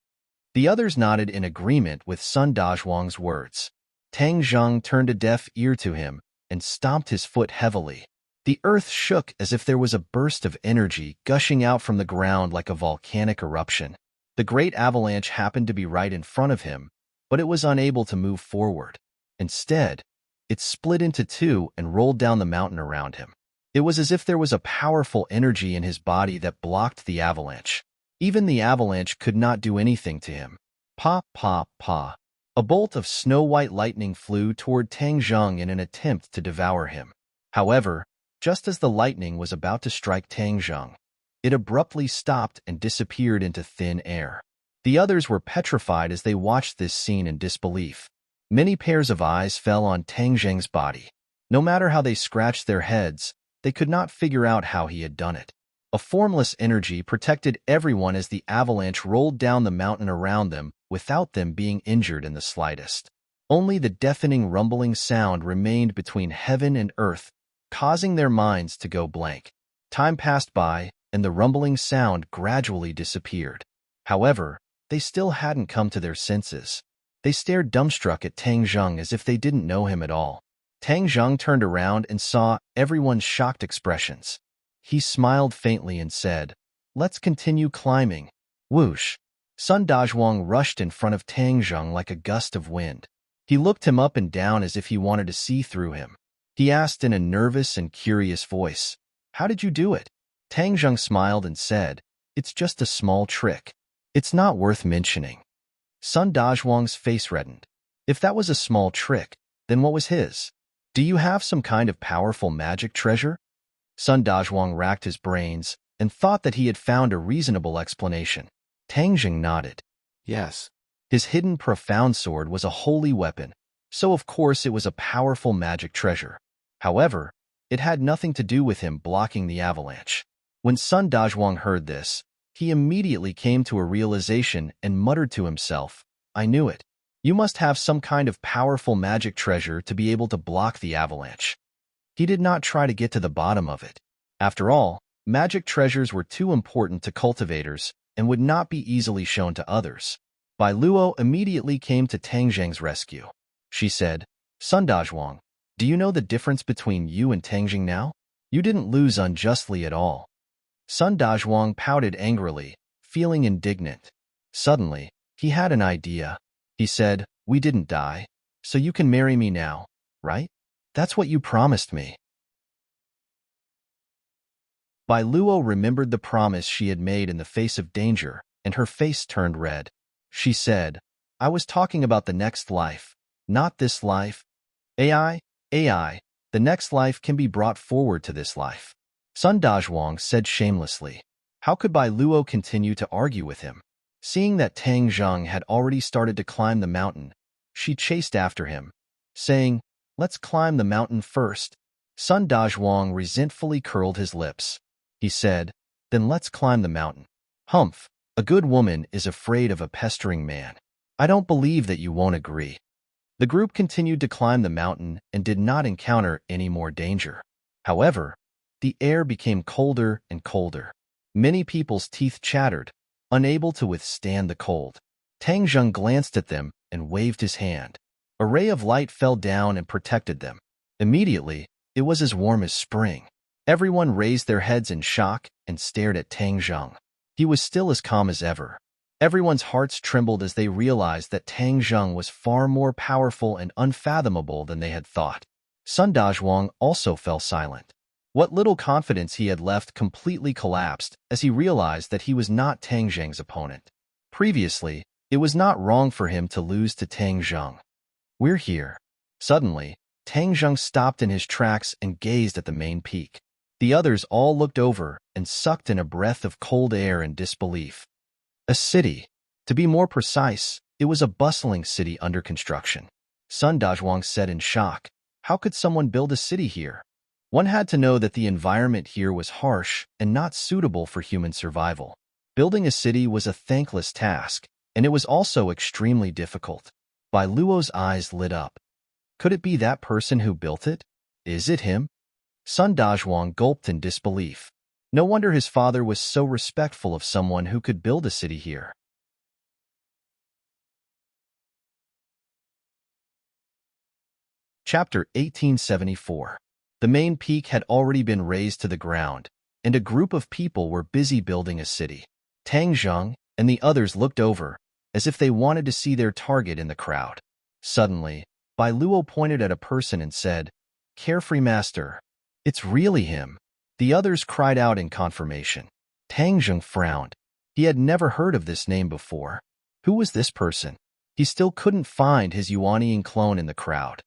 A: The others nodded in agreement with Sun Dazhuang's words. Tang Zheng turned a deaf ear to him and stomped his foot heavily. The earth shook as if there was a burst of energy gushing out from the ground like a volcanic eruption. The great avalanche happened to be right in front of him, but it was unable to move forward. Instead, it split into two and rolled down the mountain around him. It was as if there was a powerful energy in his body that blocked the avalanche. Even the avalanche could not do anything to him. Pa, pa, pa. A bolt of snow-white lightning flew toward Tang Zheng in an attempt to devour him. However, just as the lightning was about to strike Tang Zheng, it abruptly stopped and disappeared into thin air. The others were petrified as they watched this scene in disbelief. Many pairs of eyes fell on Tang Zheng's body. No matter how they scratched their heads, they could not figure out how he had done it. A formless energy protected everyone as the avalanche rolled down the mountain around them without them being injured in the slightest. Only the deafening rumbling sound remained between heaven and earth, causing their minds to go blank. Time passed by, and the rumbling sound gradually disappeared. However, they still hadn't come to their senses. They stared dumbstruck at Tang Zheng as if they didn't know him at all. Tang Zheng turned around and saw everyone's shocked expressions. He smiled faintly and said, "Let's continue climbing." Whoosh! Sun Dazhuang rushed in front of Tang Zheng like a gust of wind. He looked him up and down as if he wanted to see through him. He asked in a nervous and curious voice, "How did you do it?" Tang Zheng smiled and said, "It's just a small trick. It's not worth mentioning." Sun Dazhuang's face reddened. If that was a small trick, then what was his? "Do you have some kind of powerful magic treasure?" Sun Dazhuang racked his brains and thought that he had found a reasonable explanation. Tang Zheng nodded. Yes. His hidden profound sword was a holy weapon, so of course it was a powerful magic treasure. However, it had nothing to do with him blocking the avalanche. When Sun Dazhuang heard this, He immediately came to a realization and muttered to himself, I knew it. You must have some kind of powerful magic treasure to be able to block the avalanche. He did not try to get to the bottom of it. After all, magic treasures were too important to cultivators and would not be easily shown to others. Bai Luo immediately came to Tang Zheng's rescue. She said, Sun Dazhuang, do you know the difference between you and Tang Zheng now? You didn't lose unjustly at all. Sun Dazhuang pouted angrily, feeling indignant. Suddenly, he had an idea. He said, we didn't die, so you can marry me now, right? That's what you promised me. Bai Luo remembered the promise she had made in the face of danger, and her face turned red. She said, I was talking about the next life, not this life. AI, the next life can be brought forward to this life. Sun Dazhuang said shamelessly. How could Bai Luo continue to argue with him? Seeing that Tang Zheng had already started to climb the mountain, she chased after him, saying, let's climb the mountain first. Sun Dazhuang resentfully curled his lips. He said, then let's climb the mountain. Humph, a good woman is afraid of a pestering man. I don't believe that you won't agree. The group continued to climb the mountain and did not encounter any more danger. However, the air became colder and colder. Many people's teeth chattered, unable to withstand the cold. Tang Zheng glanced at them and waved his hand. A ray of light fell down and protected them. Immediately, it was as warm as spring. Everyone raised their heads in shock and stared at Tang Zheng. He was still as calm as ever. Everyone's hearts trembled as they realized that Tang Zheng was far more powerful and unfathomable than they had thought. Sun Dazhuang also fell silent. What little confidence he had left completely collapsed as he realized that he was not Tang Zheng's opponent. Previously, it was not wrong for him to lose to Tang Zheng. We're here. Suddenly, Tang Zheng stopped in his tracks and gazed at the main peak. The others all looked over and sucked in a breath of cold air in disbelief. A city. To be more precise, it was a bustling city under construction. Sun Dazhuang said in shock, how could someone build a city here? One had to know that the environment here was harsh and not suitable for human survival. Building a city was a thankless task, and it was also extremely difficult. Bai Luo's eyes lit up. Could it be that person who built it? Is it him? Sun Dazhuang gulped in disbelief. No wonder his father was so respectful of someone who could build a city here. Chapter 1874. The main peak had already been razed to the ground, and a group of people were busy building a city. Tang Zheng and the others looked over, as if they wanted to see their target in the crowd. Suddenly, Bai Luo pointed at a person and said, Carefree Master. It's really him. The others cried out in confirmation. Tang Zheng frowned. He had never heard of this name before. Who was this person? He still couldn't find his Yuanian clone in the crowd.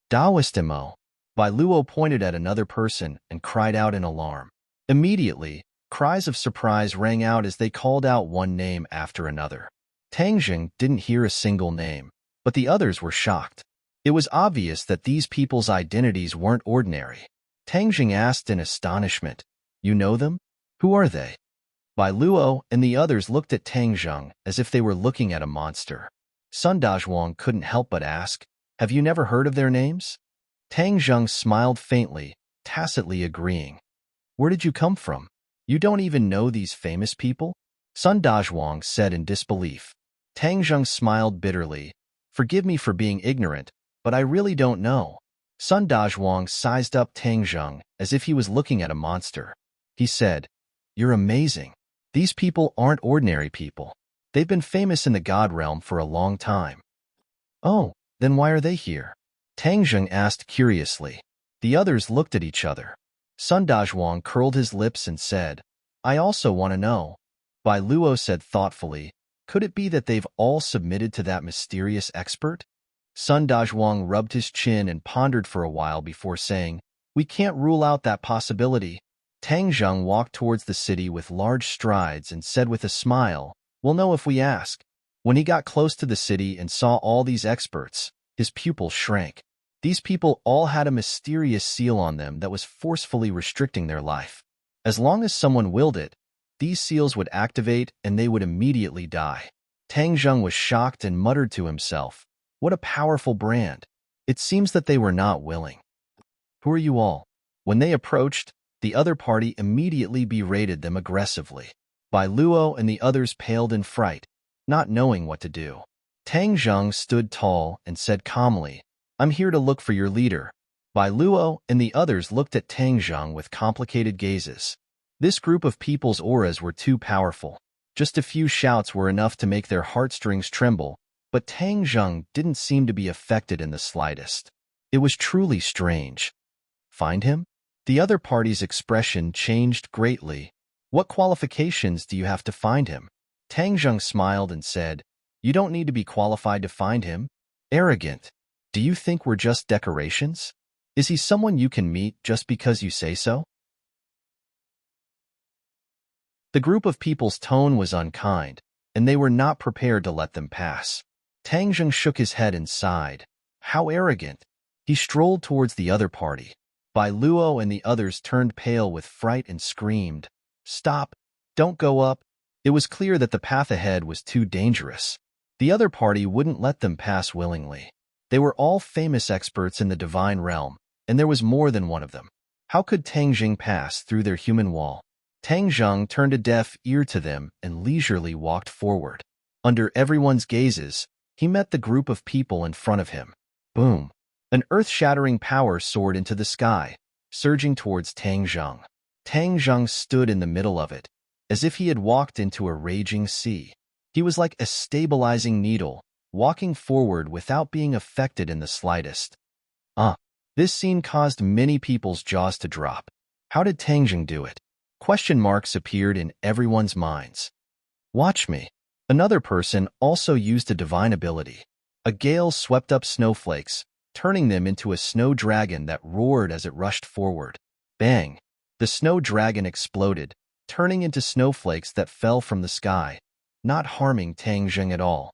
A: Daoistimo. Bai Luo pointed at another person and cried out in alarm. Immediately, cries of surprise rang out as they called out one name after another. Tang Zheng didn't hear a single name, but the others were shocked. It was obvious that these people's identities weren't ordinary. Tang Zheng asked in astonishment, You know them? Who are they? Bai Luo and the others looked at Tang Zheng as if they were looking at a monster. Sun Dazhuang couldn't help but ask, Have you never heard of their names? Tang Zheng smiled faintly, tacitly agreeing. Where did you come from? You don't even know these famous people? Sun Dazhuang said in disbelief. Tang Zheng smiled bitterly. Forgive me for being ignorant, but I really don't know. Sun Dazhuang sized up Tang Zheng as if he was looking at a monster. He said, You're amazing. These people aren't ordinary people. They've been famous in the God realm for a long time. Oh, then why are they here? Tang Zheng asked curiously. The others looked at each other. Sun Dazhuang curled his lips and said, I also want to know. Bai Luo said thoughtfully, Could it be that they've all submitted to that mysterious expert? Sun Dazhuang rubbed his chin and pondered for a while before saying, We can't rule out that possibility. Tang Zheng walked towards the city with large strides and said with a smile, We'll know if we ask. When he got close to the city and saw all these experts, his pupils shrank. These people all had a mysterious seal on them that was forcefully restricting their life. As long as someone willed it, these seals would activate and they would immediately die. Tang Zheng was shocked and muttered to himself, "What a powerful brand. It seems that they were not willing." "Who are you all?" When they approached, the other party immediately berated them aggressively. Bai Luo and the others paled in fright, not knowing what to do. Tang Zheng stood tall and said calmly, "I'm here to look for your leader." Bai Luo and the others looked at Tang Zheng with complicated gazes. This group of people's auras were too powerful. Just a few shouts were enough to make their heartstrings tremble, but Tang Zheng didn't seem to be affected in the slightest. It was truly strange. "Find him?" The other party's expression changed greatly. "What qualifications do you have to find him?" Tang Zheng smiled and said, "You don't need to be qualified to find him. Arrogant. Do you think we're just decorations? Is he someone you can meet just because you say so?" The group of people's tone was unkind, and they were not prepared to let them pass. Tang Zheng shook his head and sighed. How arrogant. He strolled towards the other party. Bai Luo and the others turned pale with fright and screamed, "Stop! Don't go up!" It was clear that the path ahead was too dangerous. The other party wouldn't let them pass willingly. They were all famous experts in the divine realm, and there was more than one of them. How could Tang Zheng pass through their human wall? Tang Zheng turned a deaf ear to them and leisurely walked forward. Under everyone's gazes, he met the group of people in front of him. Boom! An earth-shattering power soared into the sky, surging towards Tang Zheng. Tang Zheng stood in the middle of it, as if he had walked into a raging sea. He was like a stabilizing needle, walking forward without being affected in the slightest. This scene caused many people's jaws to drop. How did Tang Zheng do it? Question marks appeared in everyone's minds. Watch me. Another person also used a divine ability. A gale swept up snowflakes, turning them into a snow dragon that roared as it rushed forward. Bang! The snow dragon exploded, turning into snowflakes that fell from the sky, not harming Tang Zheng at all.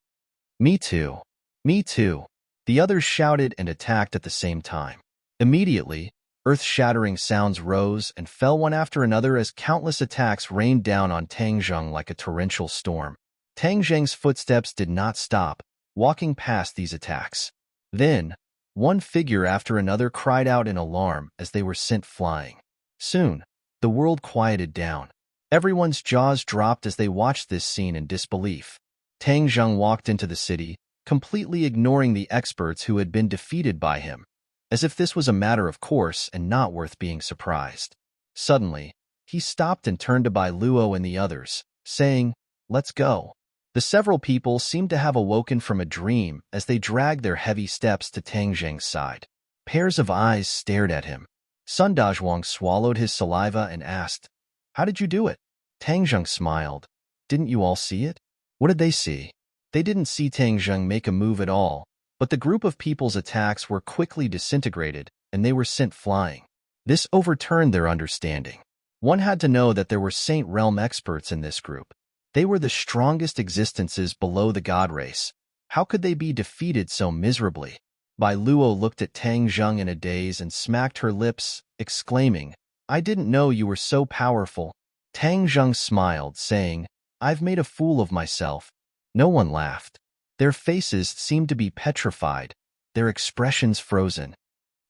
A: Me too. Me too. The others shouted and attacked at the same time. Immediately, earth-shattering sounds rose and fell one after another as countless attacks rained down on Tang Zheng like a torrential storm. Tang Zheng's footsteps did not stop, walking past these attacks. Then, one figure after another cried out in alarm as they were sent flying. Soon, the world quieted down. Everyone's jaws dropped as they watched this scene in disbelief. Tang Zheng walked into the city, completely ignoring the experts who had been defeated by him, as if this was a matter of course and not worth being surprised. Suddenly, he stopped and turned to Bai Luo and the others, saying, "Let's go." The several people seemed to have awoken from a dream as they dragged their heavy steps to Tang Zheng's side. Pairs of eyes stared at him. Sun Dazhuang swallowed his saliva and asked, "How did you do it?" Tang Zheng smiled. "Didn't you all see it?" What did they see? They didn't see Tang Zheng make a move at all, but the group of people's attacks were quickly disintegrated, and they were sent flying. This overturned their understanding. One had to know that there were Saint Realm experts in this group. They were the strongest existences below the god race. How could they be defeated so miserably? Bai Luo looked at Tang Zheng in a daze and smacked her lips, exclaiming, "I didn't know you were so powerful." Tang Zheng smiled, saying, "I've made a fool of myself." No one laughed. Their faces seemed to be petrified, their expressions frozen.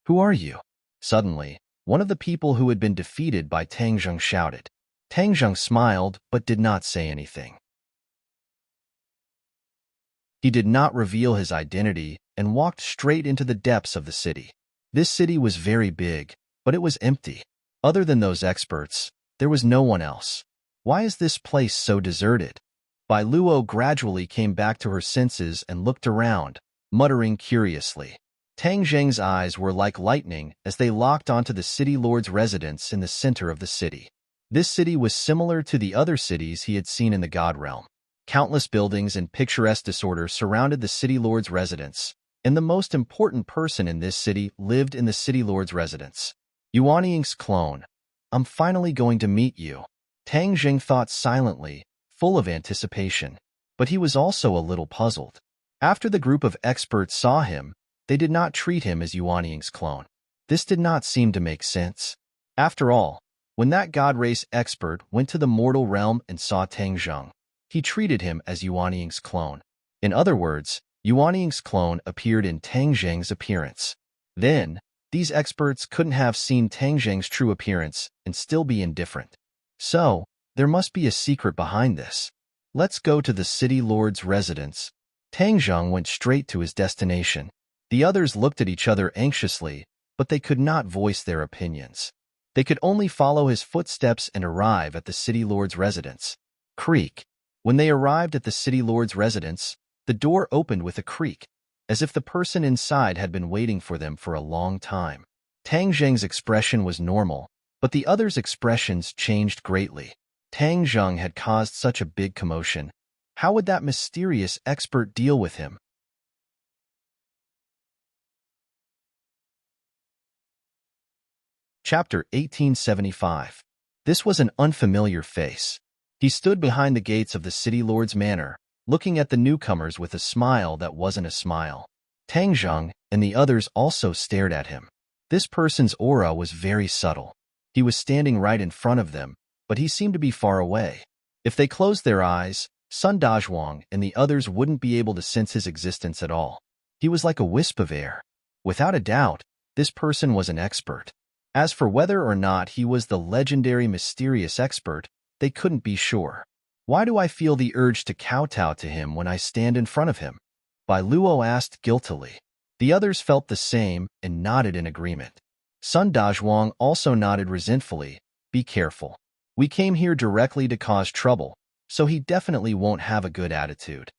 A: "Who are you?" Suddenly, one of the people who had been defeated by Tang Zheng shouted. Tang Zheng smiled but did not say anything. He did not reveal his identity and walked straight into the depths of the city. This city was very big, but it was empty. Other than those experts, there was no one else. Why is this place so deserted? Bai Luo gradually came back to her senses and looked around, muttering curiously. Tang Zheng's eyes were like lightning as they locked onto the city lord's residence in the center of the city. This city was similar to the other cities he had seen in the God realm. Countless buildings and picturesque disorder surrounded the city lord's residence, and the most important person in this city lived in the city lord's residence. Yuanying's clone. "I'm finally going to meet you." Tang Zheng thought silently, full of anticipation, but he was also a little puzzled. After the group of experts saw him, they did not treat him as Yuanying's clone. This did not seem to make sense. After all, When that god race expert went to the mortal realm and saw Tang Zheng, he treated him as Yuanying's clone. In other words, Yuanying's clone appeared in Tang Zheng's appearance. Then, these experts couldn't have seen Tang Zheng's true appearance and still be indifferent. So, there must be a secret behind this. Let's go to the city lord's residence. Tang Zheng went straight to his destination. The others looked at each other anxiously, but they could not voice their opinions. They could only follow his footsteps and arrive at the city lord's residence. Creak. When they arrived at the city lord's residence, the door opened with a creak, as if the person inside had been waiting for them for a long time. Tang Zheng's expression was normal, but the others' expressions changed greatly. Tang Zheng had caused such a big commotion. How would that mysterious expert deal with him? Chapter 1875. This was an unfamiliar face. He stood behind the gates of the city lord's manor, looking at the newcomers with a smile that wasn't a smile. Tang Zheng and the others also stared at him. This person's aura was very subtle. He was standing right in front of them, but he seemed to be far away. If they closed their eyes, Sun Dazhuang and the others wouldn't be able to sense his existence at all. He was like a wisp of air. Without a doubt, this person was an expert. As for whether or not he was the legendary mysterious expert, they couldn't be sure. Why do I feel the urge to kowtow to him when I stand in front of him? Bai Luo asked guiltily. The others felt the same and nodded in agreement. Sun Dazhuang also nodded resentfully. Be careful. We came here directly to cause trouble, so he definitely won't have a good attitude.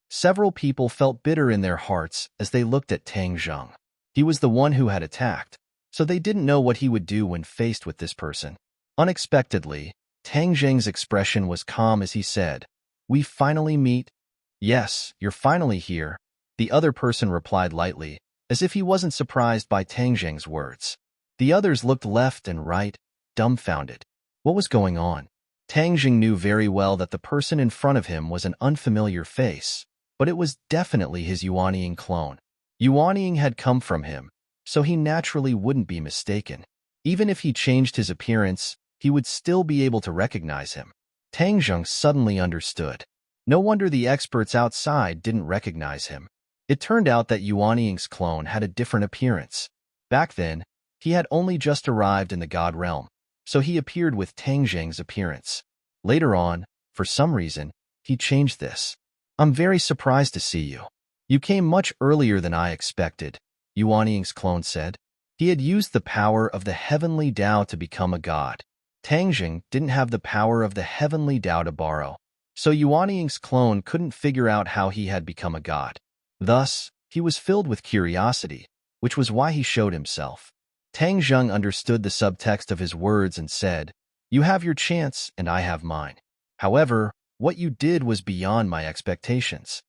A: Several people felt bitter in their hearts as they looked at Tang Zheng. He was the one who had attacked, so they didn't know what he would do when faced with this person. Unexpectedly, Tang Zheng's expression was calm as he said, "We finally meet?" "Yes, you're finally here," the other person replied lightly, as if he wasn't surprised by Tang Zheng's words. The others looked left and right, dumbfounded. What was going on? Tang Zheng knew very well that the person in front of him was an unfamiliar face, but it was definitely his Yuanying clone. Yuanying had come from him, so he naturally wouldn't be mistaken. Even if he changed his appearance, he would still be able to recognize him. Tang Zheng suddenly understood. No wonder the experts outside didn't recognize him. It turned out that Yuanying's clone had a different appearance. Back then, he had only just arrived in the God realm, so he appeared with Tang Zheng's appearance. Later on, for some reason, he changed this. "I'm very surprised to see you. You came much earlier than I expected," Yuanying's clone said. He had used the power of the heavenly Tao to become a god. Tang Zheng didn't have the power of the heavenly Tao to borrow, so Yuanying's clone couldn't figure out how he had become a god. Thus, he was filled with curiosity, which was why he showed himself. Tang Zheng understood the subtext of his words and said, "You have your chance and I have mine. However, what you did was beyond my expectations."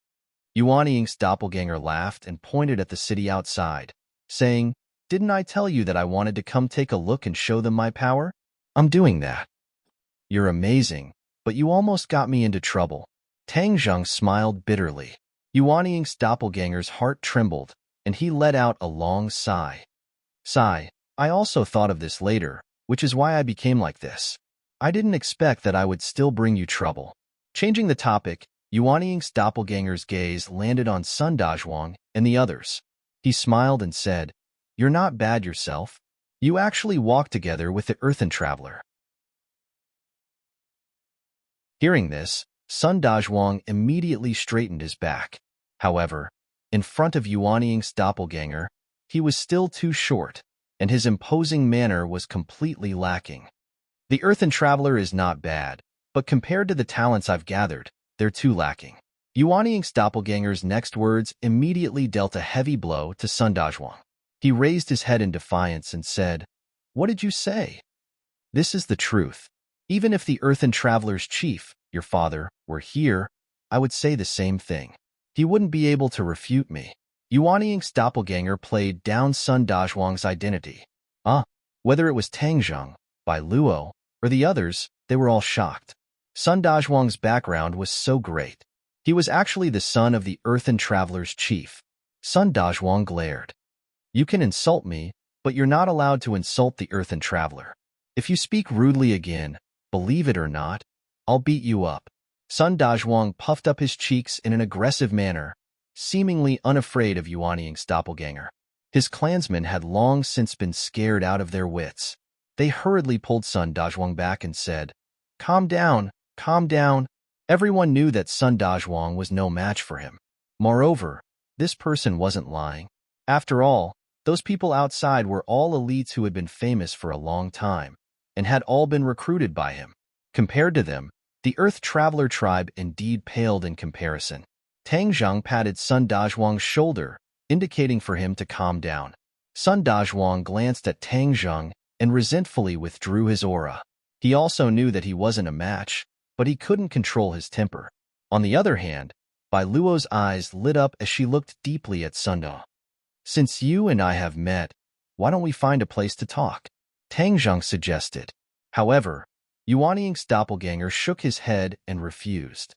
A: Yuanying's doppelganger laughed and pointed at the city outside, saying, "Didn't I tell you that I wanted to come take a look and show them my power? I'm doing that." "You're amazing, but you almost got me into trouble." Tang Zheng smiled bitterly. Yuanying's doppelganger's heart trembled, and he let out a long sigh. "Sigh, I also thought of this later, which is why I became like this. I didn't expect that I would still bring you trouble." Changing the topic, Yuanying's doppelganger's gaze landed on Sun Dazhuang and the others. He smiled and said, "You're not bad yourself. You actually walked together with the earthen traveler." Hearing this, Sun Dazhuang immediately straightened his back. However, in front of Yuanying's doppelganger, he was still too short, and his imposing manner was completely lacking. "The earthen traveler is not bad, but compared to the talents I've gathered, they're too lacking." Yuanying's doppelganger's next words immediately dealt a heavy blow to Sun Dazhuang. He raised his head in defiance and said, "What did you say?" "This is the truth. Even if the earthen traveler's chief, your father, were here, I would say the same thing. He wouldn't be able to refute me." Yuanying's doppelganger played down Sun Dazhuang's identity. Whether it was Tang Zheng, Bai Luo, or the others, they were all shocked. Sun Dazhuang's background was so great. He was actually the son of the earthen traveler's chief. Sun Dazhuang glared. "You can insult me, but you're not allowed to insult the earthen traveler. If you speak rudely again, believe it or not, I'll beat you up. Sun Dazhuang puffed up his cheeks in an aggressive manner, seemingly unafraid of Yuanying's doppelganger. His clansmen had long since been scared out of their wits. They hurriedly pulled Sun Dazhuang back and said, "Calm down, calm down." Everyone knew that Sun Dazhuang was no match for him. Moreover, this person wasn't lying. After all, those people outside were all elites who had been famous for a long time, and had all been recruited by him. Compared to them, the Earth Traveler tribe indeed paled in comparison. Tang Zhang patted Sun Dazhuang's shoulder, indicating for him to calm down. Sun Dazhuang glanced at Tang Zhang and resentfully withdrew his aura. He also knew that he wasn't a match, but he couldn't control his temper. On the other hand, Bai Luo's eyes lit up as she looked deeply at Sun Da. "Since you and I have met, why don't we find a place to talk?" Tang Zhang suggested. However, Yuanying's doppelganger shook his head and refused.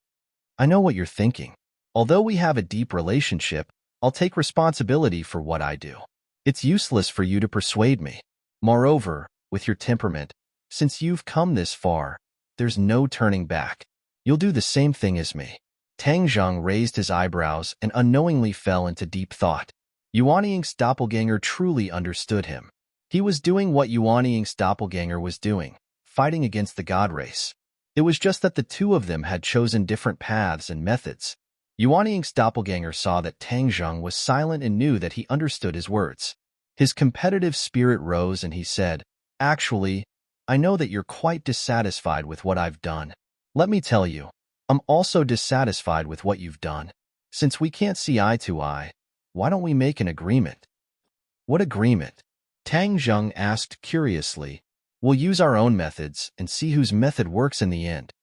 A: "I know what you're thinking. Although we have a deep relationship, I'll take responsibility for what I do. It's useless for you to persuade me. Moreover, with your temperament, since you've come this far, there's no turning back. You'll do the same thing as me." Tang Zhang raised his eyebrows and unknowingly fell into deep thought. Yuanying's doppelganger truly understood him. He was doing what Yuanying's doppelganger was doing, fighting against the god race. It was just that the two of them had chosen different paths and methods. Yuanying's doppelganger saw that Tang Zhang was silent and knew that he understood his words. His competitive spirit rose and he said, "Actually, I know that you're quite dissatisfied with what I've done. Let me tell you, I'm also dissatisfied with what you've done. Since we can't see eye to eye, why don't we make an agreement?" "What agreement?" Tang Zhang asked curiously. "We'll use our own methods and see whose method works in the end.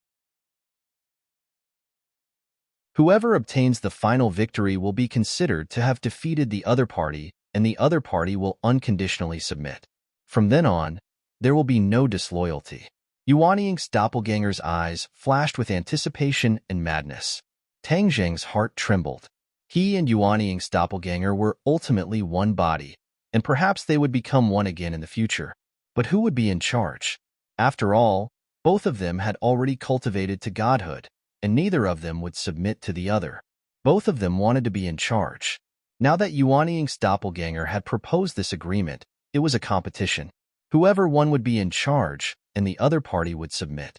A: Whoever obtains the final victory will be considered to have defeated the other party, and the other party will unconditionally submit. From then on, there will be no disloyalty." Yuanying's doppelganger's eyes flashed with anticipation and madness. Tang Zhang's heart trembled. He and Yuanying's doppelganger were ultimately one body, and perhaps they would become one again in the future. But who would be in charge? After all, both of them had already cultivated to godhood, and neither of them would submit to the other. Both of them wanted to be in charge. Now that Yuanying's doppelganger had proposed this agreement, it was a competition. Whoever won would be in charge, and the other party would submit.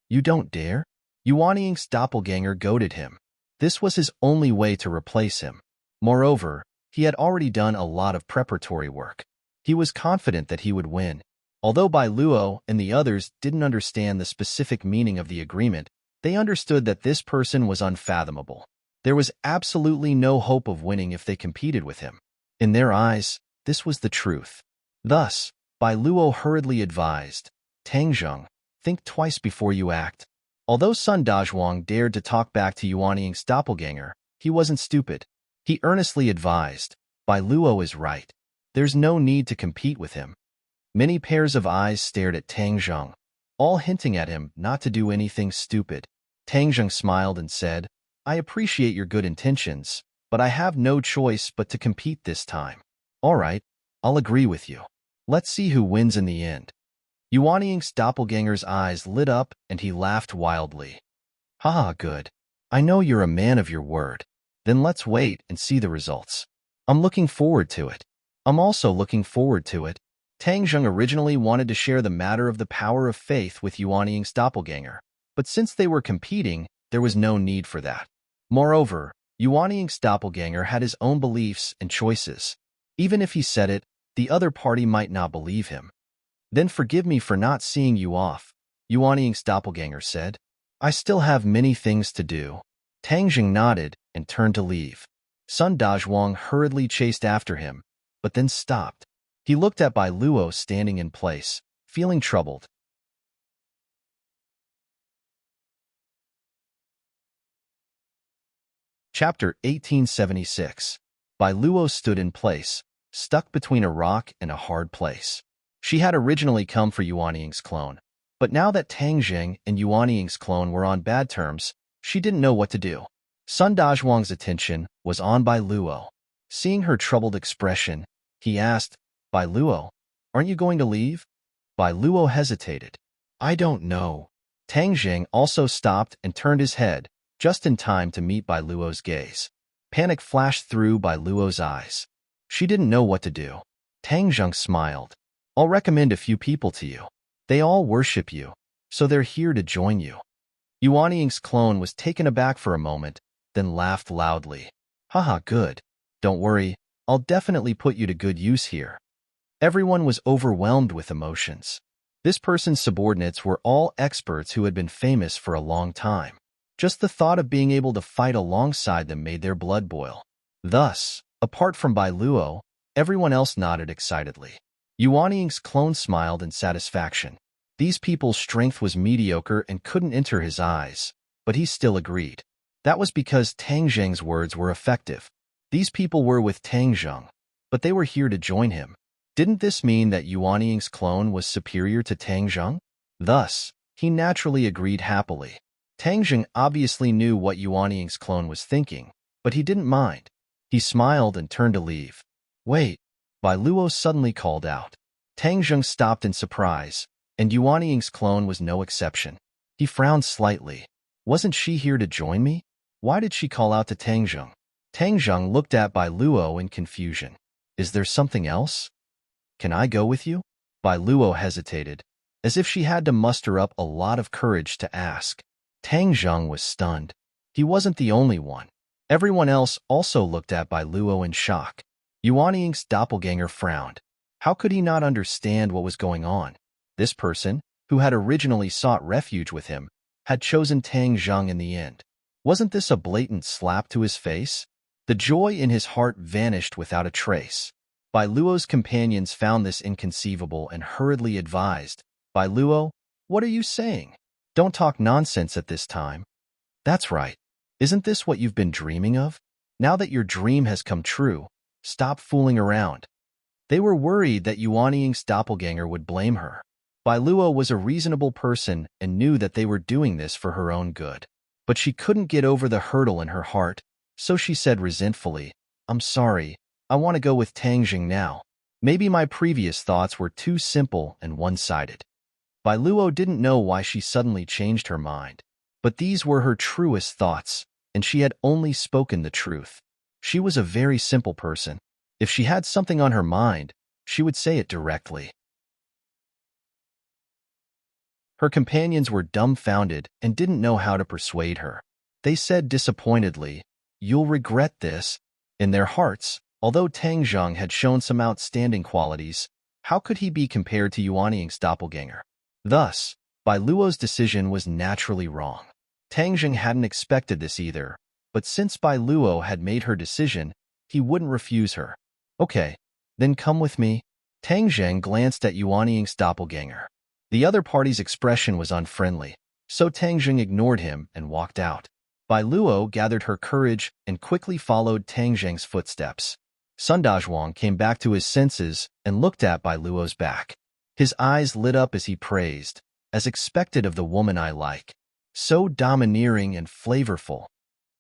A: "You don't dare?" Yuanying's doppelganger goaded him. This was his only way to replace him. Moreover, he had already done a lot of preparatory work. He was confident that he would win. Although Bai Luo and the others didn't understand the specific meaning of the agreement, they understood that this person was unfathomable. There was absolutely no hope of winning if they competed with him. In their eyes, this was the truth. Thus, Bai Luo hurriedly advised, "Tang Zhang, think twice before you act." Although Sun Dazhuang dared to talk back to Yuanying's doppelganger, he wasn't stupid. He earnestly advised, "Bai Luo is right. There's no need to compete with him." Many pairs of eyes stared at Tang Zhang, all hinting at him not to do anything stupid. Tang Zhang smiled and said, "I appreciate your good intentions, but I have no choice but to compete this time. All right, I'll agree with you. Let's see who wins in the end." Yuanying's doppelganger's eyes lit up and he laughed wildly. "Haha, good. I know you're a man of your word. Then let's wait and see the results. I'm looking forward to it." "I'm also looking forward to it." Tang Zhang originally wanted to share the matter of the power of faith with Yuanying's doppelganger, but since they were competing, there was no need for that. Moreover, Yuanying's doppelganger had his own beliefs and choices. Even if he said it, the other party might not believe him. "Then forgive me for not seeing you off," Yuanying's doppelganger said. "I still have many things to do." Tang Zhang nodded and turned to leave. Sun Dazhuang hurriedly chased after him, but then stopped. He looked at Bai Luo standing in place, feeling troubled. Chapter 1876. Bai Luo stood in place, stuck between a rock and a hard place. She had originally come for Yuanying's clone, but now that Tang Zhang and Yuanying's clone were on bad terms, she didn't know what to do. Sun Dazhuang's attention was on Bai Luo. Seeing her troubled expression, he asked, "Bai Luo, aren't you going to leave?" Bai Luo hesitated. I don't know. Tang Jing also stopped and turned his head, just in time to meet Bai Luo's gaze. Panic flashed through Bai Luo's eyes. She didn't know what to do. Tang Jing smiled. I'll recommend a few people to you. They all worship you, so they're here to join you. Yuan Ying's clone was taken aback for a moment, then laughed loudly. Haha, good. Don't worry, I'll definitely put you to good use here. Everyone was overwhelmed with emotions. This person's subordinates were all experts who had been famous for a long time. Just the thought of being able to fight alongside them made their blood boil. Thus, apart from Bai Luo, everyone else nodded excitedly. Yuan Ying's clone smiled in satisfaction. These people's strength was mediocre and couldn't enter his eyes, but he still agreed. That was because Tang Jing's words were effective. These people were with Tang Jing, but they were here to join him. Didn't this mean that Yuan Ying's clone was superior to Tang Jing? Thus, he naturally agreed happily. Tang Jing obviously knew what Yuan Ying's clone was thinking, but he didn't mind. He smiled and turned to leave. Wait, Bai Luo suddenly called out. Tang Jing stopped in surprise, and Yuan Ying's clone was no exception. He frowned slightly. Wasn't she here to join me? Why did she call out to Tang Jing? Tang Jing looked at Bai Luo in confusion. Is there something else? Can I go with you? Bai Luo hesitated, as if she had to muster up a lot of courage to ask. Tang Jing was stunned. He wasn't the only one. Everyone else also looked at Bai Luo in shock. Yuan Ying's doppelganger frowned. How could he not understand what was going on? This person, who had originally sought refuge with him, had chosen Tang Jing in the end. Wasn't this a blatant slap to his face? The joy in his heart vanished without a trace. Bai Luo's companions found this inconceivable and hurriedly advised, Bai Luo, what are you saying? Don't talk nonsense at this time. That's right. Isn't this what you've been dreaming of? Now that your dream has come true, stop fooling around. They were worried that Yuan Ying's doppelganger would blame her. Bai Luo was a reasonable person and knew that they were doing this for her own good. But she couldn't get over the hurdle in her heart, so she said resentfully, I'm sorry, I want to go with Tang Jing now. Maybe my previous thoughts were too simple and one-sided. Bai Luo didn't know why she suddenly changed her mind. But these were her truest thoughts, and she had only spoken the truth. She was a very simple person. If she had something on her mind, she would say it directly. Her companions were dumbfounded and didn't know how to persuade her. They said disappointedly, You'll regret this. In their hearts, although Tang Jing had shown some outstanding qualities, how could he be compared to Yuan Ying's doppelganger? Thus, Bai Luo's decision was naturally wrong. Tang Jing hadn't expected this either, but since Bai Luo had made her decision, he wouldn't refuse her. Okay, then come with me. Tang Jing glanced at Yuan Ying's doppelganger. The other party's expression was unfriendly, so Tang Jing ignored him and walked out. Bai Luo gathered her courage and quickly followed Tang Jing's footsteps. Sun Dazhuang came back to his senses and looked at Bai Luo's back. His eyes lit up as he praised, as expected of the woman I like. So domineering and flavorful.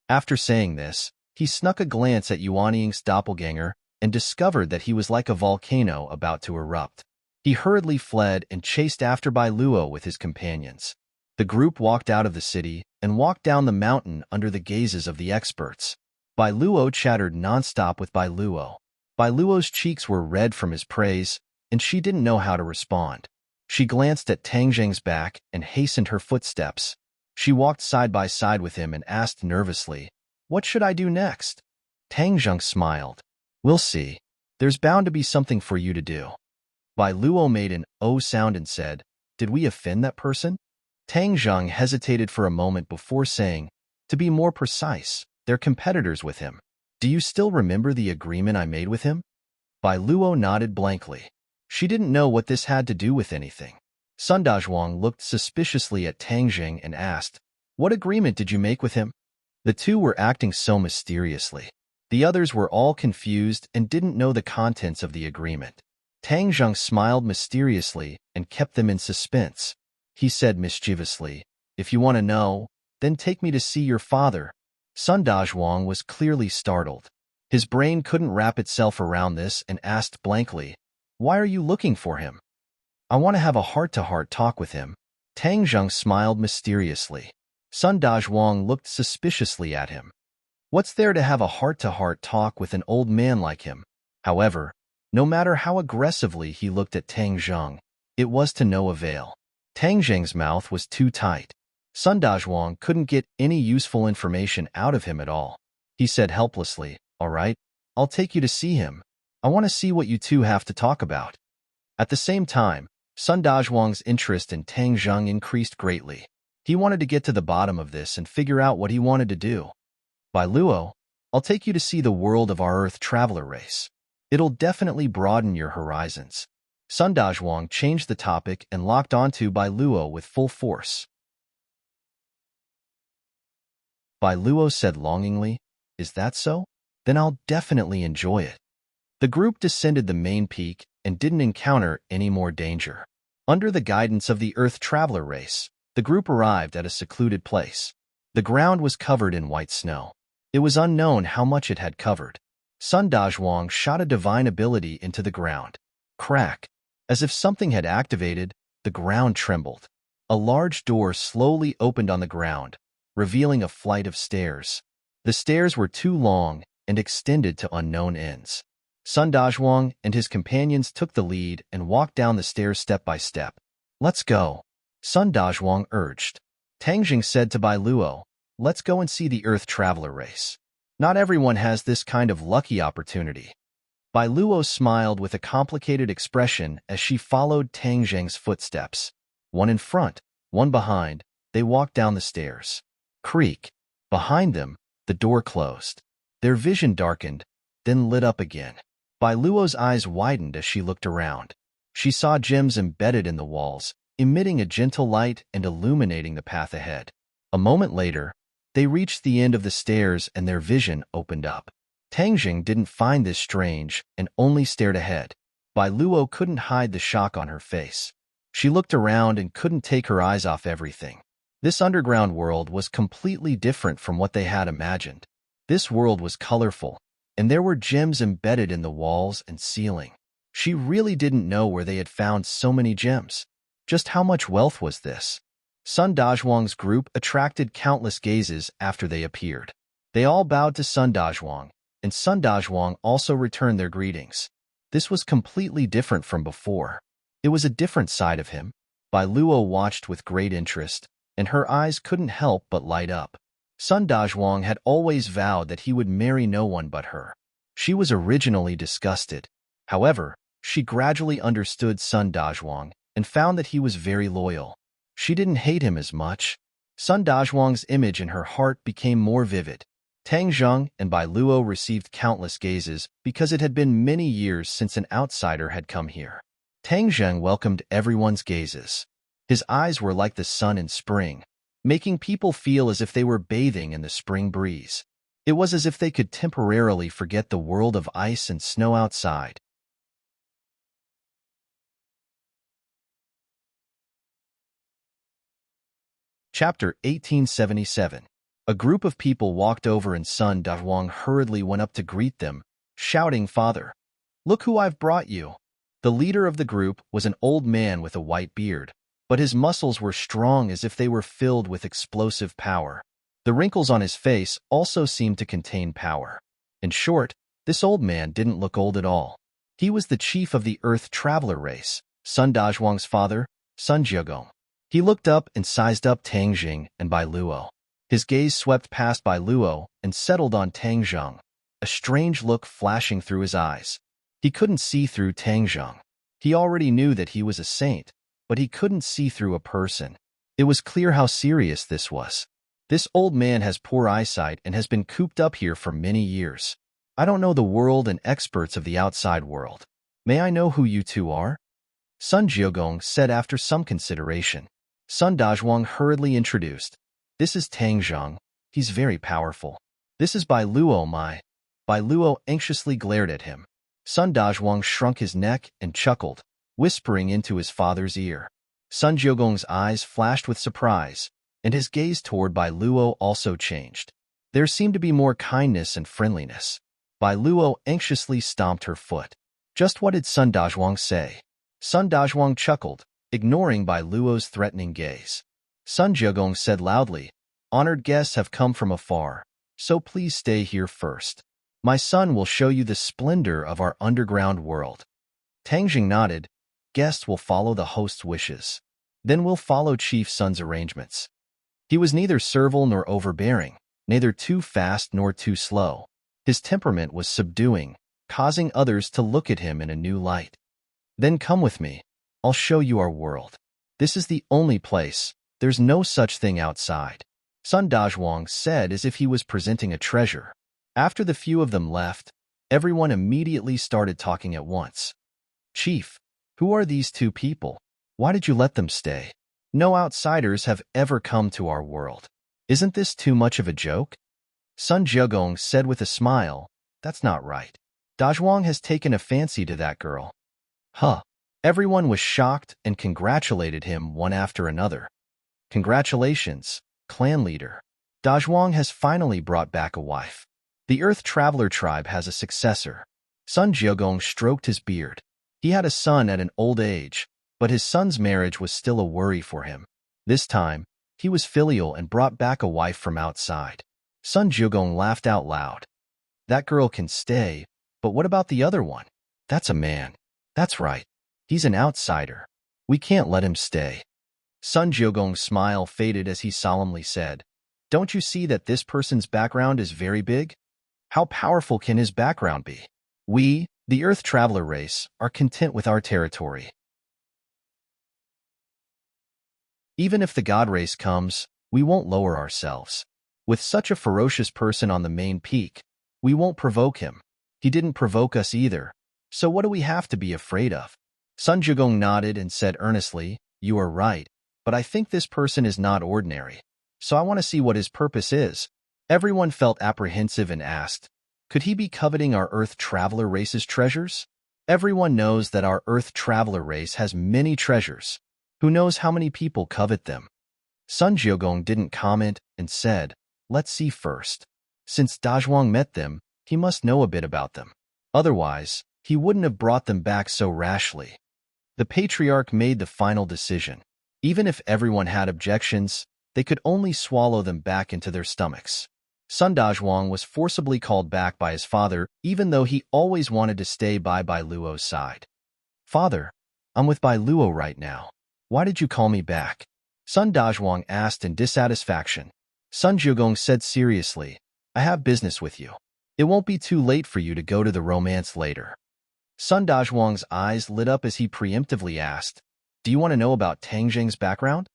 A: After saying this, he snuck a glance at Yuan Ying's doppelganger and discovered that he was like a volcano about to erupt. He hurriedly fled and chased after Bai Luo with his companions. The group walked out of the city and walked down the mountain under the gazes of the experts. Bai Luo chattered nonstop with Bai Luo. Bai Luo's cheeks were red from his praise, and she didn't know how to respond. She glanced at Tang Jing's back and hastened her footsteps. She walked side by side with him and asked nervously, What should I do next? Tang Jing smiled. We'll see. There's bound to be something for you to do. Bai Luo made an "oh" sound and said, Did we offend that person? Tang Jing hesitated for a moment before saying, To be more precise, they're competitors with him. Do you still remember the agreement I made with him? Bai Luo nodded blankly. She didn't know what this had to do with anything. Sun Dazhuang looked suspiciously at Tang Jing and asked, What agreement did you make with him? The two were acting so mysteriously. The others were all confused and didn't know the contents of the agreement. Tang Jing smiled mysteriously and kept them in suspense. He said mischievously, If you want to know, then take me to see your father. Sun Dazhuang was clearly startled. His brain couldn't wrap itself around this and asked blankly, Why are you looking for him? I want to have a heart-to-heart talk with him. Tang Zheng smiled mysteriously. Sun Dazhuang looked suspiciously at him. What's there to have a heart-to-heart talk with an old man like him? However, no matter how aggressively he looked at Tang Zheng, it was to no avail. Tang Zheng's mouth was too tight. Sun Dazhuang couldn't get any useful information out of him at all. He said helplessly, "All right, I'll take you to see him. I want to see what you two have to talk about." At the same time, Sun Dazhuang's interest in Tang Zheng increased greatly. He wanted to get to the bottom of this and figure out what he wanted to do. "By Luo, I'll take you to see the world of our Earth Traveler race. It'll definitely broaden your horizons." Sun Dazhuang changed the topic and locked onto Bai Luo with full force. Bai Luo said longingly, "Is that so? Then I'll definitely enjoy it." The group descended the main peak and didn't encounter any more danger. Under the guidance of the Earth Traveler race, the group arrived at a secluded place. The ground was covered in white snow. It was unknown how much it had covered. Sun Dazhuang shot a divine ability into the ground. Crack! As if something had activated, the ground trembled. A large door slowly opened on the ground, revealing a flight of stairs. The stairs were too long and extended to unknown ends. Sun Dazhuang and his companions took the lead and walked down the stairs step by step. "Let's go," Sun Dazhuang urged. Tang Zheng said to Bai Luo, "Let's go and see the Earth Traveler race. Not everyone has this kind of lucky opportunity." Bai Luo smiled with a complicated expression as she followed Tang Zheng's footsteps. One in front, one behind, they walked down the stairs. Creak! Behind them, the door closed. Their vision darkened, then lit up again. Bai Luo's eyes widened as she looked around. She saw gems embedded in the walls, emitting a gentle light and illuminating the path ahead. A moment later, they reached the end of the stairs and their vision opened up. Tang Zheng didn't find this strange and only stared ahead. Bai Luo couldn't hide the shock on her face. She looked around and couldn't take her eyes off everything. This underground world was completely different from what they had imagined. This world was colorful, and there were gems embedded in the walls and ceiling. She really didn't know where they had found so many gems. Just how much wealth was this? Sun Dazhuang's group attracted countless gazes after they appeared. They all bowed to Sun Dazhuang, and Sun Dazhuang also returned their greetings. This was completely different from before. It was a different side of him. Bai Luo watched with great interest, and her eyes couldn't help but light up. Sun Dazhuang had always vowed that he would marry no one but her. She was originally disgusted. However, she gradually understood Sun Dazhuang and found that he was very loyal. She didn't hate him as much. Sun Dazhuang's image in her heart became more vivid. Tang Zheng and Bai Luo received countless gazes because it had been many years since an outsider had come here. Tang Zheng welcomed everyone's gazes. His eyes were like the sun in spring, making people feel as if they were bathing in the spring breeze. It was as if they could temporarily forget the world of ice and snow outside. Chapter 1877. A group of people walked over and Sun Dazhuang hurriedly went up to greet them, shouting, "Father, look who I've brought you." The leader of the group was an old man with a white beard, but his muscles were strong as if they were filled with explosive power. The wrinkles on his face also seemed to contain power. In short, this old man didn't look old at all. He was the chief of the Earth Traveler race, Sun Dazhuang's father, Sun Jiagong. He looked up and sized up Tang Zheng and Bai Luo. His gaze swept past Bai Luo and settled on Tang Zheng, a strange look flashing through his eyes. He couldn't see through Tang Zheng. He already knew that he was a saint, but he couldn't see through a person. It was clear how serious this was. This old man has poor eyesight and has been cooped up here for many years. I don't know the world and experts of the outside world. May I know who you two are? Sun Jiagong said after some consideration. Sun Dazhuang hurriedly introduced. This is Tang Zheng. He's very powerful. This is Bai Luo my. Bai Luo anxiously glared at him. Sun Dazhuang shrunk his neck and chuckled, whispering into his father's ear. Sun Jiagong's eyes flashed with surprise, and his gaze toward Bai Luo also changed. There seemed to be more kindness and friendliness. Bai Luo anxiously stomped her foot. Just what did Sun Dazhuang say? Sun Dazhuang chuckled, ignoring Bai Luo's threatening gaze. Sun Jiagong said loudly, "Honored guests have come from afar, so please stay here first. My son will show you the splendor of our underground world." Tangjing nodded. "Guests will follow the host's wishes. Then we'll follow Chief Sun's arrangements." He was neither servile nor overbearing, neither too fast nor too slow. His temperament was subduing, causing others to look at him in a new light. "Then come with me. I'll show you our world. This is the only place. There's no such thing outside," Sun Dazhuang said as if he was presenting a treasure. After the few of them left, everyone immediately started talking at once. "Chief, who are these two people? Why did you let them stay? No outsiders have ever come to our world. Isn't this too much of a joke?" Sun Jiagong said with a smile, "That's not right. Dazhuang has taken a fancy to that girl." Huh. Everyone was shocked and congratulated him one after another. "Congratulations, clan leader. Dazhuang has finally brought back a wife. The Earth Traveler tribe has a successor." Sun Jiagong stroked his beard. He had a son at an old age, but his son's marriage was still a worry for him. This time, he was filial and brought back a wife from outside. Sun Jiagong laughed out loud. "That girl can stay, but what about the other one? That's a man. That's right. He's an outsider. We can't let him stay." Sun Jiagong's smile faded as he solemnly said, "Don't you see that this person's background is very big? How powerful can his background be? We, the Earth Traveler race, are content with our territory. Even if the God race comes, we won't lower ourselves. With such a ferocious person on the main peak, we won't provoke him. He didn't provoke us either, so what do we have to be afraid of?" Sun Jiagong nodded and said earnestly, "You are right, but I think this person is not ordinary, so I want to see what his purpose is." Everyone felt apprehensive and asked, "Could he be coveting our Earth Traveler race's treasures?" Everyone knows that our Earth Traveler race has many treasures. Who knows how many people covet them? Sun Jiagong didn't comment and said, "Let's see first. Since Dazhuang met them, he must know a bit about them. Otherwise, he wouldn't have brought them back so rashly." The patriarch made the final decision. Even if everyone had objections, they could only swallow them back into their stomachs. Sun Dazhuang was forcibly called back by his father, even though he always wanted to stay by Bai Luo's side. "Father, I'm with Bai Luo right now. Why did you call me back?" Sun Dazhuang asked in dissatisfaction. Sun Jiagong said seriously, "I have business with you. It won't be too late for you to go to the romance later." Sun Dazhuang's eyes lit up as he preemptively asked, "Do you want to know about Tangjing's background?"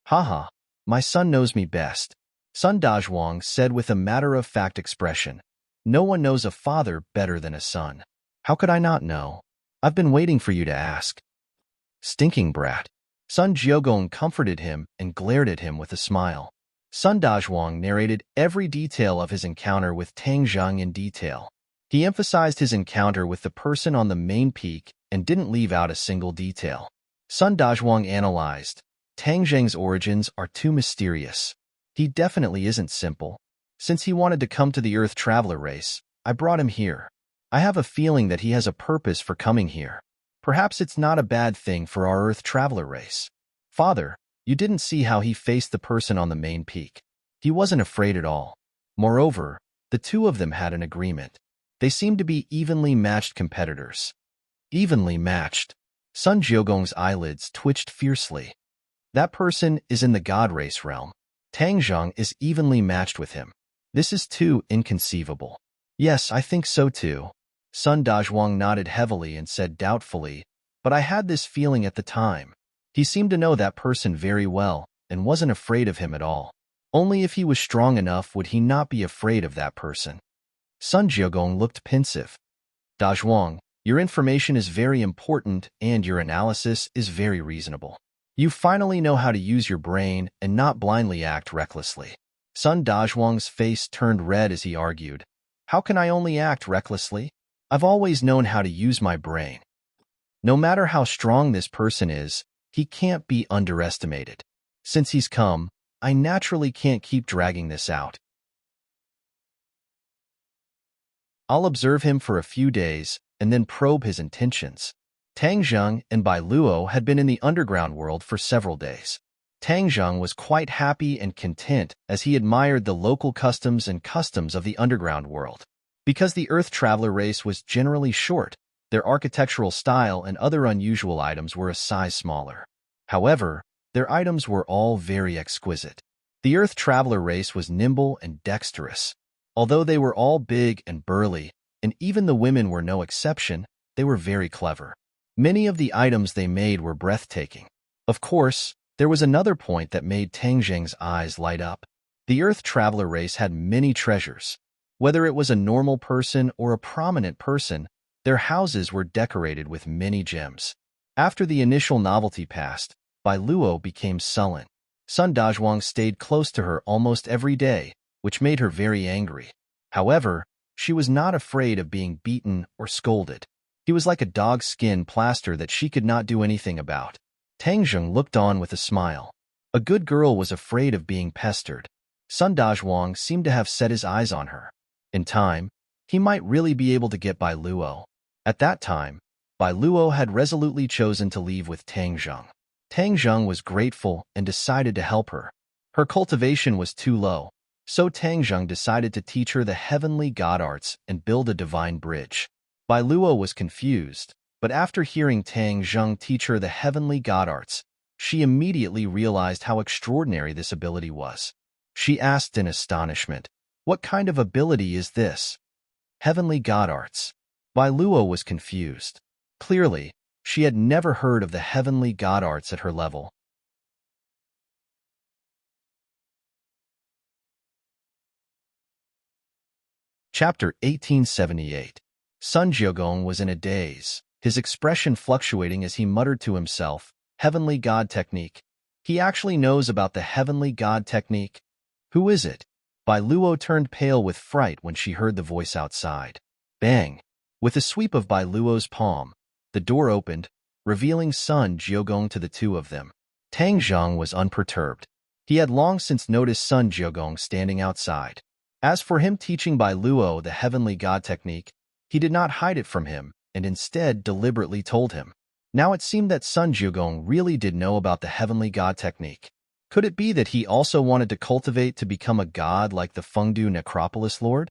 A: "Haha, my son knows me best," Sun Dazhuang said with a matter-of-fact expression. "No one knows a father better than a son. How could I not know? I've been waiting for you to ask." "Stinking brat." Sun Jiagong comforted him and glared at him with a smile. Sun Dazhuang narrated every detail of his encounter with Tangjing in detail. He emphasized his encounter with the person on the main peak and didn't leave out a single detail. Sun Dazhuang analyzed, "Tangjing's origins are too mysterious. He definitely isn't simple. Since he wanted to come to the Earth Traveler race, I brought him here. I have a feeling that he has a purpose for coming here. Perhaps it's not a bad thing for our Earth Traveler race." "Father, you didn't see how he faced the person on the main peak. He wasn't afraid at all. Moreover, the two of them had an agreement. They seemed to be evenly matched competitors." "Evenly matched?" Sun Jiagong's eyelids twitched fiercely. "That person is in the God race realm. Tangjing is evenly matched with him. This is too inconceivable." "Yes, I think so too." Sun Dazhuang nodded heavily and said doubtfully, "But I had this feeling at the time. He seemed to know that person very well and wasn't afraid of him at all. Only if he was strong enough would he not be afraid of that person." Sun Jiagong looked pensive. "Dazhuang, your information is very important and your analysis is very reasonable. You finally know how to use your brain and not blindly act recklessly." Sun Dazhuang's face turned red as he argued, "How can I only act recklessly? I've always known how to use my brain. No matter how strong this person is, he can't be underestimated. Since he's come, I naturally can't keep dragging this out. I'll observe him for a few days and then probe his intentions." Tang Zheng and Bai Luo had been in the underground world for several days. Tang Zheng was quite happy and content as he admired the local customs of the underground world. Because the Earth Traveler race was generally short, their architectural style and other unusual items were a size smaller. However, their items were all very exquisite. The Earth Traveler race was nimble and dexterous. Although they were all big and burly, and even the women were no exception, they were very clever. Many of the items they made were breathtaking. Of course, there was another point that made Tang Zheng's eyes light up. The Earth Traveler race had many treasures. Whether it was a normal person or a prominent person, their houses were decorated with many gems. After the initial novelty passed, Bai Luo became sullen. Sun Dazhuang stayed close to her almost every day, which made her very angry. However, she was not afraid of being beaten or scolded. He was like a dog's skin plaster that she could not do anything about. Tang Zheng looked on with a smile. A good girl was afraid of being pestered. Sun Dazhuang seemed to have set his eyes on her. In time, he might really be able to get Bai Luo. At that time, Bai Luo had resolutely chosen to leave with Tang Zheng. Tang Zheng was grateful and decided to help her. Her cultivation was too low, so Tang Zheng decided to teach her the heavenly god arts and build a divine bridge. Bai Luo was confused, but after hearing Tang Zheng teach her the heavenly god arts, she immediately realized how extraordinary this ability was. She asked in astonishment, "What kind of ability is this?" "Heavenly god arts." Bai Luo was confused. Clearly, she had never heard of the heavenly god arts at her level. Chapter 1878. Sun Jiogong was in a daze, his expression fluctuating as he muttered to himself, "Heavenly God technique. He actually knows about the heavenly God technique. Who is it?" Bai Luo turned pale with fright when she heard the voice outside. Bang! With a sweep of Bai Luo's palm, the door opened, revealing Sun Jiogong to the two of them. Tang Zheng was unperturbed. He had long since noticed Sun Jiogong standing outside. As for him teaching Bai Luo the heavenly God technique, he did not hide it from him, and instead deliberately told him. Now it seemed that Sun Jiogong really did know about the heavenly God technique. Could it be that he also wanted to cultivate to become a god like the Fengdu Necropolis Lord?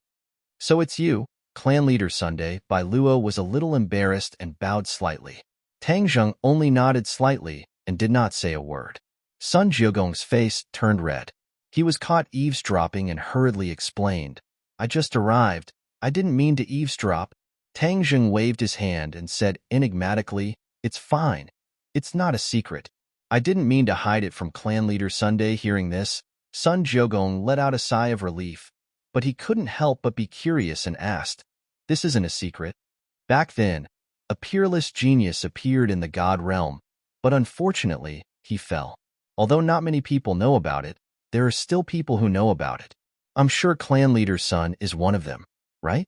A: "So it's you, clan leader Sunday." Bai Luo was a little embarrassed and bowed slightly. Tang Zheng only nodded slightly and did not say a word. Sun Jiogong's face turned red. He was caught eavesdropping and hurriedly explained, "I just arrived. I didn't mean to eavesdrop." Tang Zheng waved his hand and said enigmatically, "It's fine. It's not a secret. I didn't mean to hide it from clan leader Sunday." Hearing this, Sun Jiogong let out a sigh of relief, but he couldn't help but be curious and asked, "This isn't a secret?" Back then, a peerless genius appeared in the god realm, but unfortunately, he fell. Although not many people know about it, there are still people who know about it. I'm sure clan leader's son is one of them, right?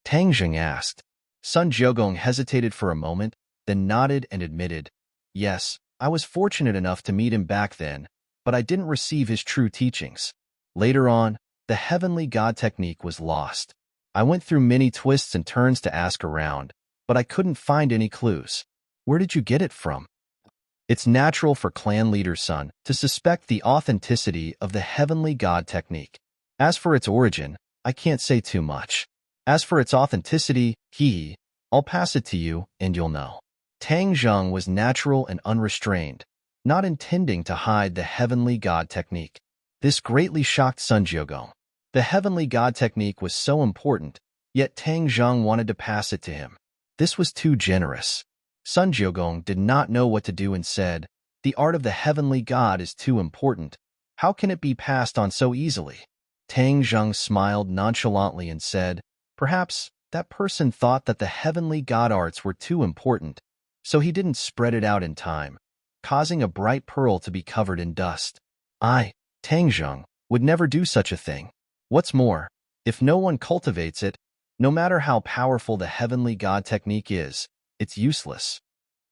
A: Tang Zheng asked. Sun Jiogong hesitated for a moment, then nodded and admitted, "Yes, I was fortunate enough to meet him back then, but I didn't receive his true teachings. Later on, the heavenly god technique was lost. I went through many twists and turns to ask around, but I couldn't find any clues." "Where did you get it from?" It's natural for clan leader's son to suspect the authenticity of the heavenly god technique. As for its origin, I can't say too much. As for its authenticity, I'll pass it to you and you'll know. Tang Zheng was natural and unrestrained, not intending to hide the heavenly god technique. This greatly shocked Sun Jiogong. The heavenly god technique was so important, yet Tang Zheng wanted to pass it to him. This was too generous. Sun Jiogong did not know what to do and said, "The art of the heavenly god is too important. How can it be passed on so easily?" Tang Zheng smiled nonchalantly and said, "Perhaps that person thought that the heavenly god arts were too important, so he didn't spread it out in time, causing a bright pearl to be covered in dust. I, Tang Zheng, would never do such a thing. What's more, if no one cultivates it, no matter how powerful the heavenly god technique is, it's useless."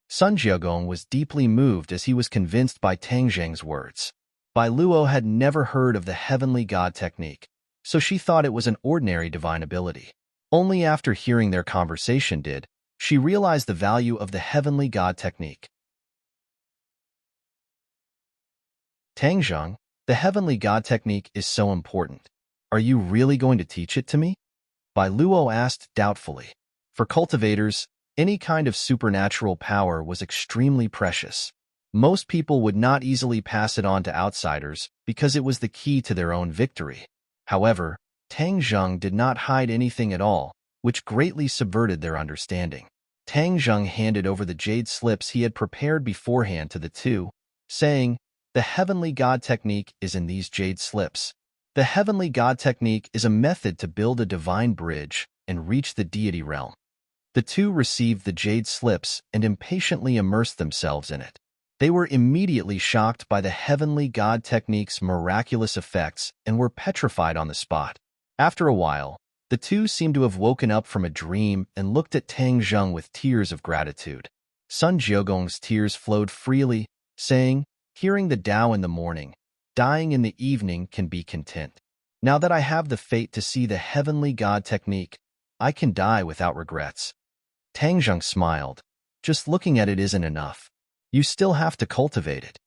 A: Sun Jiogong was deeply moved as he was convinced by Tang Zheng's words. Bai Luo had never heard of the heavenly god technique, so she thought it was an ordinary divine ability. Only after hearing their conversation did She realized the value of the heavenly god technique. Tangzheng, the heavenly god technique is so important. Are you really going to teach it to me? Bai Luo asked doubtfully. For cultivators, any kind of supernatural power was extremely precious. Most people would not easily pass it on to outsiders because it was the key to their own victory. However, Tang Zheng did not hide anything at all, which greatly subverted their understanding. Tang Zheng handed over the jade slips he had prepared beforehand to the two, saying, "The heavenly god technique is in these jade slips. The heavenly god technique is a method to build a divine bridge and reach the deity realm." The two received the jade slips and impatiently immersed themselves in it. They were immediately shocked by the heavenly god technique's miraculous effects and were petrified on the spot. After a while, the two seemed to have woken up from a dream and looked at Tang Zheng with tears of gratitude. Sun Jiugong's tears flowed freely, saying, "Hearing the Tao in the morning, dying in the evening can be content. Now that I have the fate to see the heavenly god technique, I can die without regrets." Tang Zheng smiled. "Just looking at it isn't enough. You still have to cultivate it."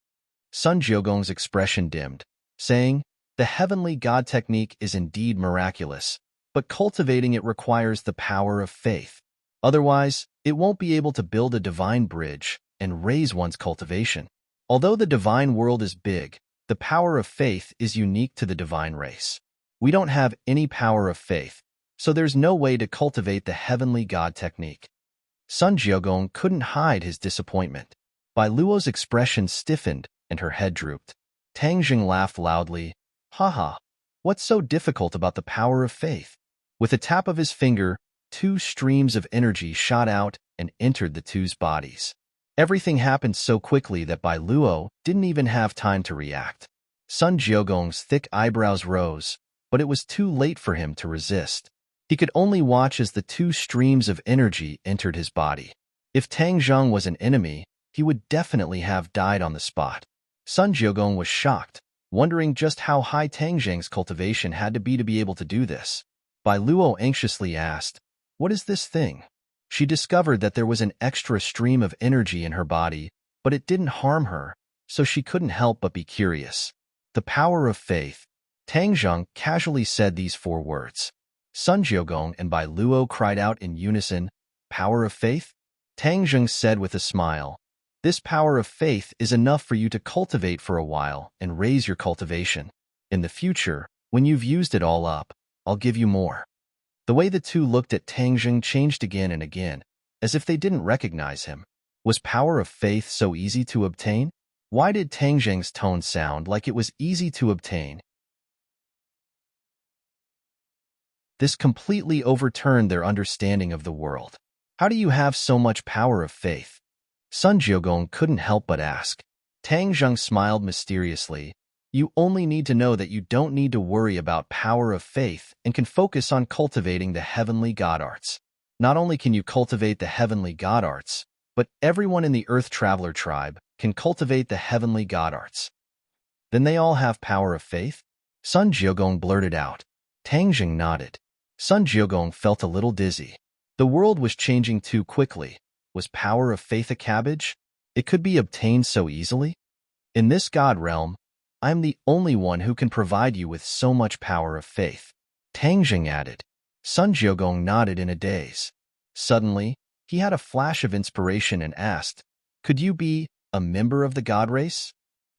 A: Sun Jiugong's expression dimmed, saying, "The heavenly god technique is indeed miraculous, but cultivating it requires the power of faith. Otherwise, it won't be able to build a divine bridge and raise one's cultivation. Although the divine world is big, the power of faith is unique to the divine race. We don't have any power of faith, so there's no way to cultivate the heavenly god technique." Sun Jiugong couldn't hide his disappointment. Bai Luo's expression stiffened and her head drooped. Tang Jing laughed loudly. "Haha, what's so difficult about the power of faith?" With a tap of his finger, two streams of energy shot out and entered the two's bodies. Everything happened so quickly that Bai Luo didn't even have time to react. Sun Jiugong's thick eyebrows rose, but it was too late for him to resist. He could only watch as the two streams of energy entered his body. If Tang Zheng was an enemy, he would definitely have died on the spot. Sun Jiugong was shocked, wondering just how high Tang Zheng's cultivation had to be able to do this. Bai Luo anxiously asked, "What is this thing?" She discovered that there was an extra stream of energy in her body, but it didn't harm her, so she couldn't help but be curious. "The power of faith." Tang Zheng casually said these four words. Sun Jiugong and Bai Luo cried out in unison, "Power of faith?" Tang Zheng said with a smile, "This power of faith is enough for you to cultivate for a while and raise your cultivation. In the future, when you've used it all up, I'll give you more." The way the two looked at Tang Zheng changed again and again, as if they didn't recognize him. Was power of faith so easy to obtain? Why did Tang Zheng's tone sound like it was easy to obtain? This completely overturned their understanding of the world. "How do you have so much power of faith?" Sun Jiugong couldn't help but ask. Tang Zheng smiled mysteriously. "You only need to know that you don't need to worry about power of faith and can focus on cultivating the heavenly god arts. Not only can you cultivate the heavenly god arts, but everyone in the Earth Traveler tribe can cultivate the heavenly god arts." "Then they all have power of faith?" Sun Jiugong blurted out. Tang Zheng nodded. Sun Jiugong felt a little dizzy. The world was changing too quickly. Was power of faith a cabbage? It could be obtained so easily? "In this god realm, I'm the only one who can provide you with so much power of faith," Tang Zheng added. Sun Jiugong nodded in a daze. Suddenly, he had a flash of inspiration and asked, "Could you be a member of the god race?"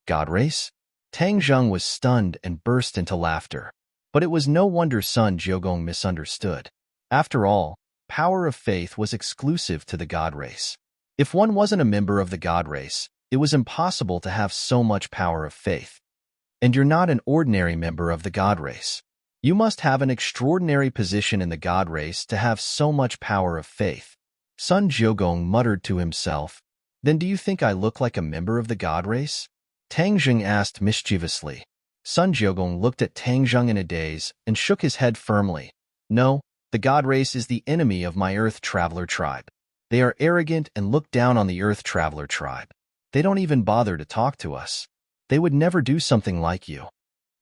A: "God race?" Tang Zheng was stunned and burst into laughter. But it was no wonder Sun Jiugong misunderstood. After all, power of faith was exclusive to the god race. If one wasn't a member of the god race, it was impossible to have so much power of faith. And you're not an ordinary member of the god race. You must have an extraordinary position in the god race to have so much power of faith. Sun Jiugong muttered to himself, "Then do you think I look like a member of the god race?" Tang Zheng asked mischievously. Sun Jiugong looked at Tang Zheng in a daze and shook his head firmly. "No, the god race is the enemy of my Earth Traveler tribe. They are arrogant and look down on the Earth Traveler tribe. They don't even bother to talk to us. They would never do something like you."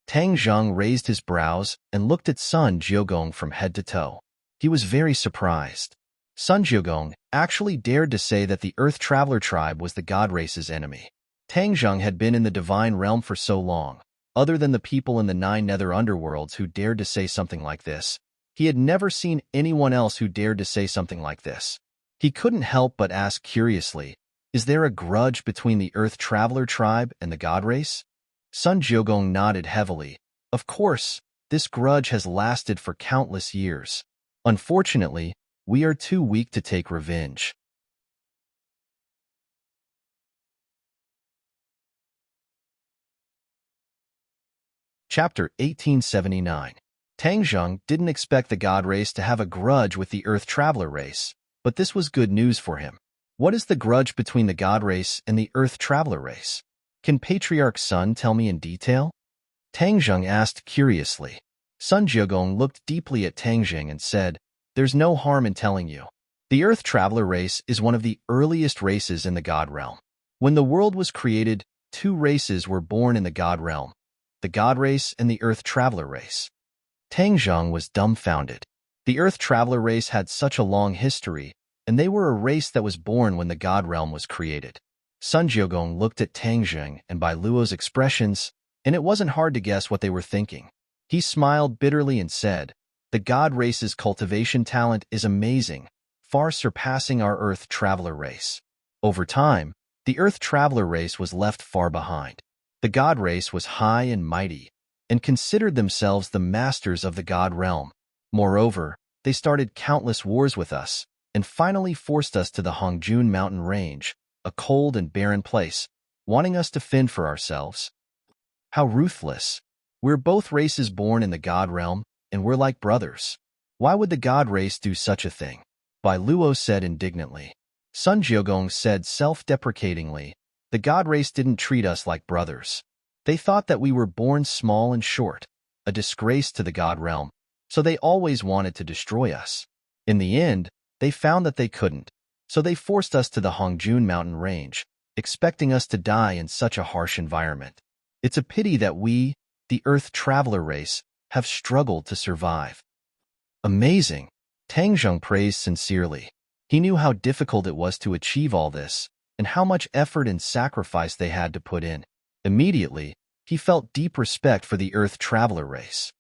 A: Tang Zheng raised his brows and looked at Sun Jiugong from head to toe. He was very surprised. Sun Jiugong actually dared to say that the Earth Traveler tribe was the god race's enemy. Tang Zheng had been in the divine realm for so long. Other than the people in the 9 nether underworlds who dared to say something like this, he had never seen anyone else who dared to say something like this. He couldn't help but ask curiously, is there a grudge between the Earth Traveler tribe and the god race? Sun Jiugong nodded heavily. Of course, this grudge has lasted for countless years. Unfortunately, we are too weak to take revenge. Chapter 1879. Tang Zheng didn't expect the god race to have a grudge with the Earth Traveler race, but this was good news for him. What is the grudge between the god race and the Earth Traveler race? Can Patriarch Sun tell me in detail? Tang Zheng asked curiously. Sun Jiugong looked deeply at Tang Zheng and said, there's no harm in telling you. The Earth Traveler race is one of the earliest races in the god realm. When the world was created, 2 races were born in the god realm, the god race and the Earth Traveler race. Tang Zheng was dumbfounded. The Earth Traveler race had such a long history, and they were a race that was born when the god realm was created. Sun Jiugong looked at Tang Zheng and by Luo's expressions, and it wasn't hard to guess what they were thinking. He smiled bitterly and said, the god race's cultivation talent is amazing, far surpassing our Earth Traveler race. Over time, the Earth Traveler race was left far behind. The god race was high and mighty, and considered themselves the masters of the god realm. Moreover, they started countless wars with us, and finally forced us to the Hongjun mountain range, a cold and barren place, wanting us to fend for ourselves. How ruthless! We're both races born in the god realm, and we're like brothers. Why would the god race do such a thing? Bai Luo said indignantly. Sun Jiugong said self-deprecatingly, the god race didn't treat us like brothers. They thought that we were born small and short, a disgrace to the god realm, so they always wanted to destroy us. In the end, they found that they couldn't, so they forced us to the Hongjun mountain range, expecting us to die in such a harsh environment. It's a pity that we, the Earth Traveler race, have struggled to survive. Amazing! Tang Zheng praised sincerely. He knew how difficult it was to achieve all this, and how much effort and sacrifice they had to put in. Immediately, he felt deep respect for the Earth Traveler race.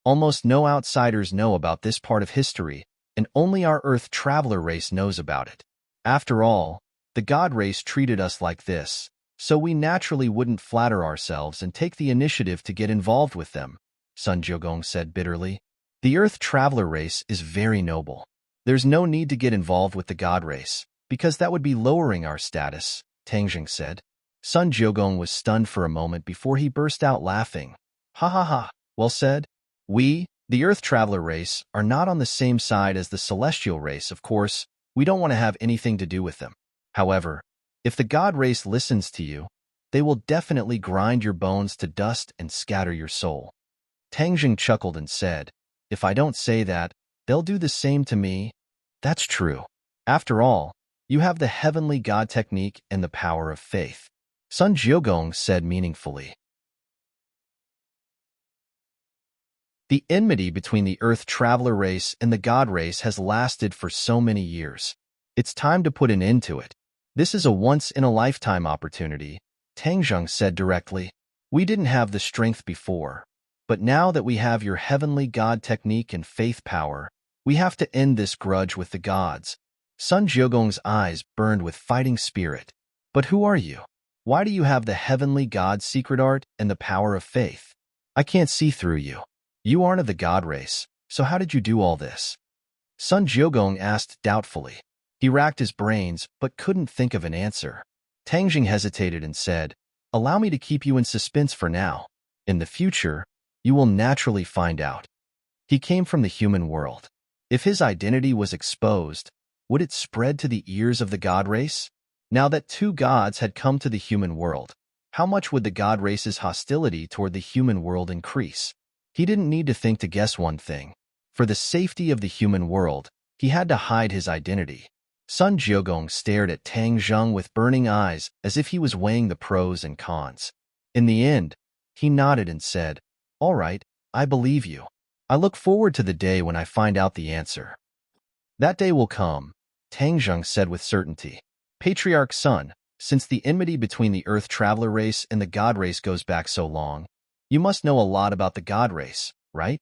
A: Almost no outsiders know about this part of history, and only our Earth Traveler race knows about it. After all, the god race treated us like this, so we naturally wouldn't flatter ourselves and take the initiative to get involved with them, Sun Jiugong said bitterly. The Earth Traveler race is very noble. There's no need to get involved with the god race, because that would be lowering our status, Tang Zheng said. Sun Jiugong was stunned for a moment before he burst out laughing. Ha ha ha, well said. We, the Earth Traveler race, are not on the same side as the Celestial race, of course. We don't want to have anything to do with them. However, if the god race listens to you, they will definitely grind your bones to dust and scatter your soul. Tang Zheng chuckled and said, if I don't say that, they'll do the same to me. That's true. After all, you have the heavenly god technique and the power of faith, Sun Jiugong said meaningfully. The enmity between the Earth Traveler race and the god race has lasted for so many years. It's time to put an end to it. This is a once-in-a-lifetime opportunity, Tang Zheng said directly. We didn't have the strength before, but now that we have your heavenly god technique and faith power, we have to end this grudge with the gods. Sun Jiugong's eyes burned with fighting spirit. But who are you? Why do you have the heavenly god secret art and the power of faith? I can't see through you. You aren't of the god race, so how did you do all this? Sun Jiugong asked doubtfully. He racked his brains, but couldn't think of an answer. Tang Zheng hesitated and said, allow me to keep you in suspense for now. In the future, you will naturally find out. He came from the human world. If his identity was exposed, would it spread to the ears of the god race? Now that 2 gods had come to the human world, how much would the god race's hostility toward the human world increase? He didn't need to think to guess one thing. For the safety of the human world, he had to hide his identity. Sun Jiugong stared at Tang Zheng with burning eyes as if he was weighing the pros and cons. In the end, he nodded and said, all right, I believe you. I look forward to the day when I find out the answer. That day will come, Tang Zheng said with certainty. Patriarch's son, since the enmity between the Earth Traveler race and the God race goes back so long, you must know a lot about the God race, right?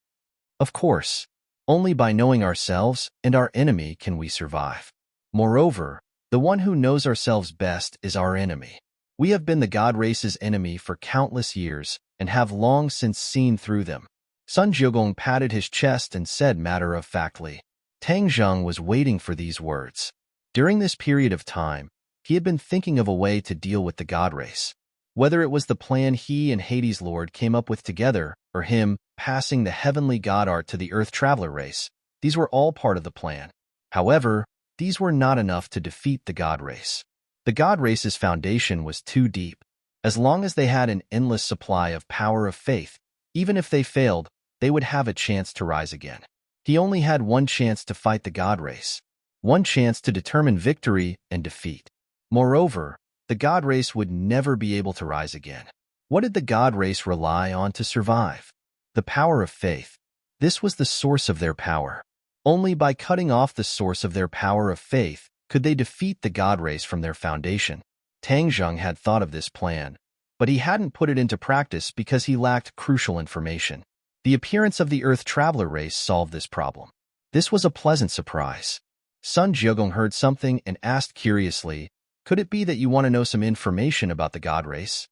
A: Of course. Only by knowing ourselves and our enemy can we survive. Moreover, the one who knows ourselves best is our enemy. We have been the God race's enemy for countless years and have long since seen through them. Sun Jiugong patted his chest and said matter-of-factly. Tang Zheng was waiting for these words. During this period of time, he had been thinking of a way to deal with the God race. Whether it was the plan he and Hades' Lord came up with together, or him passing the heavenly God art to the Earth Traveler race, these were all part of the plan. However, these were not enough to defeat the God race. The God race's foundation was too deep. As long as they had an endless supply of power of faith, even if they failed, they would have a chance to rise again. He only had one chance to fight the God race, one chance to determine victory and defeat. Moreover, the God race would never be able to rise again. What did the God race rely on to survive? The power of faith. This was the source of their power. Only by cutting off the source of their power of faith could they defeat the God race from their foundation. Tang Zheng had thought of this plan, but he hadn't put it into practice because he lacked crucial information. The appearance of the Earth Traveler race solved this problem. This was a pleasant surprise. Sun Jiugong heard something and asked curiously, "Could it be that you want to know some information about the God race?"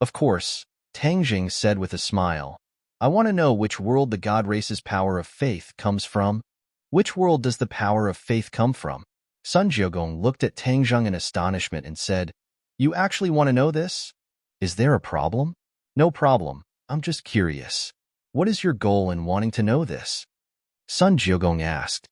A: Of course, Tang Jing said with a smile. "I want to know which world the God race's power of faith comes from." "Which world does the power of faith come from?" Sun Jiugong looked at Tang Zheng in astonishment and said, "You actually want to know this? Is there a problem?" "No problem. I'm just curious. What is your goal in wanting to know this?" Sun Jiugong asked.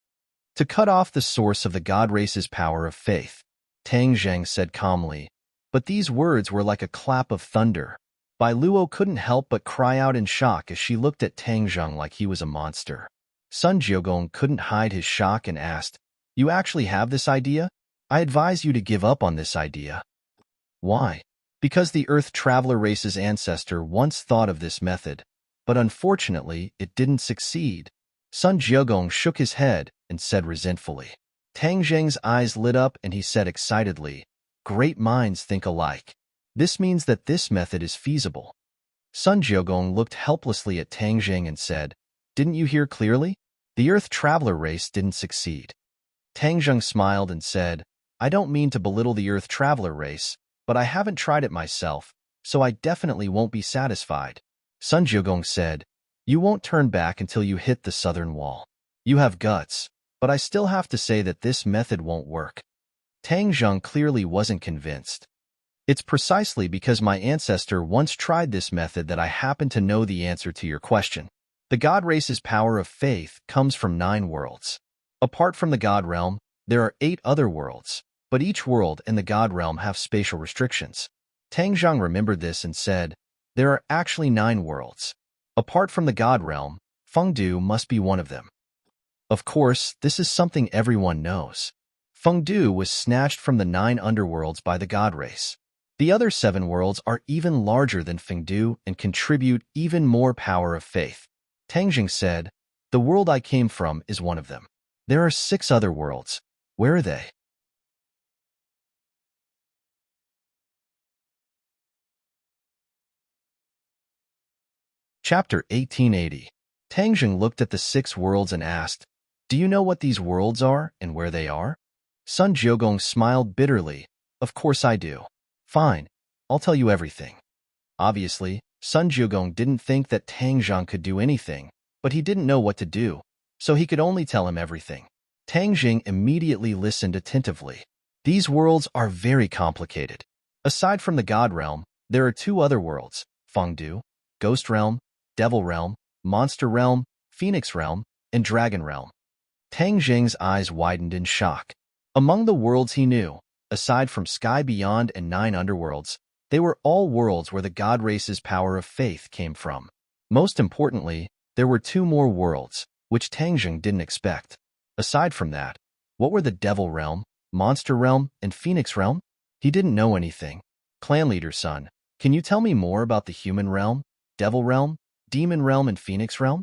A: "To cut off the source of the God race's power of faith," Tang Zheng said calmly. But these words were like a clap of thunder. Bai Luo couldn't help but cry out in shock as she looked at Tang Zheng like he was a monster. Sun Jiugong couldn't hide his shock and asked, "You actually have this idea? I advise you to give up on this idea." "Why?" "Because the Earth Traveler race's ancestor once thought of this method, but unfortunately it didn't succeed." Sun Jiugong shook his head and said resentfully. Tang Zheng's eyes lit up and he said excitedly, "Great minds think alike. This means that this method is feasible." Sun Jiugong looked helplessly at Tang Zheng and said, "Didn't you hear clearly? The Earth Traveler race didn't succeed." Tang Zheng smiled and said, "I don't mean to belittle the Earth Traveler race, but I haven't tried it myself, so I definitely won't be satisfied." Sun Jiugong said, "You won't turn back until you hit the southern wall. You have guts, but I still have to say that this method won't work." Tang Zheng clearly wasn't convinced. "It's precisely because my ancestor once tried this method that I happen to know the answer to your question. The God race's power of faith comes from 9 worlds. Apart from the God realm, there are 8 other worlds, but each world in the God realm have spatial restrictions." Tang Zheng remembered this and said, "There are actually 9 worlds. Apart from the God realm, Fengdu must be one of them." Of course, this is something everyone knows. Fengdu was snatched from the 9 underworlds by the God race. The other 7 worlds are even larger than Fengdu and contribute even more power of faith. Tang Jing said, "The world I came from is one of them. There are 6 other worlds. Where are they?" Chapter 1880. Tang Jing looked at the 6 worlds and asked, "Do you know what these worlds are and where they are?" Sun Jiugong smiled bitterly. "Of course I do." "Fine, I'll tell you everything." Obviously, Sun Jiugong didn't think that Tang Zheng could do anything, but he didn't know what to do, so he could only tell him everything. Tang Jing immediately listened attentively. "These worlds are very complicated. Aside from the God realm, there are 2 other worlds, Fengdu, Ghost realm, Devil realm, Monster realm, Phoenix realm, and Dragon realm." Tang Jing's eyes widened in shock. Among the worlds he knew, aside from Sky Beyond and 9 underworlds, they were all worlds where the God race's power of faith came from. Most importantly, there were 2 more worlds, which Tang Jing didn't expect. Aside from that, what were the Devil realm, Monster realm, and Phoenix realm? He didn't know anything. "Clan leader son, can you tell me more about the human realm, Devil realm, Demon realm, and Phoenix realm?"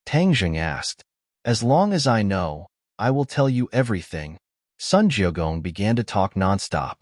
A: Tang Jing asked. As long as I know, I will tell you everything. Sun Jiogong began to talk nonstop.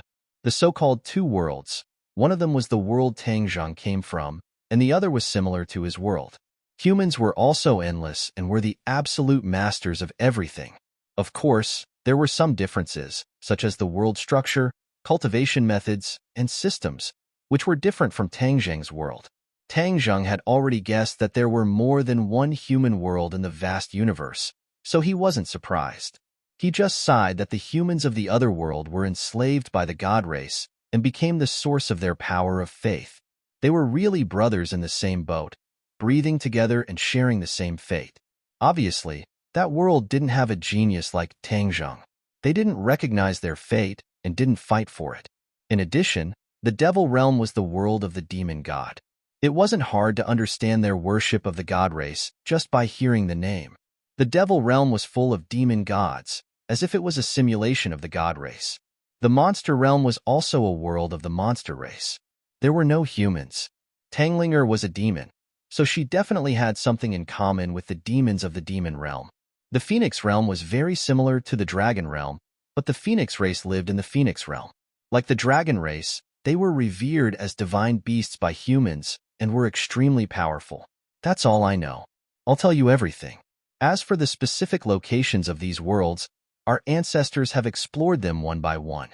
A: The so-called two worlds, one of them was the world Tangzhong came from, and the other was similar to his world. Humans were also endless and were the absolute masters of everything. Of course, there were some differences, such as the world structure, cultivation methods, and systems, which were different from Tangzheng's world. Tangzheng had already guessed that there were more than one human world in the vast universe, so he wasn't surprised. He just sighed that the humans of the other world were enslaved by the god race and became the source of their power of faith. They were really brothers in the same boat, breathing together and sharing the same fate. Obviously, that world didn't have a genius like Tangzheng. They didn't recognize their fate and didn't fight for it. In addition, the devil realm was the world of the demon god. It wasn't hard to understand their worship of the god race just by hearing the name. The devil realm was full of demon gods, as if it was a simulation of the god race. The monster realm was also a world of the monster race. There were no humans. Tanglinger was a demon, so she definitely had something in common with the demons of the demon realm. The phoenix realm was very similar to the dragon realm, but the phoenix race lived in the phoenix realm. Like the dragon race, they were revered as divine beasts by humans and were extremely powerful. That's all I know. I'll tell you everything. As for the specific locations of these worlds, our ancestors have explored them one by one.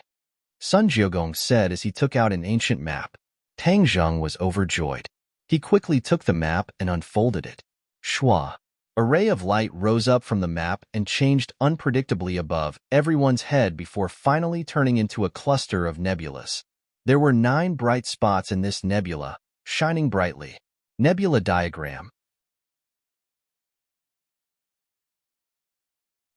A: Sun Jiogong said as he took out an ancient map. Tangzheng was overjoyed. He quickly took the map and unfolded it. Shwa. A ray of light rose up from the map and changed unpredictably above everyone's head before finally turning into a cluster of nebulas. There were 9 bright spots in this nebula, shining brightly. Nebula diagram.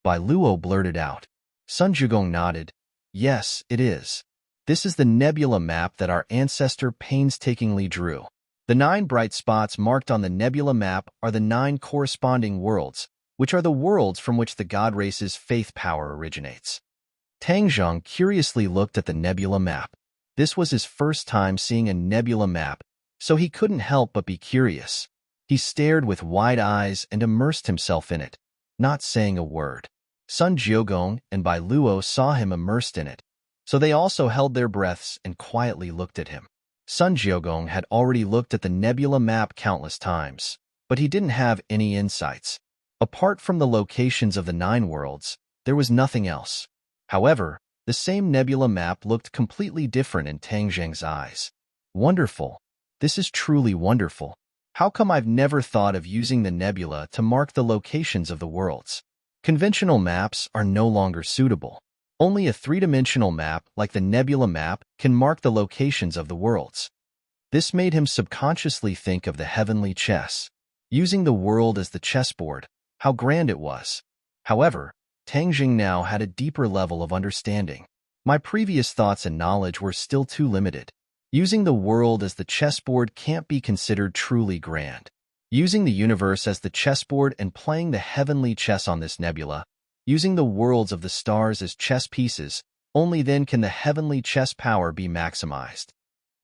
A: Bai Luo blurted out. Sun Jiogong nodded. Yes, it is. This is the nebula map that our ancestor painstakingly drew. The 9 bright spots marked on the nebula map are the 9 corresponding worlds, which are the worlds from which the god race's faith power originates. Tangzheng curiously looked at the nebula map. This was his first time seeing a nebula map, so he couldn't help but be curious. He stared with wide eyes and immersed himself in it, not saying a word. Sun Jiogong and Bai Luo saw him immersed in it, so they also held their breaths and quietly looked at him. Sun Jiogong had already looked at the nebula map countless times, but he didn't have any insights. Apart from the locations of the 9 worlds, there was nothing else. However, the same nebula map looked completely different in Tangzheng's eyes. Wonderful. This is truly wonderful. How come I've never thought of using the nebula to mark the locations of the worlds? Conventional maps are no longer suitable. Only a 3-dimensional map like the nebula map can mark the locations of the worlds. This made him subconsciously think of the heavenly chess. Using the world as the chessboard, how grand it was. However, Tangzheng now had a deeper level of understanding. My previous thoughts and knowledge were still too limited. Using the world as the chessboard can't be considered truly grand. Using the universe as the chessboard and playing the heavenly chess on this nebula, using the worlds of the stars as chess pieces, only then can the heavenly chess power be maximized.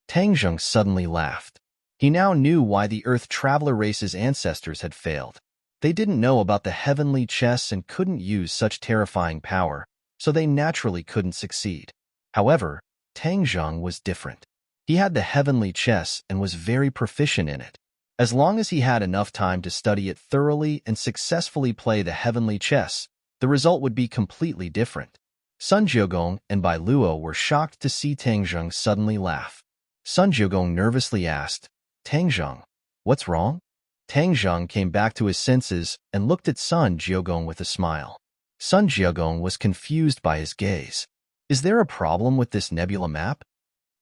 A: Tangzheng suddenly laughed. He now knew why the Earth Traveler race's ancestors had failed. They didn't know about the heavenly chess and couldn't use such terrifying power, so they naturally couldn't succeed. However, Tangzheng was different. He had the heavenly chess and was very proficient in it. As long as he had enough time to study it thoroughly and successfully play the heavenly chess, the result would be completely different. Sun Jiogong and Bai Luo were shocked to see Tangzheng suddenly laugh. Sun Jiogong nervously asked, Tangzheng, what's wrong? Tangzheng came back to his senses and looked at Sun Jiogong with a smile. Sun Jiogong was confused by his gaze. Is there a problem with this nebula map?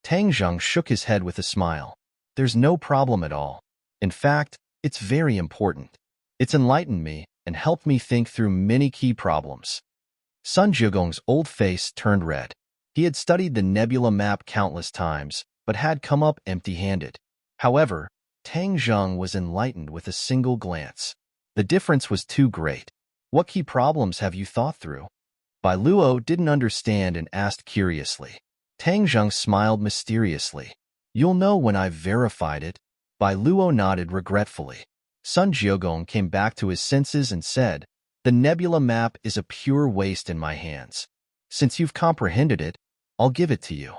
A: Tangzheng shook his head with a smile. There's no problem at all. In fact, it's very important. It's enlightened me and helped me think through many key problems. Sun Jiogong's old face turned red. He had studied the nebula map countless times, but had come up empty-handed. However, Tangzheng was enlightened with a single glance. The difference was too great. What key problems have you thought through? Bai Luo didn't understand and asked curiously. Tangzheng smiled mysteriously. You'll know when I've verified it. Bai Luo nodded regretfully. Sun Jiogong came back to his senses and said, The nebula map is a pure waste in my hands. Since you've comprehended it, I'll give it to you.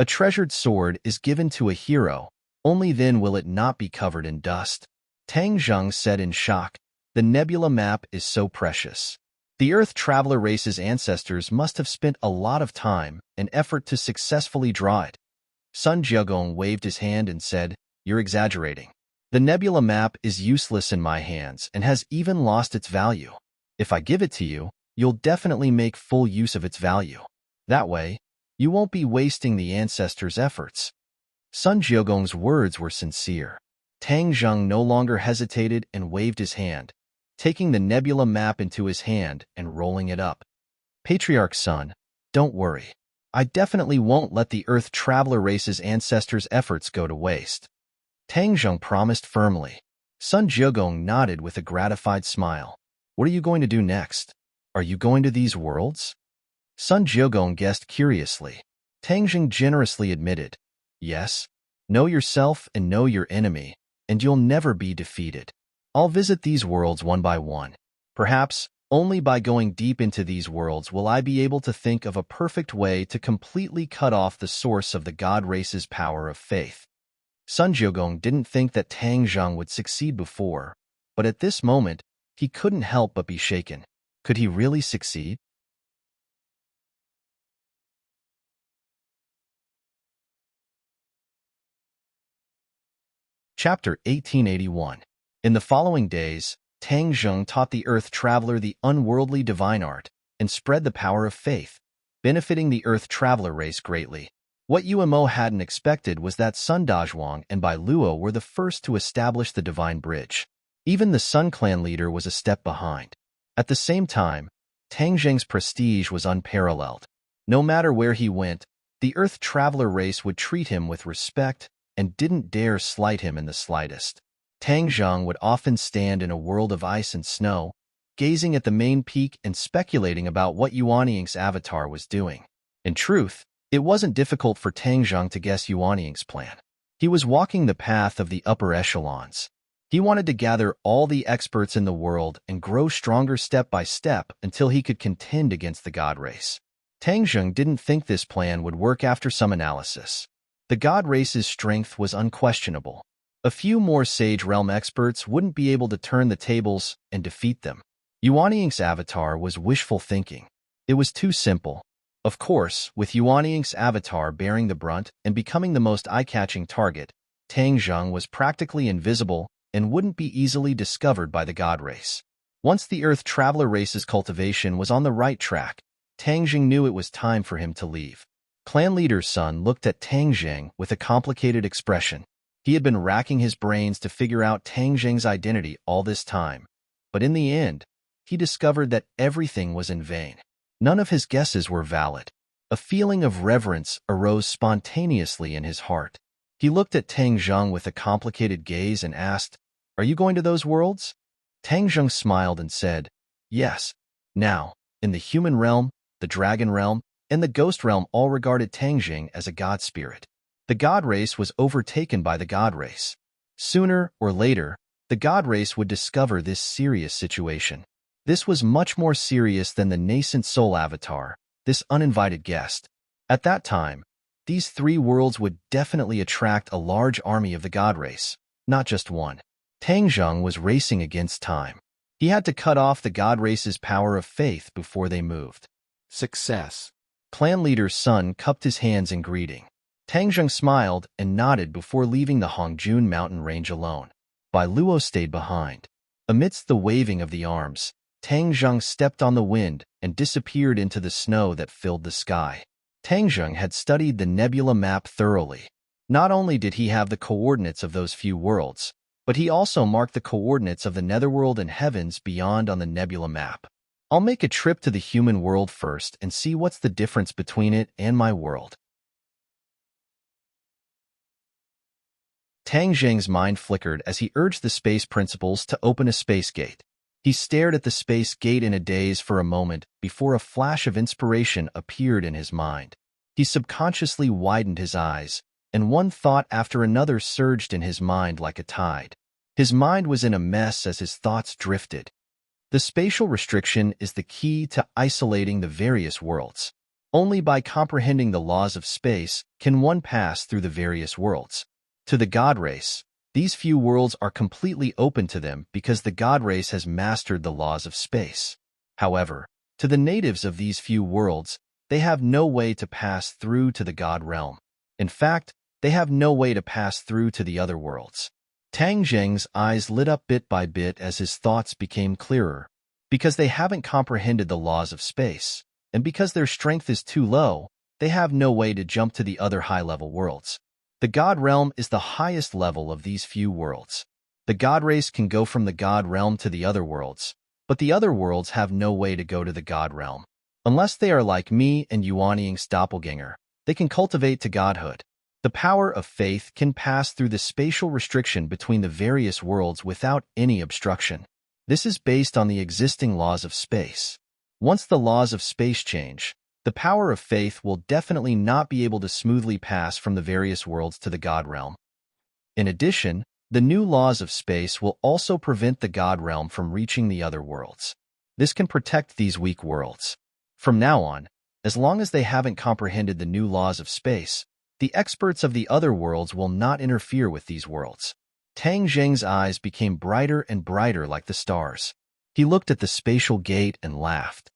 A: A treasured sword is given to a hero, only then will it not be covered in dust. Tang Zheng said in shock, the nebula map is so precious. The Earth Traveler race's ancestors must have spent a lot of time and effort to successfully draw it. Sun Jiagong waved his hand and said, "You're exaggerating. The nebula map is useless in my hands and has even lost its value. If I give it to you, you'll definitely make full use of its value. That way, you won't be wasting the ancestors' efforts." Sun Jiagong's words were sincere. Tang Zheng no longer hesitated and waved his hand, taking the nebula map into his hand and rolling it up. "Patriarch Sun, don't worry. I definitely won't let the Earth Traveler race's ancestors' efforts go to waste." Tang Zheng promised firmly. Sun Jiagong nodded with a gratified smile. "What are you going to do next? Are you going to these worlds?" Sun Jiagong guessed curiously. Tang Zheng generously admitted, "Yes. Know yourself and know your enemy, and you'll never be defeated. I'll visit these worlds one by one. Perhaps only by going deep into these worlds will I be able to think of a perfect way to completely cut off the source of the God race's power of faith." Sun Jiagong didn't think that Tang Zheng would succeed before, but at this moment, he couldn't help but be shaken. Could he really succeed? Chapter 1881. In the following days, Tang Zheng taught the Earth Traveler the unworldly divine art and spread the power of faith, benefiting the Earth Traveler race greatly. What Yuemo hadn't expected was that Sun Dazhuang and Bai Luo were the first to establish the divine bridge. Even the Sun Clan leader was a step behind. At the same time, Tang Zheng's prestige was unparalleled. No matter where he went, the Earth Traveler race would treat him with respect and didn't dare slight him in the slightest. Tang Zheng would often stand in a world of ice and snow, gazing at the main peak and speculating about what Yuanying's avatar was doing. In truth, it wasn't difficult for Tang Zheng to guess Yuanying's plan. He was walking the path of the upper echelons. He wanted to gather all the experts in the world and grow stronger step by step until he could contend against the God race. Tang Zheng didn't think this plan would work after some analysis. The God race's strength was unquestionable. A few more Sage Realm experts wouldn't be able to turn the tables and defeat them. Yuanying's avatar was wishful thinking. It was too simple. Of course, with Yuanying's avatar bearing the brunt and becoming the most eye-catching target, Tang Zheng was practically invisible and wouldn't be easily discovered by the God race. Once the Earth Traveler race's cultivation was on the right track, Tang Zheng knew it was time for him to leave. Clan leader's son looked at Tang Zheng with a complicated expression. He had been racking his brains to figure out Tang Zheng's identity all this time, but in the end, he discovered that everything was in vain. None of his guesses were valid. A feeling of reverence arose spontaneously in his heart. He looked at Tang Zheng with a complicated gaze and asked, "Are you going to those worlds?" Tang Zheng smiled and said, "Yes." Now, in the human realm, the dragon realm, and the ghost realm all regarded Tang Zheng as a god spirit. The god race was overtaken by the god race. Sooner or later, the god race would discover this serious situation. This was much more serious than the nascent soul avatar, this uninvited guest. At that time, these three worlds would definitely attract a large army of the god race, not just one. Tang Zheng was racing against time. He had to cut off the god race's power of faith before they moved. Success. Clan leader's son cupped his hands in greeting. Tang Zheng smiled and nodded before leaving the Hongjun mountain range alone. Bai Luo stayed behind. Amidst the waving of the arms, Tang Zheng stepped on the wind and disappeared into the snow that filled the sky. Tang Zheng had studied the nebula map thoroughly. Not only did he have the coordinates of those few worlds, but he also marked the coordinates of the netherworld and heavens beyond on the nebula map. I'll make a trip to the human world first and see what's the difference between it and my world. Tang Zheng's mind flickered as he urged the space principals to open a space gate. He stared at the space gate in a daze for a moment before a flash of inspiration appeared in his mind. He subconsciously widened his eyes, and one thought after another surged in his mind like a tide. His mind was in a mess as his thoughts drifted. The spatial restriction is the key to isolating the various worlds. Only by comprehending the laws of space can one pass through the various worlds. To the God race, these few worlds are completely open to them because the God race has mastered the laws of space. However, to the natives of these few worlds, they have no way to pass through to the God realm. In fact, they have no way to pass through to the other worlds. Tang Zheng's eyes lit up bit by bit as his thoughts became clearer. Because they haven't comprehended the laws of space, and because their strength is too low, they have no way to jump to the other high-level worlds. The God realm is the highest level of these few worlds. The God race can go from the God realm to the other worlds, but the other worlds have no way to go to the God realm. Unless they are like me and Yuanying's doppelganger, they can cultivate to godhood. The power of faith can pass through the spatial restriction between the various worlds without any obstruction. This is based on the existing laws of space. Once the laws of space change, the power of faith will definitely not be able to smoothly pass from the various worlds to the God realm. In addition, the new laws of space will also prevent the God realm from reaching the other worlds. This can protect these weak worlds. From now on, as long as they haven't comprehended the new laws of space, the experts of the other worlds will not interfere with these worlds. Tang Zheng's eyes became brighter and brighter like the stars. He looked at the spatial gate and laughed.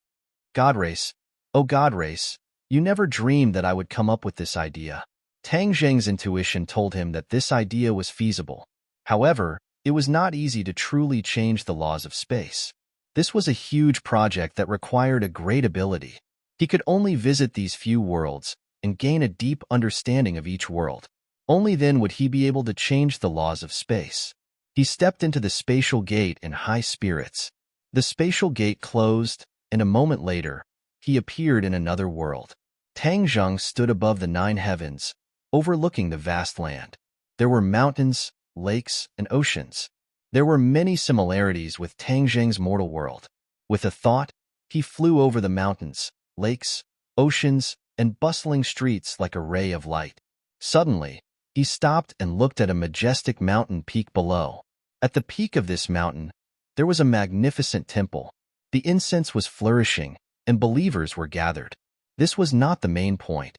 A: God race, oh God race, you never dreamed that I would come up with this idea. Tang Zheng's intuition told him that this idea was feasible. However, it was not easy to truly change the laws of space. This was a huge project that required a great ability. He could only visit these few worlds and gain a deep understanding of each world. Only then would he be able to change the laws of space. He stepped into the spatial gate in high spirits. The spatial gate closed, and a moment later, he appeared in another world. Tang Zheng stood above the 9 heavens, overlooking the vast land. There were mountains, lakes, and oceans. There were many similarities with Tang Zheng's mortal world. With a thought, he flew over the mountains, lakes, oceans, and bustling streets like a ray of light. Suddenly, he stopped and looked at a majestic mountain peak below. At the peak of this mountain, there was a magnificent temple. The incense was flourishing, and believers were gathered. This was not the main point.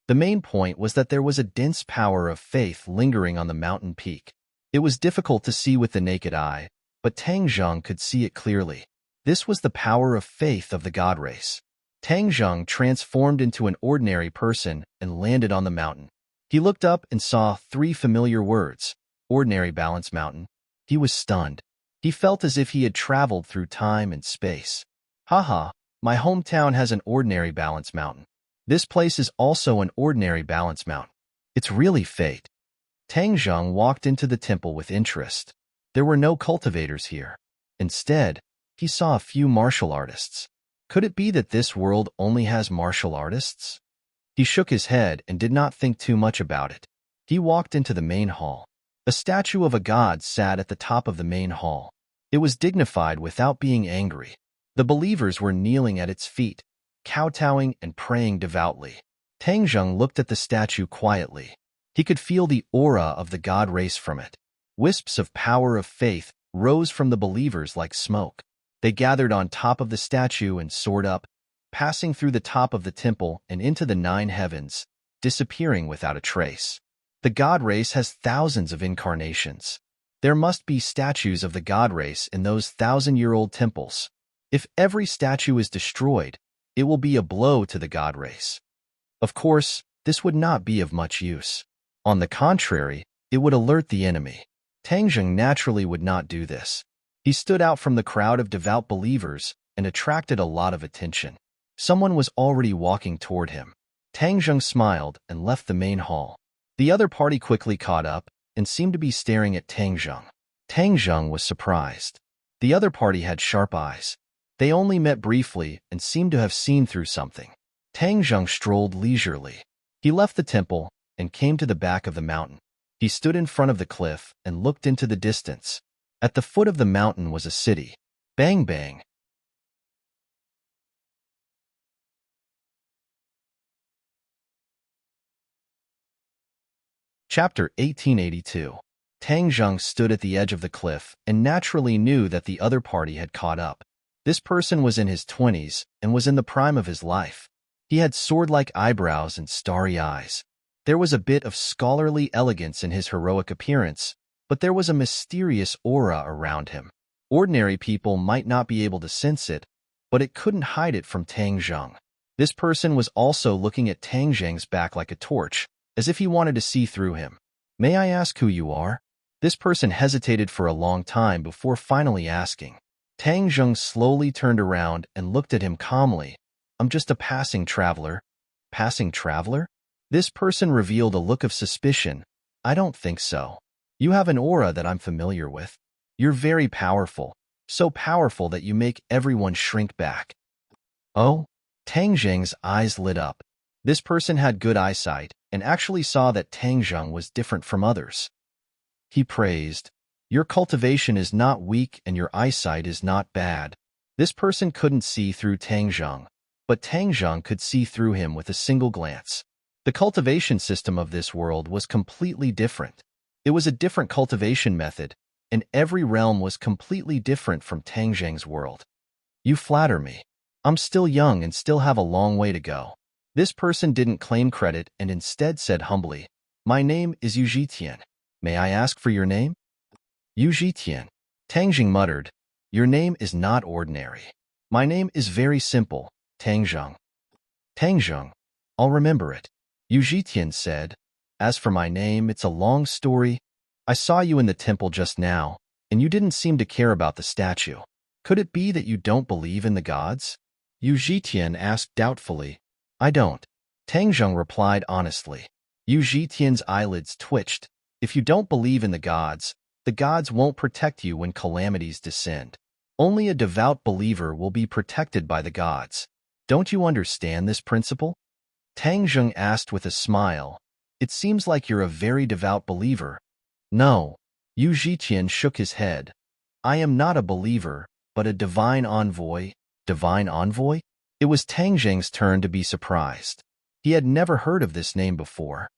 A: The main point was that there was a dense power of faith lingering on the mountain peak. It was difficult to see with the naked eye, but Tang Zheng could see it clearly. This was the power of faith of the God race. Tang Zheng transformed into an ordinary person and landed on the mountain. He looked up and saw 3 familiar words, ordinary balance mountain. He was stunned. He felt as if he had traveled through time and space. Haha, my hometown has an ordinary balance mountain. This place is also an ordinary balance mountain. It's really fate. Tang Zheng walked into the temple with interest. There were no cultivators here. Instead, he saw a few martial artists. Could it be that this world only has martial artists? He shook his head and did not think too much about it. He walked into the main hall. A statue of a god sat at the top of the main hall. It was dignified without being angry. The believers were kneeling at its feet, kowtowing and praying devoutly. Tang Zheng looked at the statue quietly. He could feel the aura of the god race from it. Wisps of power of faith rose from the believers like smoke. They gathered on top of the statue and soared up, passing through the top of the temple and into the 9 heavens, disappearing without a trace. The God race has thousands of incarnations. There must be statues of the God race in those 1,000-year-old temples. If every statue is destroyed, it will be a blow to the God race. Of course, this would not be of much use. On the contrary, it would alert the enemy. Tang Zheng naturally would not do this. He stood out from the crowd of devout believers and attracted a lot of attention. Someone was already walking toward him. Tang Zheng smiled and left the main hall. The other party quickly caught up and seemed to be staring at Tang Zheng. Tang Zheng was surprised. The other party had sharp eyes. They only met briefly and seemed to have seen through something. Tang Zheng strolled leisurely. He left the temple and came to the back of the mountain. He stood in front of the cliff and looked into the distance. At the foot of the mountain was a city. Bang bang. Chapter 1882. Tang Zheng stood at the edge of the cliff and naturally knew that the other party had caught up. This person was in his 20s and was in the prime of his life. He had sword-like eyebrows and starry eyes. There was a bit of scholarly elegance in his heroic appearance, but there was a mysterious aura around him. Ordinary people might not be able to sense it, but it couldn't hide it from Tang Zheng. This person was also looking at Tang Zheng's back like a torch, as if he wanted to see through him. "May I ask who you are?" This person hesitated for a long time before finally asking. Tang Zheng slowly turned around and looked at him calmly. "I'm just a passing traveler." "Passing traveler?" This person revealed a look of suspicion. "I don't think so. You have an aura that I'm familiar with. You're very powerful, so powerful that you make everyone shrink back." "Oh?" Tang Zheng's eyes lit up. This person had good eyesight and actually saw that Tang Zheng was different from others. He praised, "Your cultivation is not weak and your eyesight is not bad." This person couldn't see through Tang Zheng, but Tang Zheng could see through him with a single glance. The cultivation system of this world was completely different. It was a different cultivation method, and every realm was completely different from Tang Zheng's world. "You flatter me. I'm still young and still have a long way to go." This person didn't claim credit and instead said humbly, "My name is Yu Zhitian. May I ask for your name?" "Yu Zhitian." Tang Zheng muttered, "Your name is not ordinary." "My name is very simple, Tang Zheng." "Tang Zheng, I'll remember it." Yu Zhitian said, "As for my name, it's a long story. I saw you in the temple just now, and you didn't seem to care about the statue. Could it be that you don't believe in the gods?" Yu Zhitian asked doubtfully. "I don't." Tang Zheng replied honestly. Yu Zhitian's eyelids twitched. "If you don't believe in the gods won't protect you when calamities descend. Only a devout believer will be protected by the gods. Don't you understand this principle?" Tang Zheng asked with a smile, "It seems like you're a very devout believer." "No." Yu Zhitian shook his head. "I am not a believer, but a divine envoy." "Divine envoy?" It was Tang Zheng's turn to be surprised. He had never heard of this name before.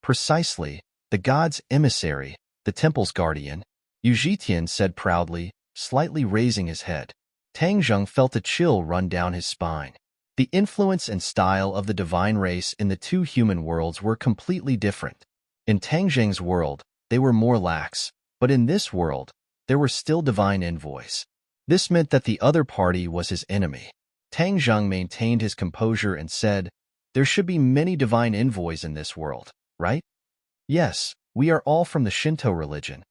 A: "Precisely, the god's emissary, the temple's guardian," Yu Zhitian said proudly, slightly raising his head. Tang Zheng felt a chill run down his spine. The influence and style of the divine race in the two human worlds were completely different. In Tang Zheng's world, they were more lax, but in this world, there were still divine envoys. This meant that the other party was his enemy. Tang Zheng maintained his composure and said, "There should be many divine envoys in this world, right?" "Yes, we are all from the Shinto religion."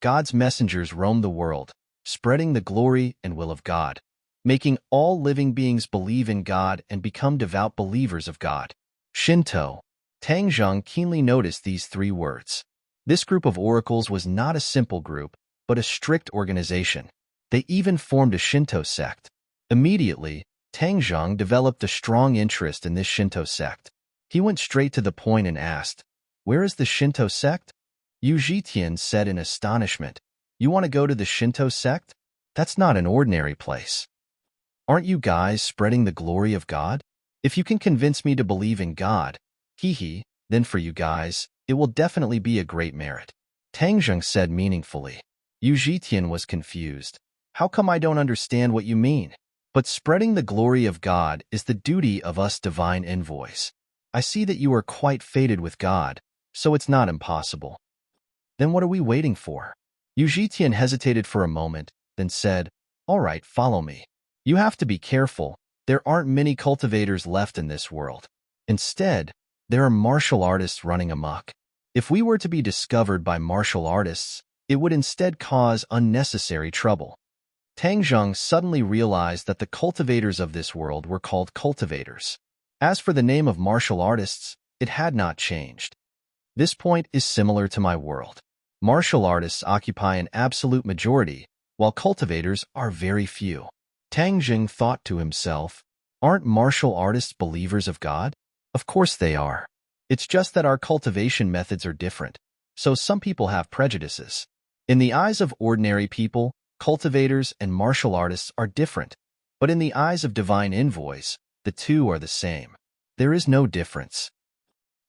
A: God's messengers roam the world, spreading the glory and will of God, making all living beings believe in God and become devout believers of God. Shinto. Tang Zheng keenly noticed these three words. This group of oracles was not a simple group, but a strict organization. They even formed a Shinto sect. Immediately, Tang Zheng developed a strong interest in this Shinto sect. He went straight to the point and asked, "Where is the Shinto sect?" Yu Zhitian said in astonishment, "You want to go to the Shinto sect? That's not an ordinary place. Aren't you guys spreading the glory of God? If you can convince me to believe in God, then for you guys, it will definitely be a great merit." Tang Zheng said meaningfully. Yu Zhitian was confused. "How come I don't understand what you mean?" "But spreading the glory of God is the duty of us divine envoys. I see that you are quite fated with God, so it's not impossible." "Then what are we waiting for?" Yu Zhitian hesitated for a moment, then said, "All right, follow me. You have to be careful. There aren't many cultivators left in this world. Instead, there are martial artists running amok. If we were to be discovered by martial artists, it would instead cause unnecessary trouble." Tang Zheng suddenly realized that the cultivators of this world were called cultivators. As for the name of martial artists, it had not changed. This point is similar to my world. Martial artists occupy an absolute majority, while cultivators are very few. Tang Zheng thought to himself, "Aren't martial artists believers of God? Of course they are. It's just that our cultivation methods are different, so some people have prejudices. In the eyes of ordinary people, cultivators and martial artists are different, but in the eyes of divine envoys, the two are the same." There is no difference.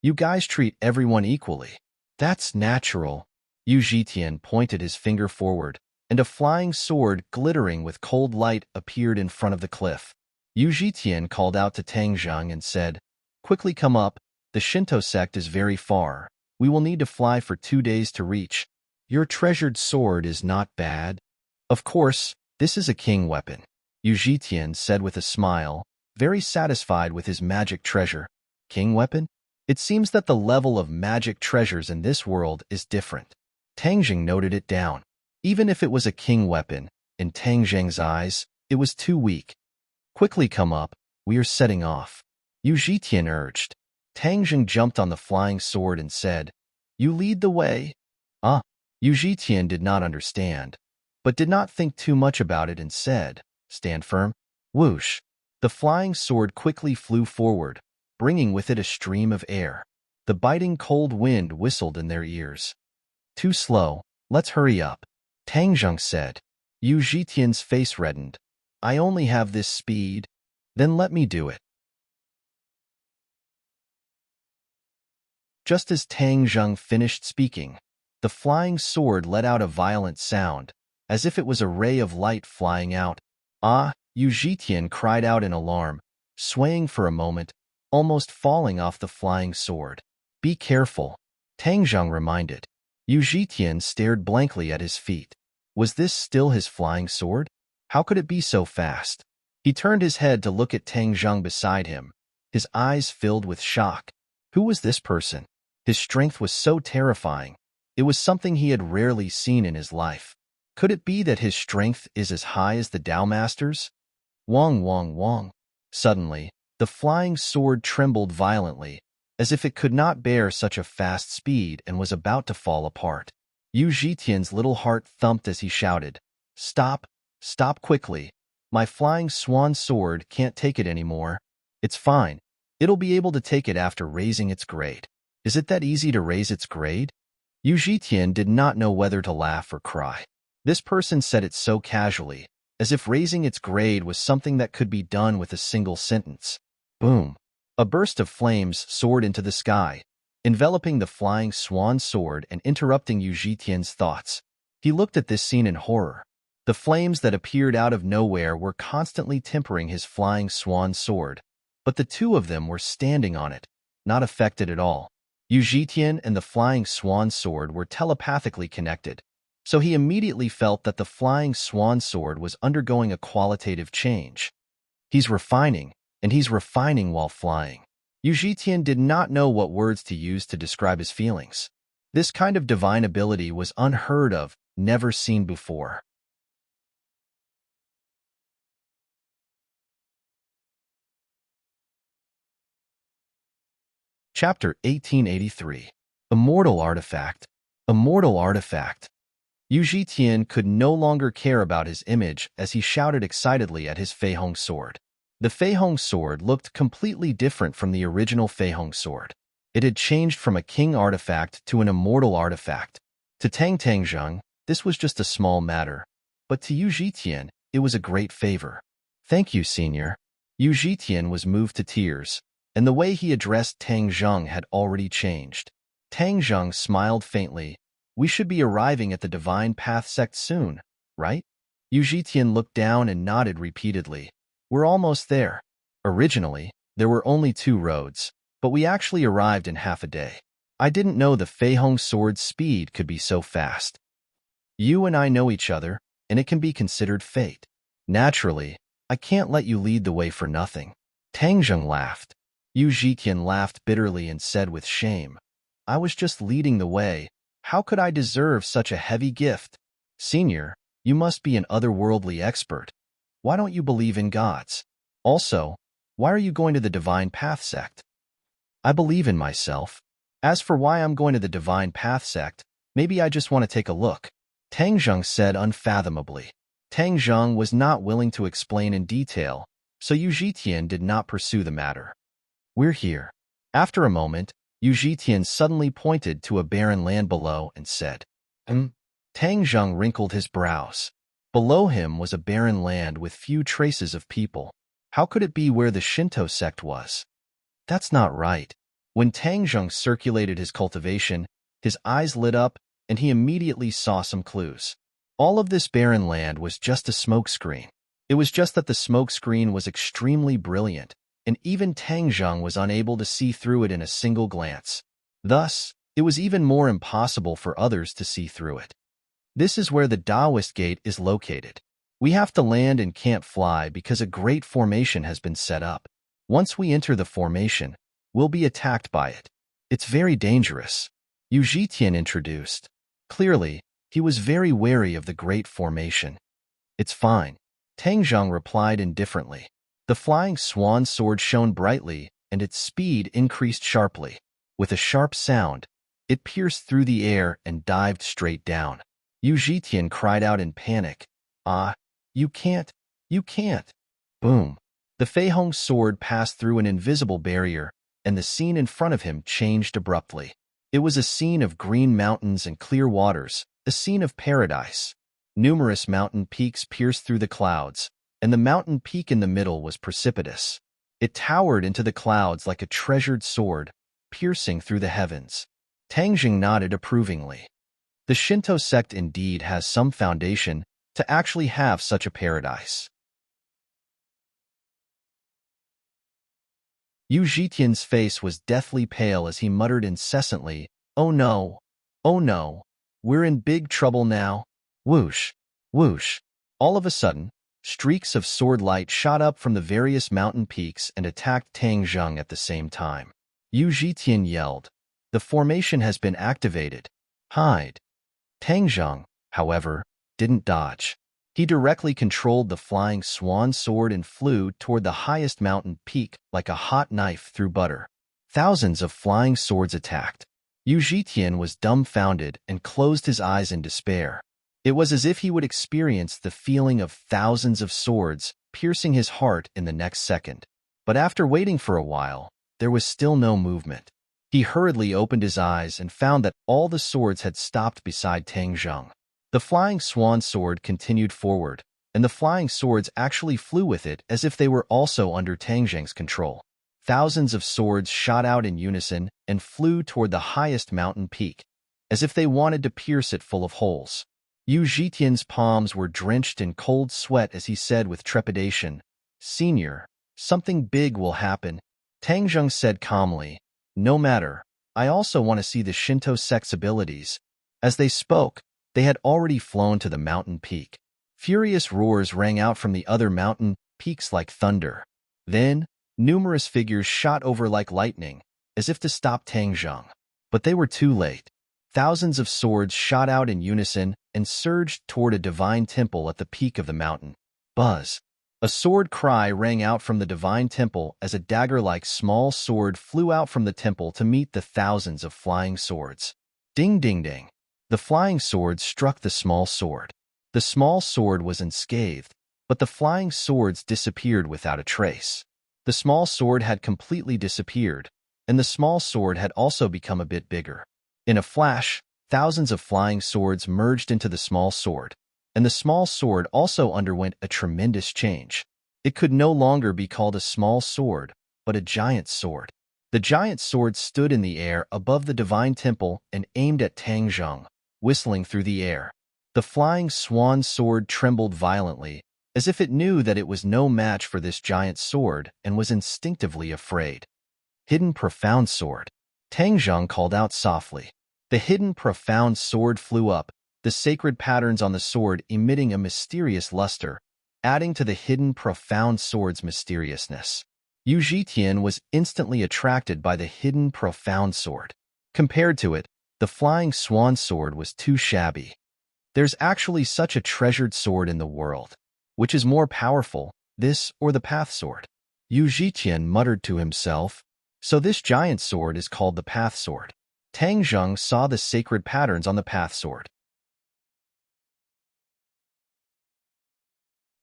A: You guys treat everyone equally. That's natural. Yu Zhitian pointed his finger forward, and a flying sword glittering with cold light appeared in front of the cliff. Yu Zhitian called out to Tang Zheng and said, "Quickly come up, the Shinto sect is very far. We will need to fly for 2 days to reach. Your treasured sword is not bad. Of course, this is a king weapon," Yu Zhitian said with a smile, very satisfied with his magic treasure. King weapon? It seems that the level of magic treasures in this world is different. Tang Zheng noted it down. Even if it was a king weapon, in Tang Zheng's eyes, it was too weak. "Quickly come up, we are setting off," Yu Zhitian urged. Tang Zheng jumped on the flying sword and said, "You lead the way." Ah, Yu Zhitian did not understand, but did not think too much about it and said, "Stand firm." Whoosh! The flying sword quickly flew forward, bringing with it a stream of air. The biting cold wind whistled in their ears. "Too slow, let's hurry up," Tang Zheng said. Yu Zhitian's face reddened. "I only have this speed." "Then let me do it." Just as Tang Zheng finished speaking, the flying sword let out a violent sound, as if it was a ray of light flying out. "Ah!" Yu Zhitian cried out in alarm, swaying for a moment, almost falling off the flying sword. "Be careful," Tang Zheng reminded. Yu Zhitian stared blankly at his feet. Was this still his flying sword? How could it be so fast? He turned his head to look at Tang Zheng beside him, his eyes filled with shock. Who was this person? His strength was so terrifying. It was something he had rarely seen in his life. Could it be that his strength is as high as the Tao Masters? Wong, wong, wong. Suddenly, the flying sword trembled violently, as if it could not bear such a fast speed and was about to fall apart. Yu Zhitian's little heart thumped as he shouted, "Stop! Stop quickly! My flying swan sword can't take it anymore." "It's fine. It'll be able to take it after raising its grade." "Is it that easy to raise its grade?" Yu Zhitian did not know whether to laugh or cry. This person said it so casually, as if raising its grade was something that could be done with a single sentence. Boom! A burst of flames soared into the sky, enveloping the flying swan sword and interrupting Yu Zhitian's thoughts. He looked at this scene in horror. The flames that appeared out of nowhere were constantly tempering his flying swan sword, but the two of them were standing on it, not affected at all. Yu Zhitian and the flying swan sword were telepathically connected, so he immediately felt that the flying swan sword was undergoing a qualitative change. He's refining, and he's refining while flying. Yu Zhitian did not know what words to use to describe his feelings. This kind of divine ability was unheard of, never seen before. Chapter 1883. Immortal Artifact. Immortal Artifact. Yu Zhitian could no longer care about his image as he shouted excitedly at his Feihong sword. The Feihong sword looked completely different from the original Feihong sword. It had changed from a king artifact to an immortal artifact. To Tang Zheng, this was just a small matter, but to Yu Zhitian, it was a great favor. "Thank you, senior." Yu Zhitian was moved to tears, and the way he addressed Tang Zheng had already changed. Tang Zheng smiled faintly. "We should be arriving at the Divine Path sect soon, right?" Yu Zhitian looked down and nodded repeatedly. "We're almost there. Originally, there were only 2 roads, but we actually arrived in half a day. I didn't know the Feihong sword's speed could be so fast. You and I know each other, and it can be considered fate. Naturally, I can't let you lead the way for nothing." Tang Zheng laughed. Yu Zhitian laughed bitterly and said with shame, "I was just leading the way. How could I deserve such a heavy gift? Senior, you must be an otherworldly expert. Why don't you believe in gods? Also, why are you going to the Divine Path sect?" "I believe in myself. As for why I'm going to the Divine Path sect, maybe I just want to take a look," Tang Zheng said unfathomably. Tang Zheng was not willing to explain in detail, so Yu Zhitian did not pursue the matter. "We're here." After a moment, Yu Zhitian suddenly pointed to a barren land below and said, Tang Zheng wrinkled his brows. Below him was a barren land with few traces of people. How could it be where the Shinto sect was? That's not right. When Tang Zheng circulated his cultivation, his eyes lit up, and he immediately saw some clues. All of this barren land was just a smokescreen. It was just that the smokescreen was extremely brilliant, and even Tang Zheng was unable to see through it in a single glance. Thus, it was even more impossible for others to see through it. This is where the Taoist gate is located. We have to land and can't fly because a great formation has been set up. Once we enter the formation, we'll be attacked by it. It's very dangerous. Yu Zhitian introduced. Clearly, he was very wary of the great formation. It's fine. Tang Zheng replied indifferently. The flying swan sword shone brightly, and its speed increased sharply. With a sharp sound, it pierced through the air and dived straight down. Yu Zhitian cried out in panic. Ah, you can't. Boom. The Fei Hong's sword passed through an invisible barrier, and the scene in front of him changed abruptly. It was a scene of green mountains and clear waters, a scene of paradise. Numerous mountain peaks pierced through the clouds, and the mountain peak in the middle was precipitous. It towered into the clouds like a treasured sword, piercing through the heavens. Tang Zheng nodded approvingly. The Shinto sect indeed has some foundation to actually have such a paradise. Yu Zhitian's face was deathly pale as he muttered incessantly, "Oh no! Oh no! We're in big trouble now!" Whoosh! Whoosh! All of a sudden, streaks of sword light shot up from the various mountain peaks and attacked Tang Zheng at the same time. Yu Zhitian yelled, "The formation has been activated. Hide!" Tang Zheng, however, didn't dodge. He directly controlled the flying swan sword and flew toward the highest mountain peak like a hot knife through butter. Thousands of flying swords attacked. Yu Zhitian was dumbfounded and closed his eyes in despair. It was as if he would experience the feeling of thousands of swords piercing his heart in the next second. But after waiting for a while, there was still no movement. He hurriedly opened his eyes and found that all the swords had stopped beside Tang Zheng. The flying swan sword continued forward, and the flying swords actually flew with it as if they were also under Tang Zheng's control. Thousands of swords shot out in unison and flew toward the highest mountain peak, as if they wanted to pierce it full of holes. Yu Zhitian's palms were drenched in cold sweat as he said with trepidation, "Senior, something big will happen." Tang Zheng said calmly, "No matter, I also want to see the Shinto sect's abilities." As they spoke, they had already flown to the mountain peak. Furious roars rang out from the other mountain peaks like thunder. Then, numerous figures shot over like lightning, as if to stop Tang Zheng. But they were too late. Thousands of swords shot out in unison and surged toward a divine temple at the peak of the mountain. Buzz! A sword cry rang out from the divine temple as a dagger-like small sword flew out from the temple to meet the thousands of flying swords. Ding ding ding! The flying swords struck the small sword. The small sword was unscathed, but the flying swords disappeared without a trace. The small sword had completely disappeared, and the small sword had also become a bit bigger. In a flash, thousands of flying swords merged into the small sword, and the small sword also underwent a tremendous change. It could no longer be called a small sword, but a giant sword. The giant sword stood in the air above the divine temple and aimed at Tang Zheng, whistling through the air. The flying swan sword trembled violently, as if it knew that it was no match for this giant sword and was instinctively afraid. Hidden profound sword. Tang Zheng called out softly. The hidden profound sword flew up, the sacred patterns on the sword emitting a mysterious luster, adding to the hidden profound sword's mysteriousness. Yu Zhitian was instantly attracted by the hidden profound sword. Compared to it, the flying swan sword was too shabby. There's actually such a treasured sword in the world. Which is more powerful, this or the path sword? Yu Zhitian muttered to himself. So this giant sword is called the path sword. Tang Zheng saw the sacred patterns on the path sword.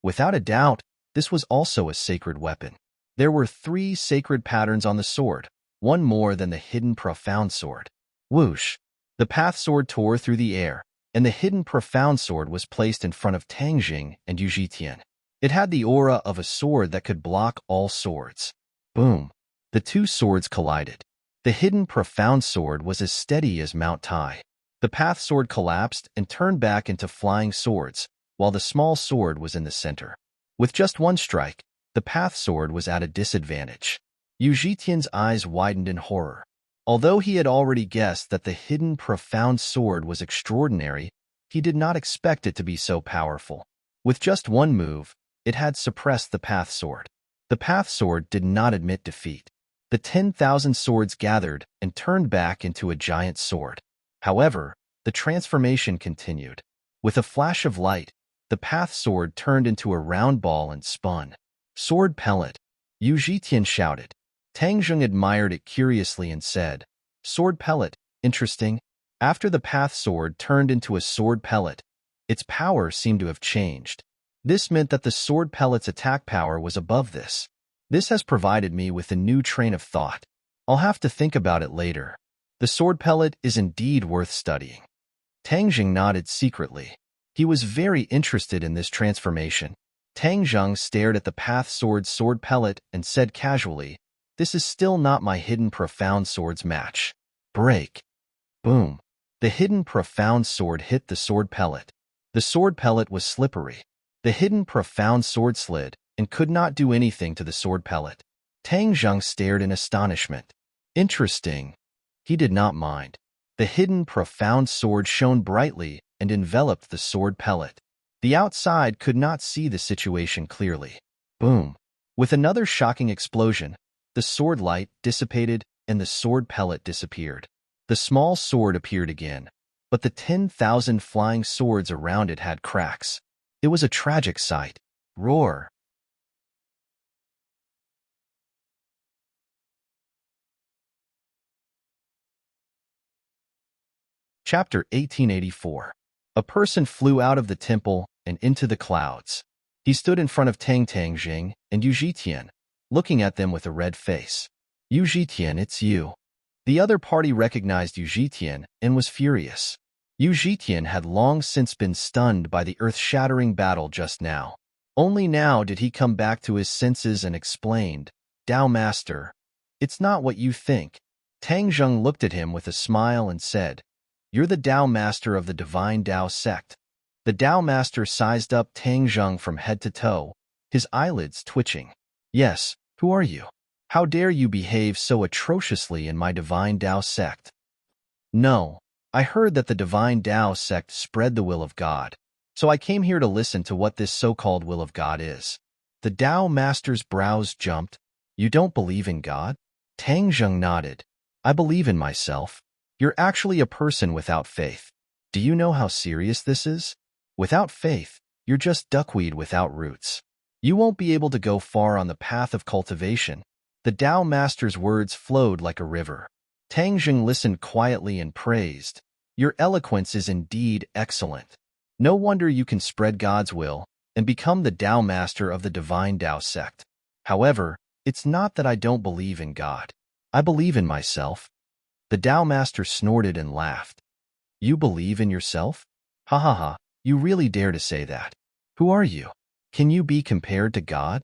A: Without a doubt, this was also a sacred weapon. There were 3 sacred patterns on the sword, one more than the hidden profound sword. Whoosh! The path sword tore through the air, and the hidden profound sword was placed in front of Tang Zheng and Yu Zhitian. It had the aura of a sword that could block all swords. Boom! The two swords collided. The hidden profound sword was as steady as Mount Tai. The path sword collapsed and turned back into flying swords, while the small sword was in the center. With just one strike, the path sword was at a disadvantage. Yu Zhitian's eyes widened in horror. Although he had already guessed that the hidden profound sword was extraordinary, he did not expect it to be so powerful. With just one move, it had suppressed the path sword. The path sword did not admit defeat. The 10,000 swords gathered and turned back into a giant sword. However, the transformation continued. With a flash of light, the path sword turned into a round ball and spun. Sword pellet, Yu Zhitian shouted. Tang Zheng admired it curiously and said, "Sword pellet, interesting." After the path sword turned into a sword pellet, its power seemed to have changed. This meant that the sword pellet's attack power was above this. This has provided me with a new train of thought. I'll have to think about it later. The sword pellet is indeed worth studying. Tang Zheng nodded secretly. He was very interested in this transformation. Tang Zheng stared at the path sword pellet and said casually, "This is still not my hidden profound sword's match." Break. Boom. The hidden profound sword hit the sword pellet. The sword pellet was slippery. The hidden profound sword slid and could not do anything to the sword pellet. Tang Zheng stared in astonishment. Interesting. He did not mind. The hidden profound sword shone brightly and enveloped the sword pellet. The outside could not see the situation clearly. Boom. With another shocking explosion, the sword light dissipated and the sword pellet disappeared. The small sword appeared again, but the 10,000 flying swords around it had cracks. It was a tragic sight. Roar. Chapter 1884. A person flew out of the temple and into the clouds. He stood in front of Tang Zheng and Yu Zhitian, looking at them with a red face. "Yu Zhitian, it's you." The other party recognized Yu Zhitian and was furious. Yu Zhitian had long since been stunned by the earth-shattering battle just now. Only now did he come back to his senses and explained, "Tao Master, it's not what you think." Tang Zheng looked at him with a smile and said, "You're the Tao Master of the Divine Tao sect." The Tao Master sized up Tang Zheng from head to toe, his eyelids twitching. "Yes, who are you? How dare you behave so atrociously in my Divine Tao sect?" "No, I heard that the Divine Tao sect spread the will of God, so I came here to listen to what this so-called will of God is." The Tao Master's brows jumped. "You don't believe in God?" Tang Zheng nodded. "I believe in myself." "You're actually a person without faith. Do you know how serious this is? Without faith, you're just duckweed without roots. You won't be able to go far on the path of cultivation." The Tao Master's words flowed like a river. Tang Zheng listened quietly and praised, "Your eloquence is indeed excellent. No wonder you can spread God's will and become the Tao Master of the Divine Tao sect. However, it's not that I don't believe in God. I believe in myself." The Tao Master snorted and laughed. "You believe in yourself? Ha ha ha, you really dare to say that. Who are you? Can you be compared to God?"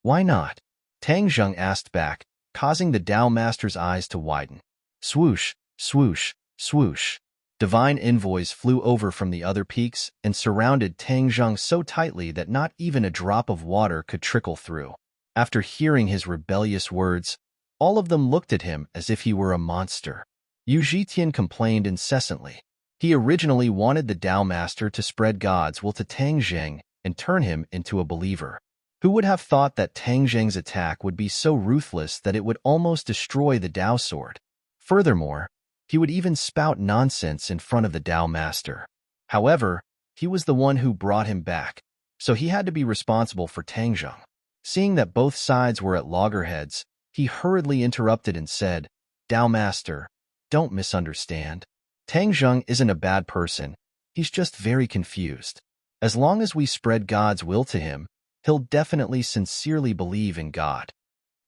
A: "Why not?" Tang Zheng asked back, causing the Tao Master's eyes to widen. Swoosh, swoosh, swoosh. Divine envoys flew over from the other peaks and surrounded Tang Zheng so tightly that not even a drop of water could trickle through. After hearing his rebellious words, all of them looked at him as if he were a monster. Yu Zhitian complained incessantly. He originally wanted the Tao Master to spread God's will to Tang Zheng and turn him into a believer. Who would have thought that Tang Zheng's attack would be so ruthless that it would almost destroy the Tao sword? Furthermore, he would even spout nonsense in front of the Tao Master. However, he was the one who brought him back, so he had to be responsible for Tang Zheng. Seeing that both sides were at loggerheads, he hurriedly interrupted and said, "Tao Master, don't misunderstand. Tang Zheng isn't a bad person. He's just very confused. As long as we spread God's will to him, he'll definitely sincerely believe in God."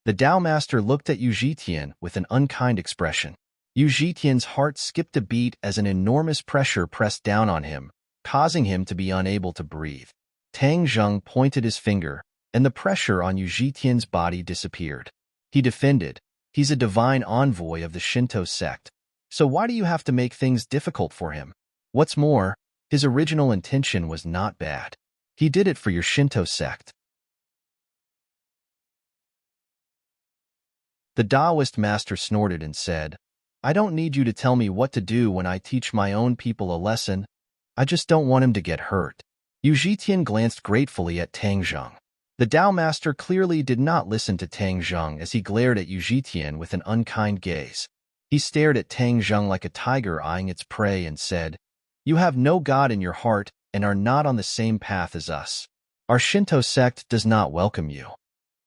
A: The Tao Master looked at Yu Zhitian with an unkind expression. Yu Zhitian's heart skipped a beat as an enormous pressure pressed down on him, causing him to be unable to breathe. Tang Zheng pointed his finger, and the pressure on Yu Zhitian's body disappeared. He defended, "He's a divine envoy of the Shinto sect. So why do you have to make things difficult for him? What's more, his original intention was not bad. He did it for your Shinto sect." The Taoist master snorted and said, "I don't need you to tell me what to do when I teach my own people a lesson. I just don't want him to get hurt." Yu Zhitian glanced gratefully at Tang Zheng. The Tao master clearly did not listen to Tang Zheng as he glared at Yu Zhitian with an unkind gaze. He stared at Tang Zheng like a tiger eyeing its prey and said, "You have no God in your heart and are not on the same path as us. Our Shinto sect does not welcome you."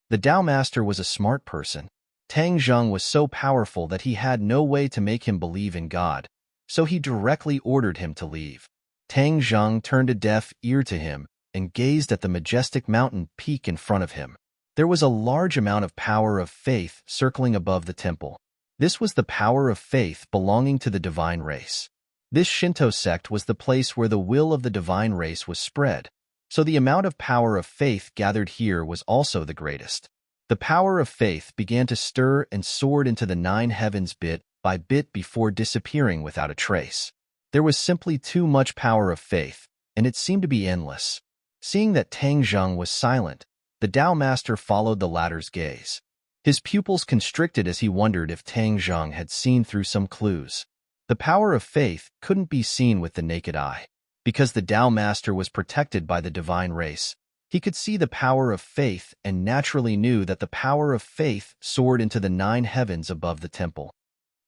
A: The Tao master was a smart person. Tang Zheng was so powerful that he had no way to make him believe in God, so he directly ordered him to leave. Tang Zheng turned a deaf ear to him and gazed at the majestic mountain peak in front of him. There was a large amount of power of faith circling above the temple. This was the power of faith belonging to the divine race. This Shinto sect was the place where the will of the divine race was spread, so the amount of power of faith gathered here was also the greatest. The power of faith began to stir and soared into the 9 heavens bit by bit before disappearing without a trace. There was simply too much power of faith, and it seemed to be endless. Seeing that Tang Zheng was silent, the Tao master followed the latter's gaze. His pupils constricted as he wondered if Tang Zheng had seen through some clues. The power of faith couldn't be seen with the naked eye. Because the Tao master was protected by the divine race, he could see the power of faith and naturally knew that the power of faith soared into the 9 heavens above the temple.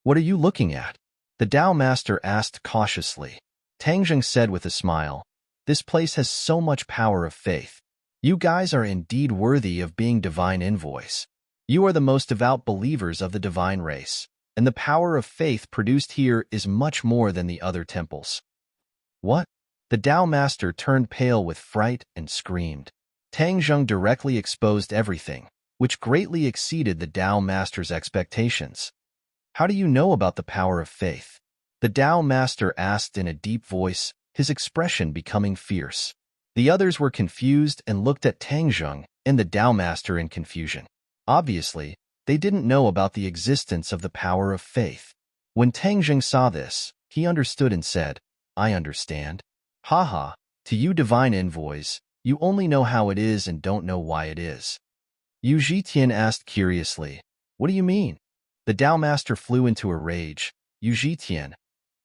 A: "What are you looking at?" the Tao master asked cautiously. Tang Zheng said with a smile, "This place has so much power of faith. You guys are indeed worthy of being divine envoys. You are the most devout believers of the divine race, and the power of faith produced here is much more than the other temples." "What?" The Tao master turned pale with fright and screamed. Tang Zheng directly exposed everything, which greatly exceeded the Tao master's expectations. "How do you know about the power of faith?" the Tao master asked in a deep voice, his expression becoming fierce. The others were confused and looked at Tang Zheng and the Tao master in confusion. Obviously, they didn't know about the existence of the power of faith. When Tang Zheng saw this, he understood and said, "I understand. Haha, to you divine envoys, you only know how it is and don't know why it is." Yu Zhitian asked curiously, "What do you mean?" The Tao master flew into a rage. "Yu Zhitian,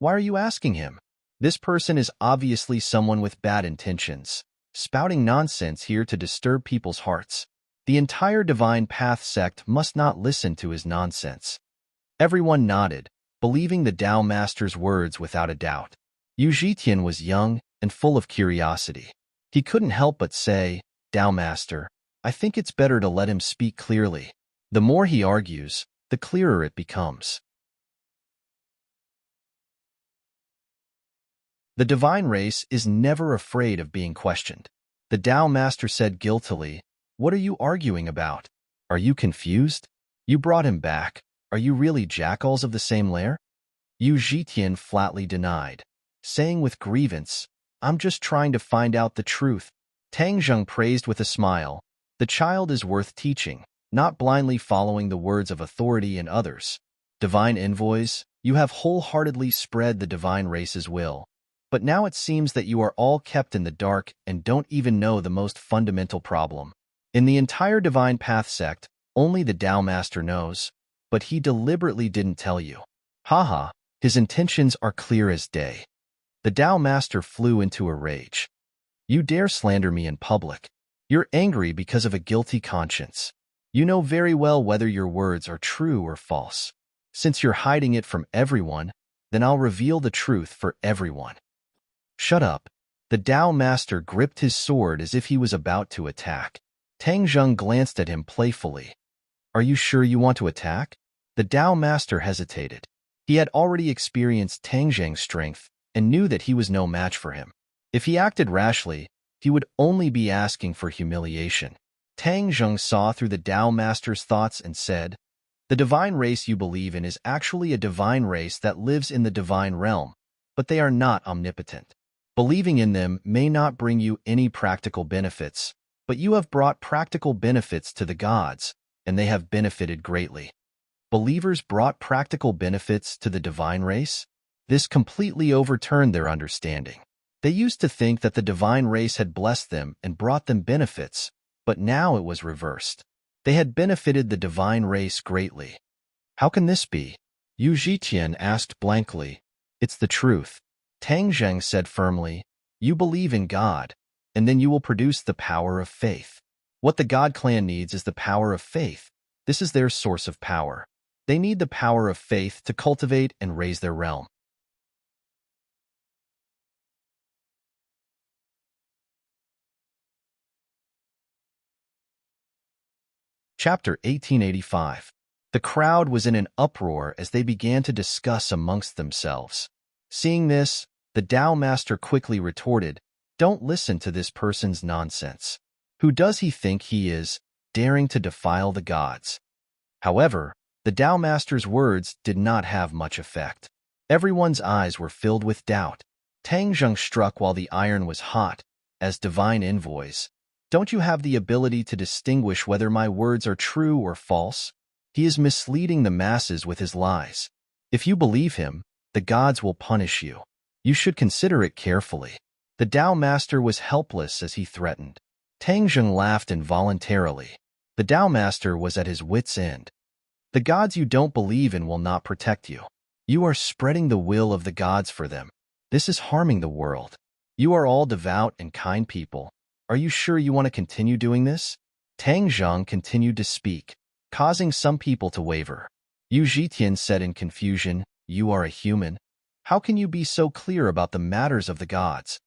A: why are you asking him? This person is obviously someone with bad intentions, spouting nonsense here to disturb people's hearts. The entire Divine Path sect must not listen to his nonsense." Everyone nodded, believing the Tao master's words without a doubt. Yu Zhitian was young and full of curiosity. He couldn't help but say, "Tao master, I think it's better to let him speak clearly. The more he argues, the clearer it becomes." The divine race is never afraid of being questioned. The Tao master said guiltily, "What are you arguing about? Are you confused? You brought him back. Are you really jackals of the same lair?" Yu Zhitian flatly denied, saying with grievance, "I'm just trying to find out the truth." Tang Zheng praised with a smile, "The child is worth teaching, not blindly following the words of authority and others. Divine envoys, you have wholeheartedly spread the divine race's will. But now it seems that you are all kept in the dark and don't even know the most fundamental problem. In the entire Divine Path sect, only the Tao Master knows, but he deliberately didn't tell you. Haha, his intentions are clear as day." The Tao Master flew into a rage. "You dare slander me in public. You're angry because of a guilty conscience. You know very well whether your words are true or false. Since you're hiding it from everyone, then I'll reveal the truth for everyone." "Shut up." The Tao Master gripped his sword as if he was about to attack. Tang Zheng glanced at him playfully. "Are you sure you want to attack?" The Tao Master hesitated. He had already experienced Tang Zheng's strength and knew that he was no match for him. If he acted rashly, he would only be asking for humiliation. Tang Zheng saw through the Tao Master's thoughts and said, "The divine race you believe in is actually a divine race that lives in the divine realm, but they are not omnipotent. Believing in them may not bring you any practical benefits, but you have brought practical benefits to the gods, and they have benefited greatly. Believers brought practical benefits to the divine race. This completely overturned their understanding. They used to think that the divine race had blessed them and brought them benefits, but now it was reversed. They had benefited the divine race greatly. How can this be? Yu Zhitian asked blankly. It's the truth. Tang Zheng said firmly, you believe in God, and then you will produce the power of faith. What the God clan needs is the power of faith. This is their source of power. They need the power of faith to cultivate and raise their realm. Chapter 1885. The crowd was in an uproar as they began to discuss amongst themselves. Seeing this, the Tao master quickly retorted, don't listen to this person's nonsense. Who does he think he is, daring to defile the gods? However, the Tao master's words did not have much effect. Everyone's eyes were filled with doubt. Tang Zheng struck while the iron was hot, as divine envoys. Don't you have the ability to distinguish whether my words are true or false? He is misleading the masses with his lies. If you believe him, the gods will punish you. You should consider it carefully. The Tao master was helpless as he threatened. Tang Zheng laughed involuntarily. The Tao master was at his wit's end. The gods you don't believe in will not protect you. You are spreading the will of the gods for them. This is harming the world. You are all devout and kind people. Are you sure you want to continue doing this? Tang Zheng continued to speak, causing some people to waver. Yu Zhitian said in confusion, you are a human. How can you be so clear about the matters of the gods?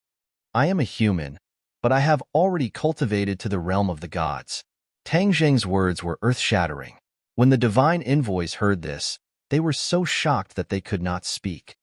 A: I am a human, but I have already cultivated to the realm of the gods. Tang Zheng's words were earth-shattering. When the divine envoys heard this, they were so shocked that they could not speak.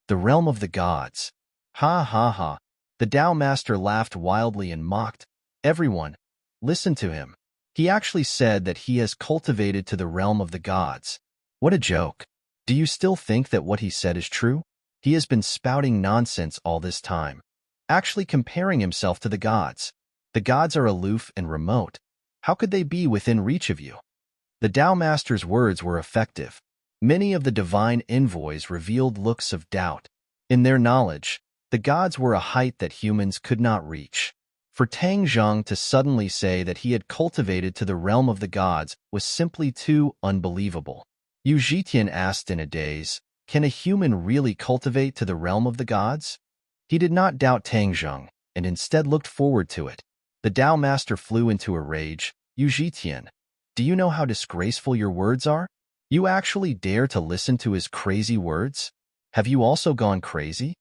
A: The realm of the gods. Ha ha ha. The Tao master laughed wildly and mocked. Everyone, listen to him. He actually said that he has cultivated to the realm of the gods. What a joke. Do you still think that what he said is true? He has been spouting nonsense all this time, actually comparing himself to the gods. The gods are aloof and remote. How could they be within reach of you? The Tao master's words were effective. Many of the divine envoys revealed looks of doubt. In their knowledge, the gods were a height that humans could not reach. For Tang Zheng to suddenly say that he had cultivated to the realm of the gods was simply too unbelievable. Yu Zhitian asked in a daze, can a human really cultivate to the realm of the gods? He did not doubt Tang Zheng, and instead looked forward to it. The Tao master flew into a rage. Yu Zhitian, do you know how disgraceful your words are? You actually dare to listen to his crazy words? Have you also gone crazy?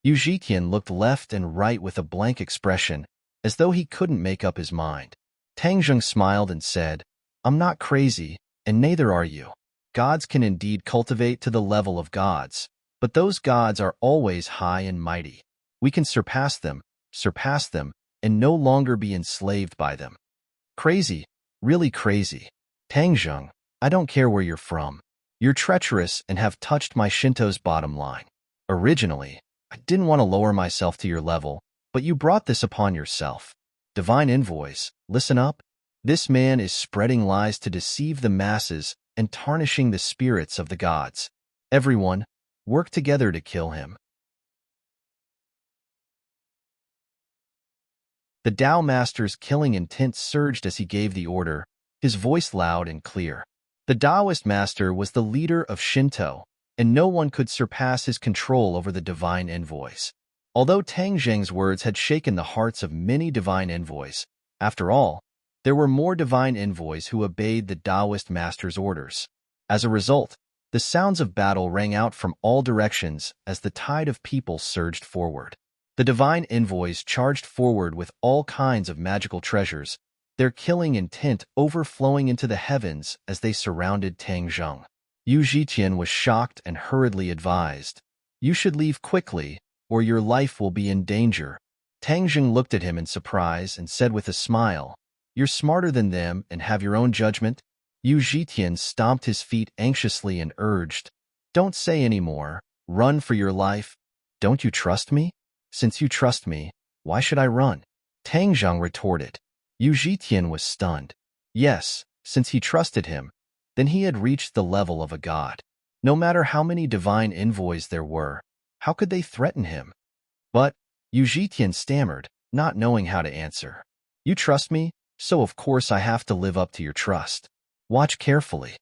A: Yu Zhitian looked left and right with a blank expression, as though he couldn't make up his mind. Tang Zheng smiled and said, I'm not crazy, and neither are you. Gods can indeed cultivate to the level of gods, but those gods are always high and mighty. We can surpass them, and no longer be enslaved by them. Crazy, really crazy. Tang Zheng, I don't care where you're from. You're treacherous and have touched my Shinto's bottom line. Originally, I didn't want to lower myself to your level, but you brought this upon yourself. Divine envoys, listen up. This man is spreading lies to deceive the masses and tarnishing the spirits of the gods. Everyone, work together to kill him. The Tao master's killing intent surged as he gave the order, his voice loud and clear. The Taoist master was the leader of Shinto, and no one could surpass his control over the divine envoys. Although Tang Zheng's words had shaken the hearts of many divine envoys, after all, there were more divine envoys who obeyed the Taoist master's orders. As a result, the sounds of battle rang out from all directions as the tide of people surged forward. The divine envoys charged forward with all kinds of magical treasures, their killing intent overflowing into the heavens as they surrounded Tang Zheng. Yu Zhitian was shocked and hurriedly advised, you should leave quickly, or your life will be in danger. Tang Zheng looked at him in surprise and said with a smile, you're smarter than them and have your own judgment. Yu Zhitian stomped his feet anxiously and urged, don't say any more, run for your life. Don't you trust me? Since you trust me, why should I run? Tang Zheng retorted. Yu Zhitian was stunned. Yes, Since he trusted him, then he had reached the level of a god. No matter how many divine envoys there were, how could they threaten him? But Yu Zhitian stammered, not knowing how to answer. You trust me, so of course I have to live up to your trust. Watch carefully.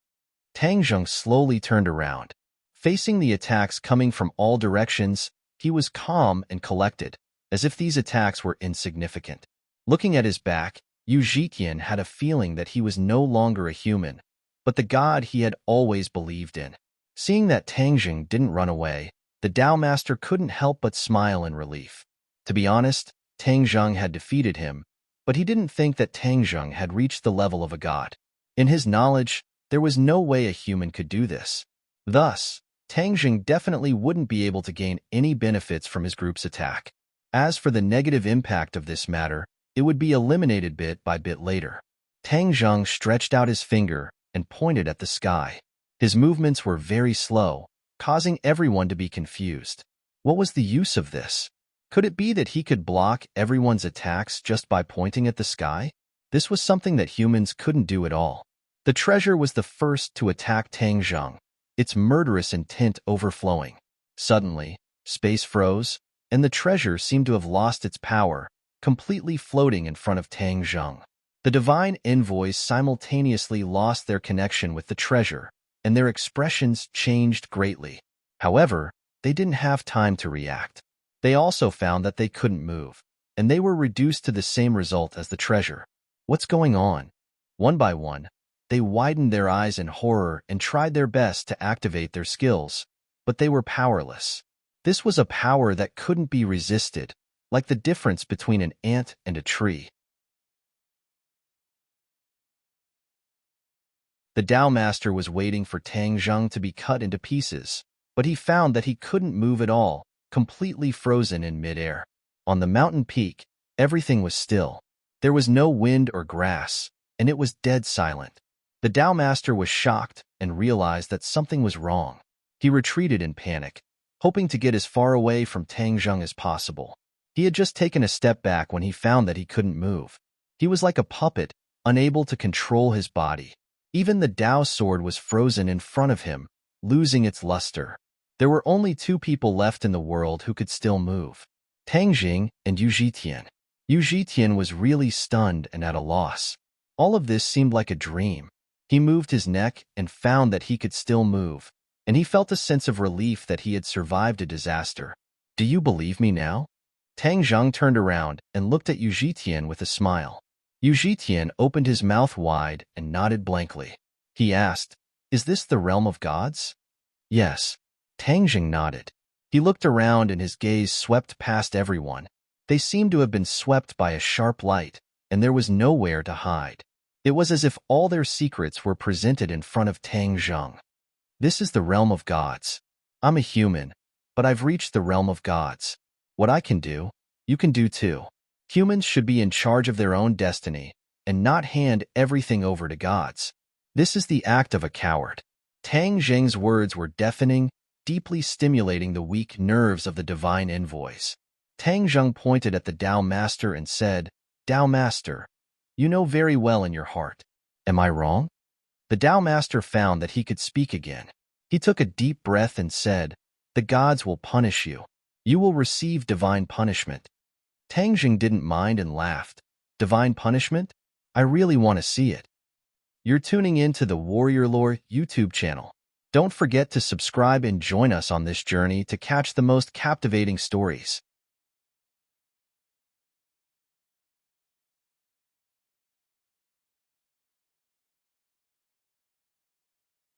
A: Tang Zheng slowly turned around. Facing the attacks coming from all directions, he was calm and collected, as if these attacks were insignificant. Looking at his back, Yu Zhitian had a feeling that he was no longer a human, but the god he had always believed in. Seeing that Tang Zheng didn't run away, the Tao Master couldn't help but smile in relief. To be honest, Tang Zheng had defeated him, but he didn't think that Tang Zheng had reached the level of a god. In his knowledge, there was no way a human could do this. Thus, Tang Zheng definitely wouldn't be able to gain any benefits from his group's attack. As for the negative impact of this matter, it would be eliminated bit by bit later. Tang Zheng stretched out his finger and pointed at the sky. His movements were very slow, causing everyone to be confused. What was the use of this? Could it be that he could block everyone's attacks just by pointing at the sky? This was something that humans couldn't do at all. The treasure was the first to attack Tang Zheng, its murderous intent overflowing. Suddenly, space froze, and the treasure seemed to have lost its power, completely floating in front of Tang Zheng. The divine envoys simultaneously lost their connection with the treasure, and their expressions changed greatly. However, they didn't have time to react. They also found that they couldn't move, and they were reduced to the same result as the treasure. What's going on? One by one, they widened their eyes in horror and tried their best to activate their skills, but they were powerless. This was a power that couldn't be resisted, like the difference between an ant and a tree. The Tao Master was waiting for Tang Zheng to be cut into pieces, but he found that he couldn't move at all, completely frozen in midair. On the mountain peak, everything was still. There was no wind or grass, and it was dead silent. The Tao Master was shocked and realized that something was wrong. He retreated in panic, hoping to get as far away from Tang Zheng as possible. He had just taken a step back when he found that he couldn't move. He was like a puppet, unable to control his body. Even the Tao sword was frozen in front of him, losing its luster. There were only two people left in the world who could still move: Tang Zheng and Yu Zhitian. Yu Zhitian was really stunned and at a loss. All of this seemed like a dream. He moved his neck and found that he could still move, and he felt a sense of relief that he had survived a disaster. Do you believe me now? Tang Zheng turned around and looked at Yu Zhitian with a smile. Yu Zhitian opened his mouth wide and nodded blankly. He asked, "Is this the realm of gods?" Yes. Tang Zheng nodded. He looked around and his gaze swept past everyone. They seemed to have been swept by a sharp light, and there was nowhere to hide. It was as if all their secrets were presented in front of Tang Zheng. This is the realm of gods. I'm a human, but I've reached the realm of gods. What I can do, you can do too. Humans should be in charge of their own destiny and not hand everything over to gods. This is the act of a coward. Tang Zheng's words were deafening, deeply stimulating the weak nerves of the divine envoys. Tang Zheng pointed at the Tao Master and said, "Tao Master, you know very well in your heart. Am I wrong?" The Tao Master found that he could speak again. He took a deep breath and said, "The gods will punish you. You will receive divine punishment." Tang Zheng didn't mind and laughed. Divine punishment? I really want to see it. You're tuning in to the Warrior Lore YouTube channel. Don't forget to subscribe and join us on this journey to catch the most captivating stories.